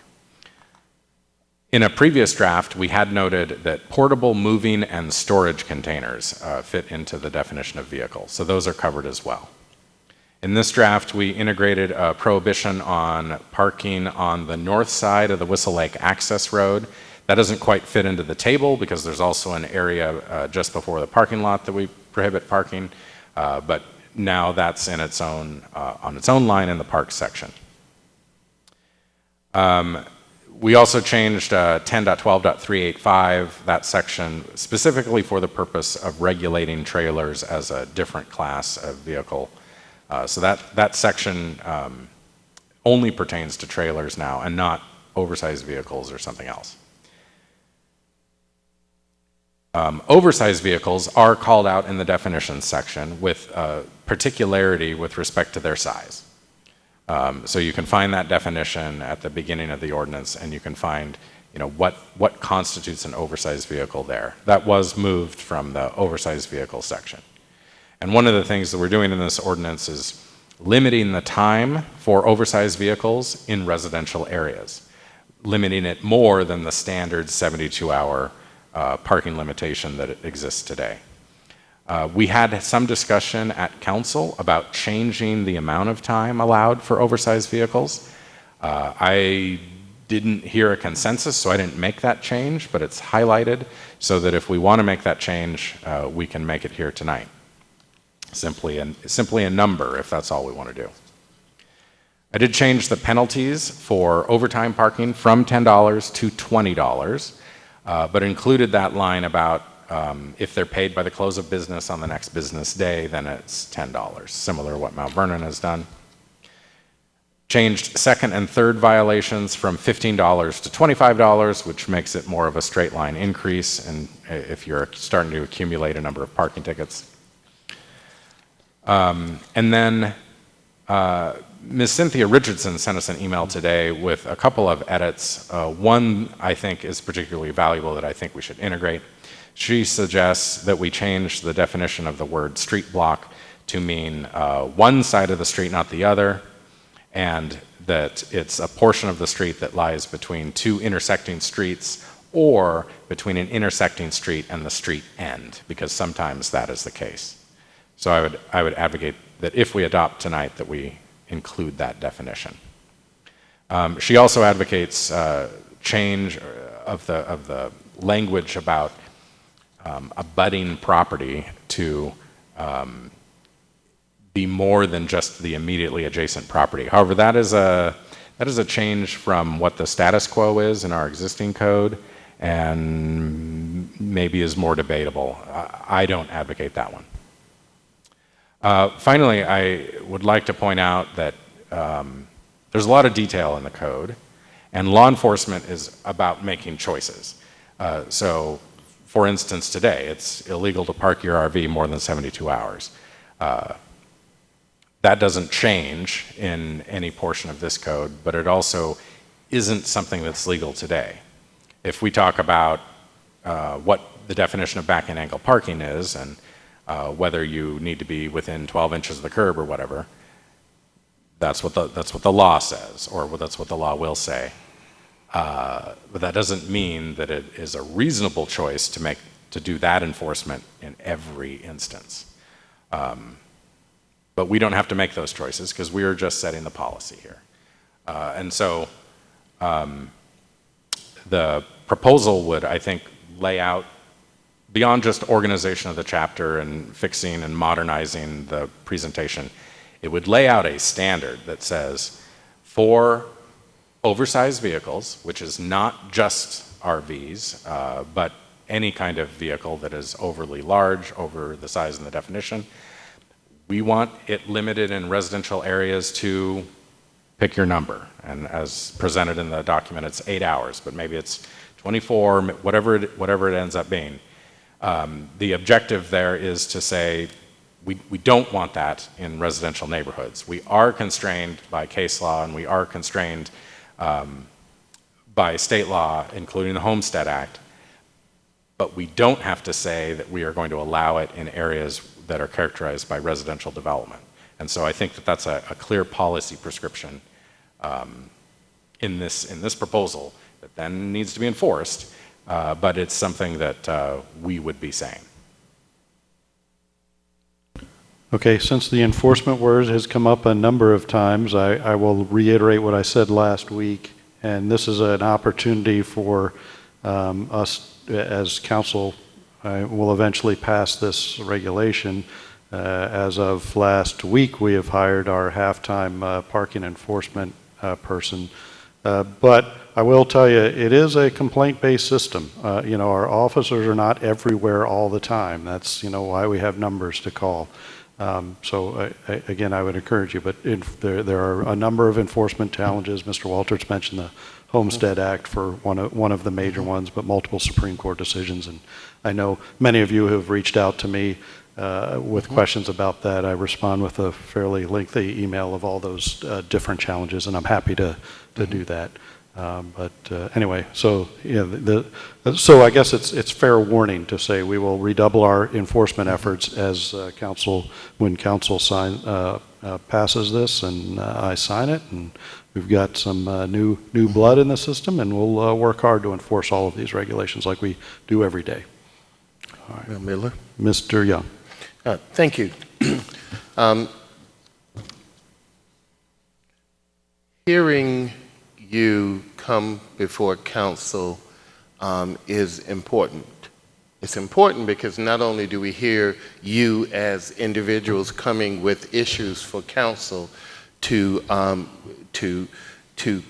In a previous draft, we had noted that portable moving and storage containers fit into the definition of vehicle, so those are covered as well. In this draft, we integrated a prohibition on parking on the north side of the Whistle Lake Access Road. That doesn't quite fit into the table because there's also an area just before the parking lot that we prohibit parking, but now that's in its own, on its own line in the park section. We also changed 10.12.385, that section, specifically for the purpose of regulating trailers as a different class of vehicle. So that section only pertains to trailers now and not oversized vehicles or something else. Oversized vehicles are called out in the definitions section with particularity with respect to their size. So you can find that definition at the beginning of the ordinance, and you can find, what constitutes an oversized vehicle there. That was moved from the oversized vehicle section. And one of the things that we're doing in this ordinance is limiting the time for oversized vehicles in residential areas, limiting it more than the standard 72-hour parking limitation that exists today. We had some discussion at council about changing the amount of time allowed for oversized vehicles. I didn't hear a consensus, so I didn't make that change, but it's highlighted so that if we want to make that change, we can make it here tonight. Simply a number if that's all we want to do. I did change the penalties for overtime parking from $10 to $20, but included that line about if they're paid by the close of business on the next business day, then it's $10, similar to what Mount Vernon has done. Changed second and third violations from $15 to $25, which makes it more of a straight line increase, and if you're starting to accumulate a number of parking tickets. And then Ms. Cynthia Richardson sent us an email today with a couple of edits. One I think is particularly valuable that I think we should integrate. She suggests that we change the definition of the word street block to mean one side of the street, not the other, and that it's a portion of the street that lies between two intersecting streets or between an intersecting street and the street end, because sometimes that is the case. So I would advocate that if we adopt tonight that we include that definition. She also advocates change of the language about abutting property to be more than just the immediately adjacent property. However, that is a change from what the status quo is in our existing code, and maybe is more debatable. I don't advocate that one. Finally, I would like to point out that there's a lot of detail in the code, and law enforcement is about making choices. So, for instance, today, it's illegal to park your RV more than 72 hours. That doesn't change in any portion of this code, but it also isn't something that's legal today. If we talk about what the definition of back and angle parking is, and whether you need to be within 12 inches of the curb or whatever, that's what the law says, or that's what the law will say. But that doesn't mean that it is a reasonable choice to do that enforcement in every instance. But we don't have to make those choices because we are just setting the policy here. And so the proposal would, I think, lay out, beyond just organization of the chapter and fixing and modernizing the presentation, it would lay out a standard that says for oversized vehicles, which is not just RVs, but any kind of vehicle that is overly large, over the size and the definition, we want it limited in residential areas to pick your number. And as presented in the document, it's 8 hours, but maybe it's 24, whatever it ends up being. The objective there is to say we don't want that in residential neighborhoods. We are constrained by case law, and we are constrained by state law, including the Homestead Act, but we don't have to say that we are going to allow it in areas that are characterized by residential development. And so I think that that's a clear policy prescription in this proposal that then needs to be enforced, but it's something that we would be saying. Okay, since the enforcement word has come up a number of times, I will reiterate what I said last week, and this is an opportunity for us as council. Will eventually pass this regulation. As of last week, we have hired our half-time parking enforcement person. But I will tell you, it is a complaint-based system. Our officers are not everywhere all the time. That's why we have numbers to call. So again, I would encourage you, but there are a number of enforcement challenges. Mr. Walters mentioned the Homestead Act for one of the major ones, but multiple Supreme Court decisions. And I know many of you have reached out to me with questions about that. I respond with a fairly lengthy email of all those different challenges, and I'm happy to do that. But anyway, so so I guess it's fair warning to say we will redouble our enforcement efforts as when council passes this and I sign it, and we've got some new blood in the system, and we'll work hard to enforce all of these regulations like we do every day. All right. Miller. Mr. Young. Thank you. Hearing you come before council is important. It's important because not only do we hear you as individuals coming with issues for council to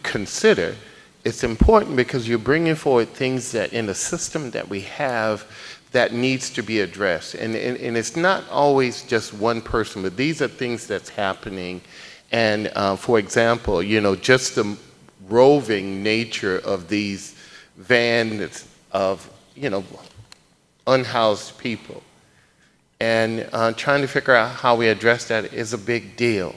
consider, it's important because you're bringing forward things that in the system that we have that needs to be addressed. And it's not always just one person, but these are things that's happening. And for example, you know, just the roving nature of these vans of, you know, unhoused people. And trying to figure out how we address that is a big deal.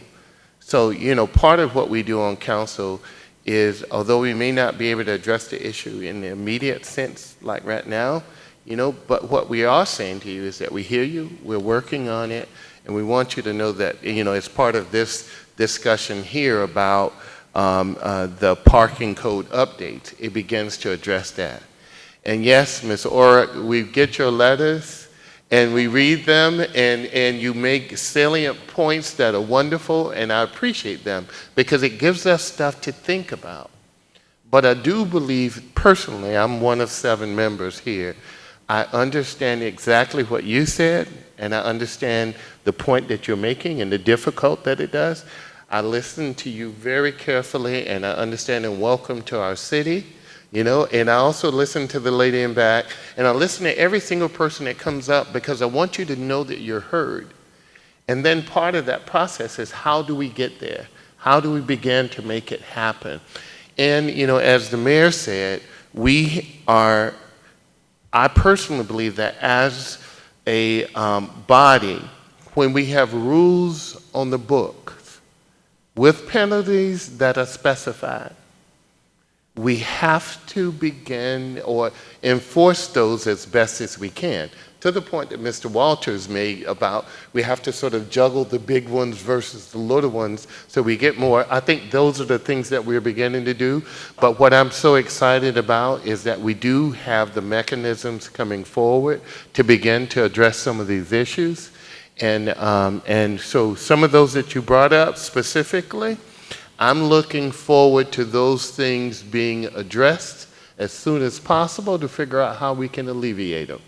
So, you know, part of what we do on council is, although we may not be able to address the issue in the immediate sense like right now, you know, but what we are saying to you is that we hear you, we're working on it, and we want you to know that, you know, as part of this discussion here about the parking code update, it begins to address that. And yes, Ms. Orrick, we get your letters and we read them, and you make salient points that are wonderful, and I appreciate them because it gives us stuff to think about. But I do believe, personally, I'm one of 7 members here, I understand exactly what you said, and I understand the point that you're making and the difficult that it does. I listened to you very carefully, and I understand and welcome to our city. You know, and I also listen to the lady in back, and I listen to every single person that comes up because I want you to know that you're heard. And then part of that process is, how do we get there? How do we begin to make it happen? And, you know, as the mayor said, I personally believe that as a body, when we have rules on the books with penalties that are specified, we have to begin or enforce those as best as we can, to the point that Mr. Walters made about we have to sort of juggle the big ones versus the little ones so we get more. I think those are the things that we're beginning to do. But what I'm so excited about is that we do have the mechanisms coming forward to begin to address some of these issues. And so some of those that you brought up specifically, I'm looking forward to those things being addressed as soon as possible to figure out how we can alleviate them.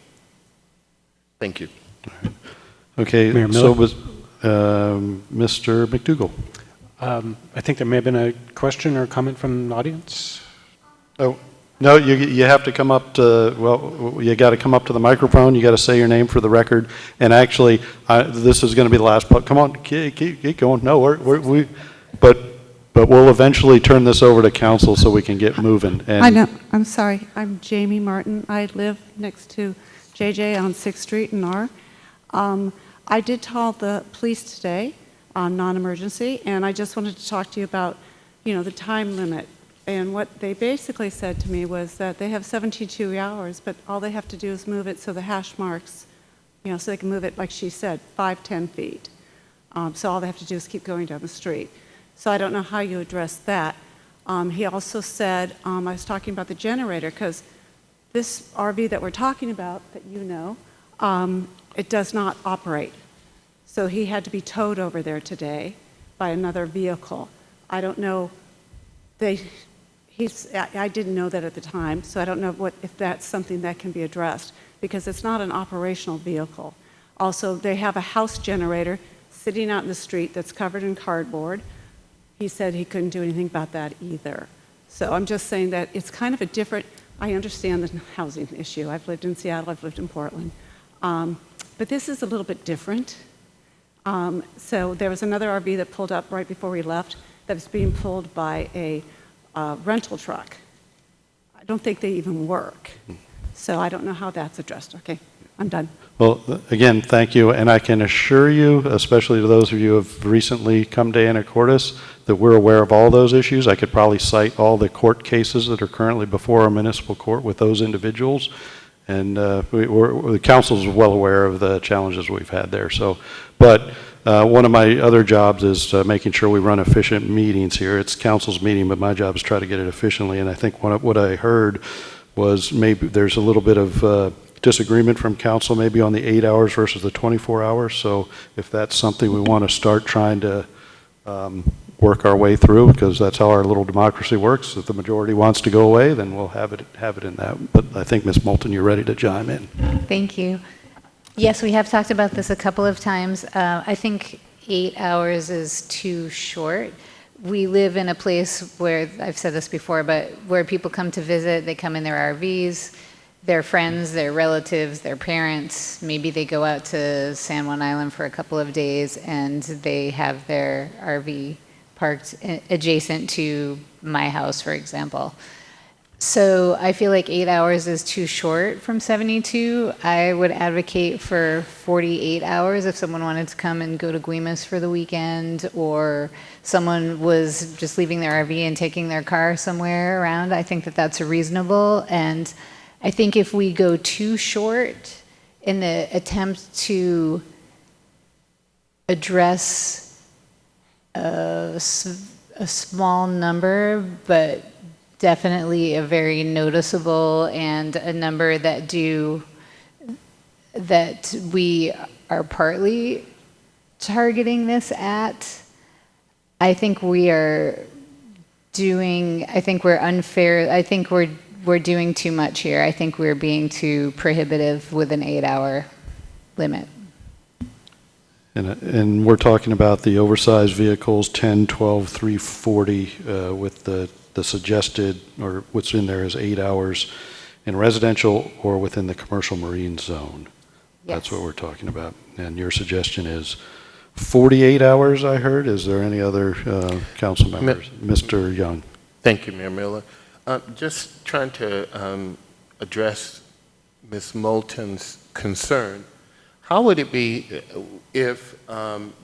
Thank you. Okay, Mayor so Miller? was Mr. McDougall. I think there may have been a question or comment from the audience. Oh, no, you have to come up to, well, you got to come up to the microphone, you got to say your name for the record, and actually, this is going to be the last part. Come on, keep going. No, but we'll eventually turn this over to council so we can get moving. And I know. I'm sorry. I'm Jamie Martin. I live next to JJ on 6th Street in R. I did call the police today on non-emergency, and I just wanted to talk to you about, you know, the time limit. And what they basically said to me was that they have 72 hours, but all they have to do is move it so the hash marks, you know, so they can move it, like she said, 5-10 feet. So all they have to do is keep going down the street. So I don't know how you address that. He also said, I was talking about the generator, because this RV that we're talking about, that you know, it does not operate. So he had to be towed over there today by another vehicle. I don't know, I didn't know that at the time, so I don't know if that's something that can be addressed, because it's not an operational vehicle. Also, they have a house generator sitting out in the street that's covered in cardboard. He said he couldn't do anything about that either. So I'm just saying that it's kind of a different, I understand the housing issue. I've lived in Seattle, I've lived in Portland. But this is a little bit different. So there was another RV that pulled up right before we left that was being pulled by a rental truck. I don't think they even work. So I don't know how that's addressed. Okay, I'm done. well, again, thank you, and I can assure you, especially to those of you who have recently come to Anacortes, that we're aware of all those issues. I could probably cite all the court cases that are currently before our municipal court with those individuals, and the council is well aware of the challenges we've had there. So, but one of my other jobs is making sure we run efficient meetings here. It's council's meeting, but my job is try to get it efficiently, and I think what I heard was maybe there's a little bit of disagreement from council maybe on the 8 hours versus the 24 hours. So if that's something we want to start trying to work our way through, because that's how our little democracy works. If the majority wants to go away, then we'll have it in that. But I think, Ms. Moulton, you're ready to chime in. Thank you. Yes, we have talked about this a couple of times. I think 8 hours is too short. We live in a place where, I've said this before, but where people come to visit, they come in their RVs, their friends, their relatives, their parents. Maybe they go out to San Juan Island for a couple of days and they have their RV parked adjacent to my house, for example. So I feel like 8 hours is too short from 72. I would advocate for 48 hours if someone wanted to come and go to Guimas for the weekend, or someone was just leaving their RV and taking their car somewhere around. I think that that's reasonable. And I think if we go too short in the attempt to address a small number, but definitely a very noticeable and a number that we are partly targeting this at, I think we're unfair. I think we're doing too much here. I think we're being too prohibitive with an 8-hour limit. And we're talking about the oversized vehicles, 10, 12, 340, with the suggested, or what's in there is 8 hours in residential or within the commercial marine zone. Yes. That's what we're talking about. And your suggestion is 48 hours, I heard. Is there any other council members? Mr. Young. Thank you, Mayor Miller. Just trying to address Ms. Moulton's concern. How would it be if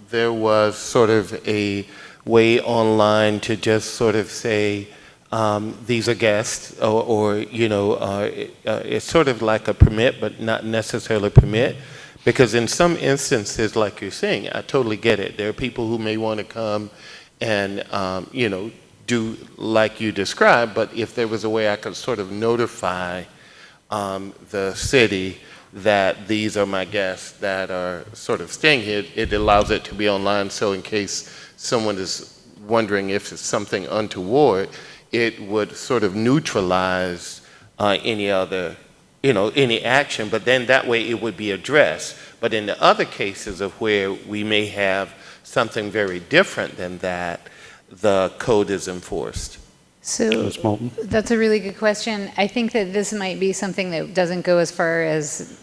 there was sort of a way online to just sort of say, these are guests, or it's sort of like a permit, but not necessarily a permit? Because in some instances, like you're saying, I totally get it. There are people who may want to come and, do like you described, but if there was a way I could sort of notify the city that these are my guests that are sort of staying here, it allows it to be online, so in case someone is wondering if it's something untoward, it would sort of neutralize any other, any action, but then that way it would be addressed. But in the other cases of where we may have something very different than that, the code is enforced. So that's a really good question. I think that this might be something that doesn't go as far as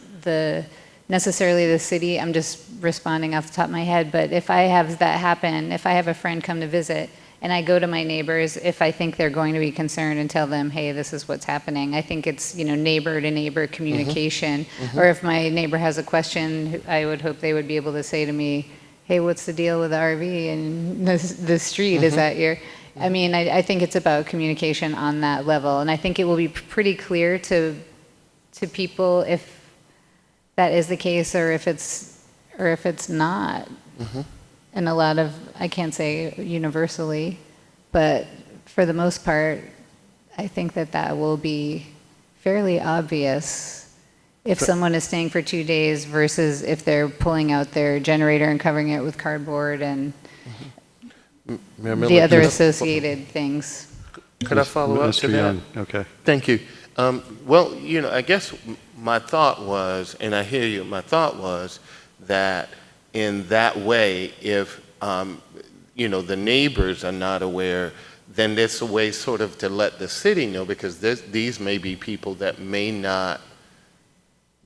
necessarily the city. I'm just responding off the top of my head. But if I have that happen, if I have a friend come to visit and I go to my neighbors, if I think they're going to be concerned and tell them, hey, this is what's happening, I think it's, neighbor to neighbor communication. Or if my neighbor has a question, I would hope they would be able to say to me, hey, what's the deal with the RV and the street? Is that your... I mean, I think it's about communication on that level, and I think it will be pretty clear to people if that is the case or if it's not. And a lot of, I can't say universally, but for the most part, I think that will be fairly obvious if someone is staying for 2 days versus if they're pulling out their generator and covering it with cardboard and the other associated things. Could I follow up to that? Young. Okay. Thank you. Well, I guess my thought was, and I hear you, my thought was that in that way, if, the neighbors are not aware, then there's a way sort of to let the city know, because these may be people that may not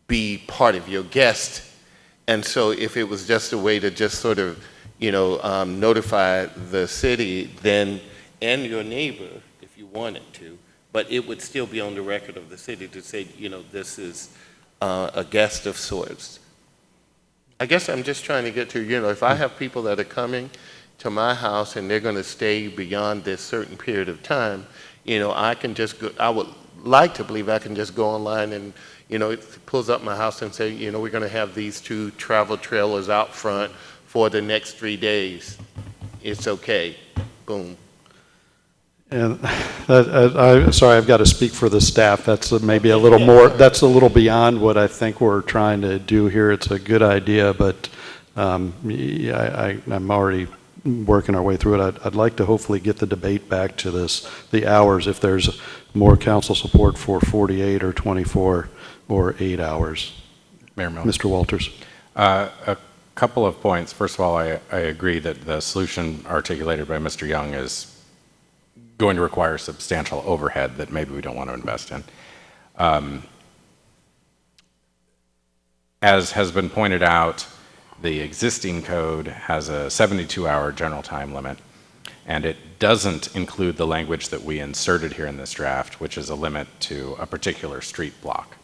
be part of your guest. And so if it was just a way to just sort of notify the city then and your neighbor if you wanted to, but it would still be on the record of the city to say, this is a guest of sorts. I guess I'm just trying to get to, if I have people that are coming to my house and they're going to stay beyond this certain period of time, I can just go, I would like to believe I can just go online and, it pulls up my house and say, we're going to have these 2 travel trailers out front for the next 3 days. It's okay. Boom. And sorry, I've got to speak for the staff. That's maybe a little more, that's a little beyond what I think we're trying to do here. It's a good idea, but I'm already working our way through it. I'd like to hopefully get the debate back to the hours, if there's more council support for 48 or 24 or 8 hours. Mayor Miller. Mr. Walters. A couple of points. First of all, I agree that the solution articulated by Mr. Young is going to require substantial overhead that maybe we don't want to invest in. As has been pointed out, the existing code has a 72-hour general time limit, and it doesn't include the language that we inserted here in this draft, which is a limit to a particular street block.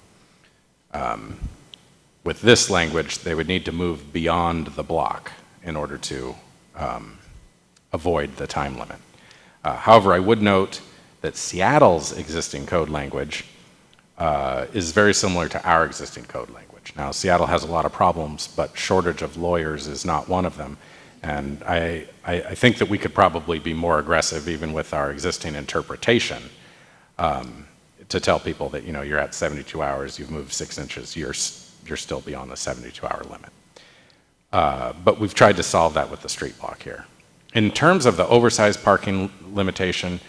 With this language, they would need to move beyond the block in order to avoid the time limit. However, I would note that Seattle's existing code language is very similar to our existing code language. Now, Seattle has a lot of problems, but shortage of lawyers is not one of them. And I think that we could probably be more aggressive, even with our existing interpretation, to tell people that, you know, you're at 72 hours, you've moved 6 inches, you're still beyond the 72-hour limit. But we've tried to solve that with the street block here. In terms of the oversized parking limitation,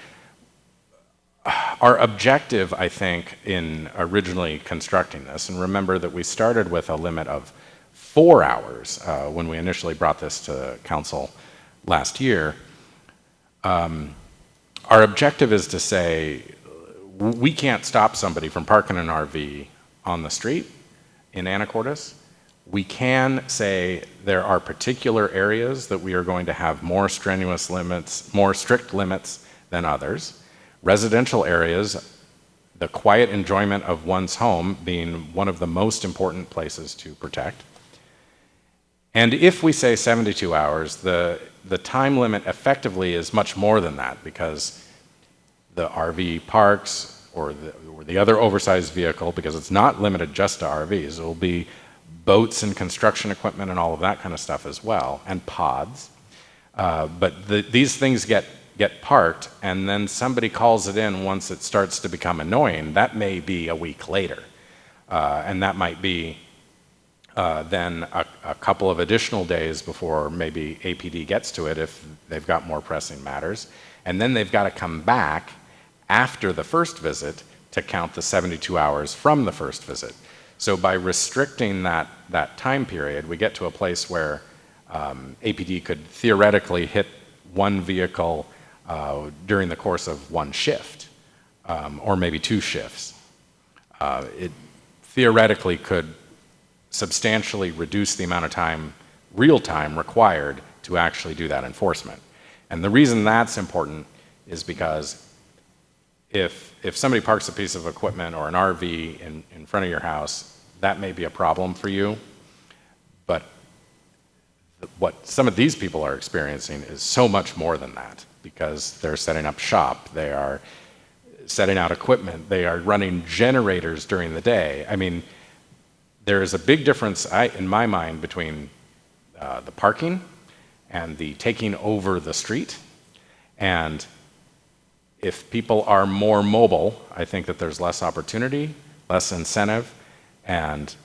our objective, I think, in originally constructing this, and remember that we started with a limit of 4 hours when we initially brought this to council last year, our objective is to say we can't stop somebody from parking an RV on the street in Anacortes. We can say there are particular areas that we are going to have more strenuous limits, more strict limits than others. Residential areas, the quiet enjoyment of one's home being one of the most important places to protect. And if we say 72 hours, the time limit effectively is much more than that, because the RV parks or the other oversized vehicle, because it's not limited just to RVs, it will be boats and construction equipment and all of that kind of stuff as well, and pods. But these things get parked, and then somebody calls it in once it starts to become annoying. That may be a week later. And that might be then a couple of additional days before maybe APD gets to it if they've got more pressing matters. And then they've got to come back after the first visit to count the 72 hours from the first visit. So by restricting that time period, we get to a place where APD could theoretically hit one vehicle during the course of one shift, or maybe 2 shifts. It theoretically could substantially reduce the amount of time, real time, required to actually do that enforcement. And the reason that's important is because if somebody parks a piece of equipment or an RV in front of your house, that may be a problem for you, but what some of these people are experiencing is so much more than that, because they're setting up shop, they are setting out equipment, they are running generators during the day. I mean, there is a big difference, in my mind, between the parking and the taking over the street. And if people are more mobile, I think that there's less opportunity, less incentive, and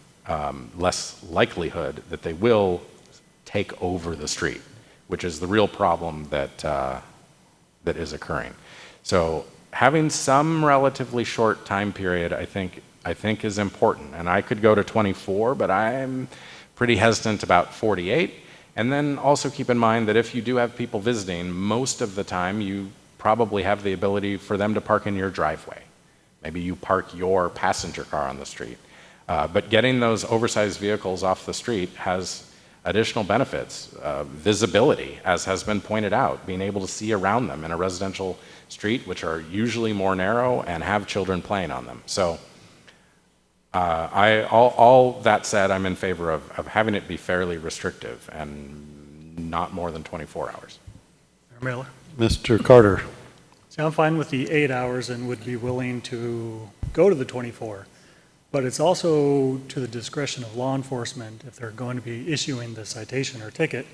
less likelihood that they will take over the street, which is the real problem that is occurring. So having some relatively short time period, I think is important. And I could go to 24, but I'm pretty hesitant about 48. And then also keep in mind that if you do have people visiting, most of the time you probably have the ability for them to park in your driveway. Maybe you park your passenger car on the street. But getting those oversized vehicles off the street has additional benefits. Visibility, as has been pointed out, being able to see around them in a residential street, which are usually more narrow and have children playing on them. So all that said, I'm in favor of having it be fairly restrictive and not more than 24 hours. Mayor Miller. Mr. Carter. See, I'm fine with the 8 hours and would be willing to go to the 24. But it's also to the discretion of law enforcement if they're going to be issuing the citation or ticket.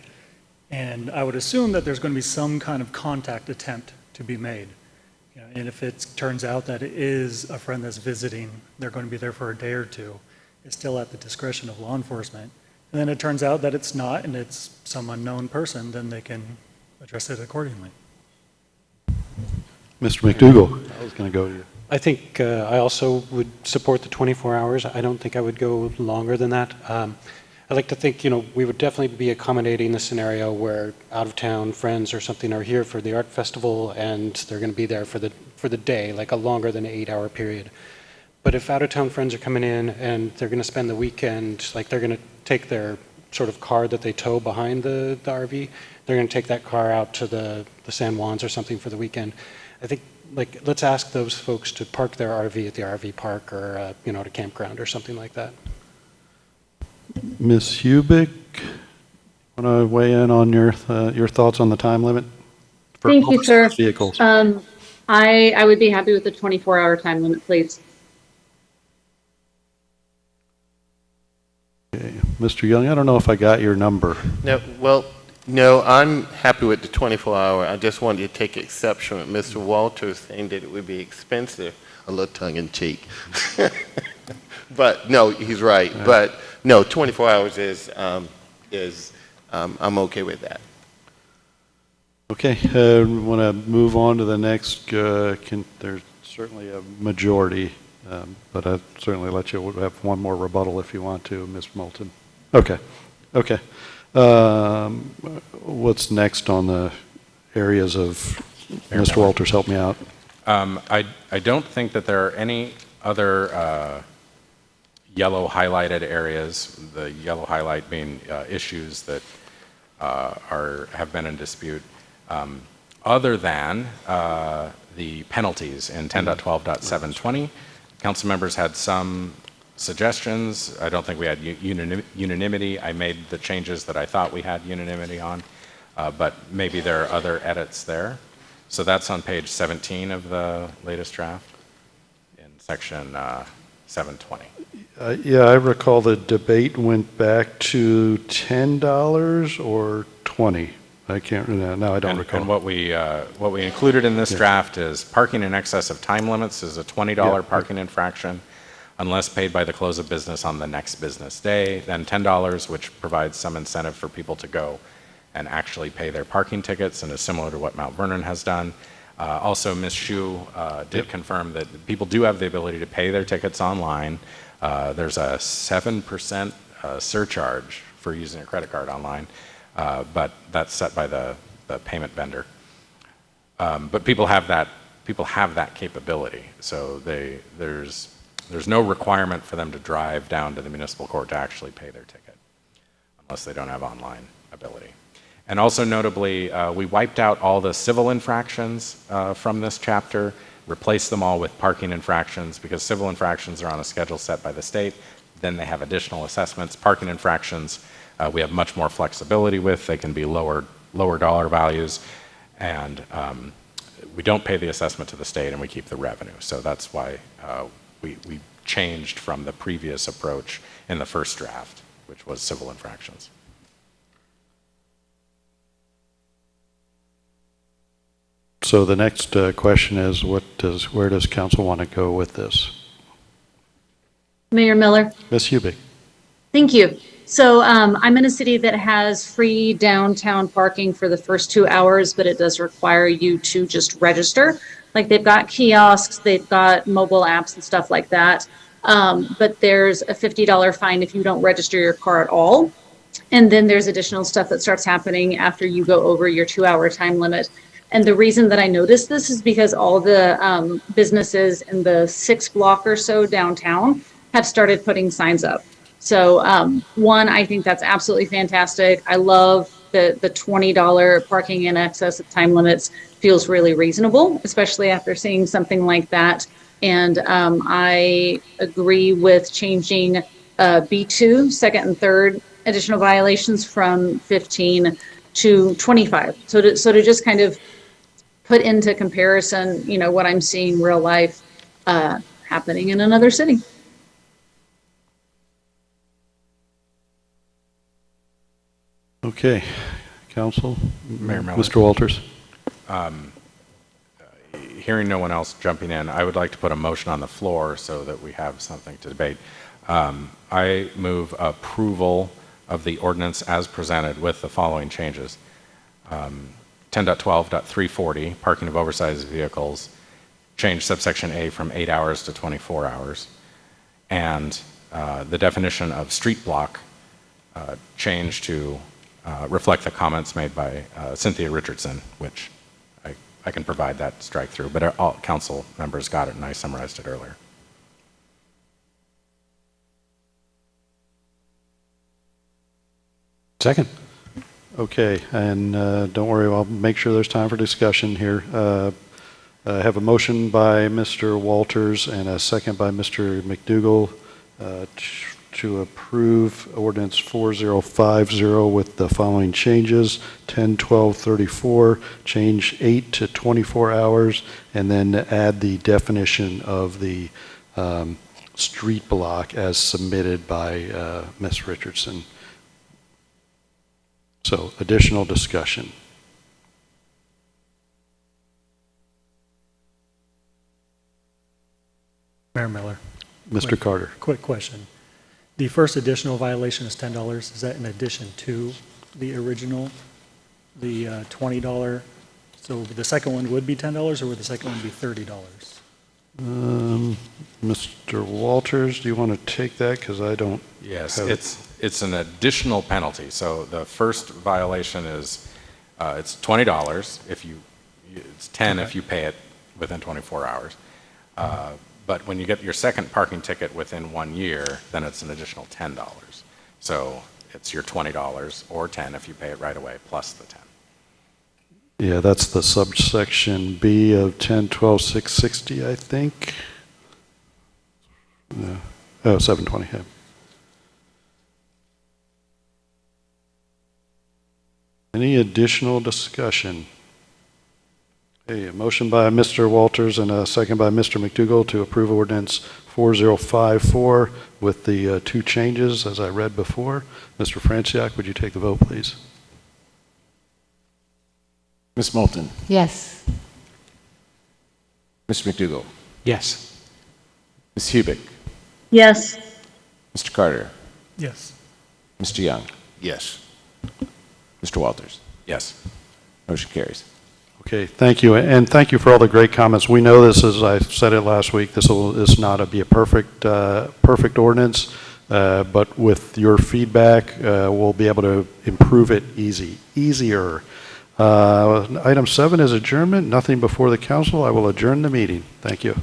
And I would assume that there's going to be some kind of contact attempt to be made. You know, and if it turns out that it is a friend that's visiting, they're going to be there for a day or two, it's still at the discretion of law enforcement. And then it turns out that it's not, and it's some unknown person, then they can address it accordingly. Mr. McDougall, I was going to go to you. I think I also would support the 24 hours. I don't think I would go longer than that. I like to think, we would definitely be accommodating the scenario where out-of-town friends or something are here for the art festival and they're going to be there for the day, like a longer than 8-hour period. But if out-of-town friends are coming in and they're going to spend the weekend, like they're going to take their sort of car that they tow behind the RV, they're going to take that car out to the San Juans or something for the weekend. I think, let's ask those folks to park their RV at the RV park or, at a campground or something like that. Ms. Hubick, want to weigh in on your thoughts on the time limit for Thank you, sir. vehicles? I would be happy with the 24-hour time limit, please. Okay. Mr. Young, I don't know if I got your number. No, I'm happy with the 24-hour. I just wanted to take exception with Mr. Walters saying that it would be expensive, a little tongue-in-cheek. But no, he's right. But no, 24 hours is I'm okay with that. Okay, want to move on to the next. There's certainly a majority, but I'd certainly let you have one more rebuttal if you want to, Ms. Moulton. Okay. What's next on the areas of, Mr. Walters, help me out. I don't think that there are any other yellow highlighted areas, the yellow highlight being issues that have been in dispute, other than the penalties in 10.12.720. Council members had some suggestions. I don't think we had unanimity. I made the changes that I thought we had unanimity on, but maybe there are other edits there. So that's on page 17 of the latest draft in section 720. Yeah, I recall the debate went back to $10 or $20. I can't. No, I don't recall. And what we included in this draft is parking in excess of time limits is a $20 parking infraction, unless paid by the close of business on the next business day. Then $10, which provides some incentive for people to go and actually pay their parking tickets, and is similar to what Mount Vernon has done. Also, Ms. Shu did confirm that people do have the ability to pay their tickets online. There's a 7% surcharge for using a credit card online, but that's set by the payment vendor. But people have that capability, so there's no requirement for them to drive down to the municipal court to actually pay their ticket, unless they don't have online ability. And also notably, we wiped out all the civil infractions from this chapter, replaced them all with parking infractions, because civil infractions are on a schedule set by the state. Then they have additional assessments. Parking infractions, we have much more flexibility with. They can be lower dollar values, and we don't pay the assessment to the state, and we keep the revenue. So that's why we changed from the previous approach in the first draft, which was civil infractions. So the next question is, where does council want to go with this? Mayor Miller. Ms. Hubick. Thank you. So I'm in a city that has free downtown parking for the first 2 hours, but it does require you to just register. Like, they've got kiosks, they've got mobile apps and stuff like that. But there's a $50 fine if you don't register your car at all. And then there's additional stuff that starts happening after you go over your 2-hour time limit. And the reason that I noticed this is because all the businesses in the 6 block or so downtown have started putting signs up. So one, I think that's absolutely fantastic. I love the $20 parking in excess of time limits feels really reasonable, especially after seeing something like that. And I agree with changing B2, second and third additional violations from 15 to 25. So to just kind of put into comparison, what I'm seeing real life happening in another city. Okay, council. Mayor Miller. Mr. Walters. Hearing no one else jumping in, I would like to put a motion on the floor so that we have something to debate. I move approval of the ordinance as presented with the following changes. 10.12.340, parking of oversized vehicles, change subsection A from 8 hours to 24 hours. And the definition of street block change to reflect the comments made by Cynthia Richardson, which I can provide that strike through, but all council members got it and I summarized it earlier. Second. Okay, and don't worry, I'll make sure there's time for discussion here. I have a motion by Mr. Walters and a second by Mr. McDougall to approve ordinance 4050 with the following changes: 10/12/34, change 8 to 24 hours, and then add the definition of the street block as submitted by Ms. Richardson. So, additional discussion. Mayor Miller. Mr. Carter. Quick question. The first additional violation is $10. Is that in addition to the original, the $20? So the second one would be $10, or would the second one be $30? Mr. Walters, do you want to take that? Because I don't. Yes, it's an additional penalty. So the first violation is it's $20 if it's 10 if you pay it within 24 hours. But when you get your second parking ticket within 1 year, then it's an additional $10. So it's your $20 or 10 if you pay it right away plus the 10. Yeah, that's the subsection B of 10/12/660, I think. Oh, 720, yeah. Any additional discussion? Okay, a motion by Mr. Walters and a second by Mr. McDougall to approve ordinance 4054 with the two changes as I read before. Mr. Franciac, would you take the vote, please? Ms. Moulton. Yes. Mr. McDougall. Yes. Ms. Hubick. Yes. Mr. Carter. Yes. Mr. Young. Yes. Mr. Walters. Yes. Motion carries. Okay, thank you, and thank you for all the great comments. We know this, as I said it last week, this is not be a perfect ordinance, but with your feedback, we'll be able to improve it easier. Item 7 is adjournment. Nothing before the council. I will adjourn the meeting. Thank you.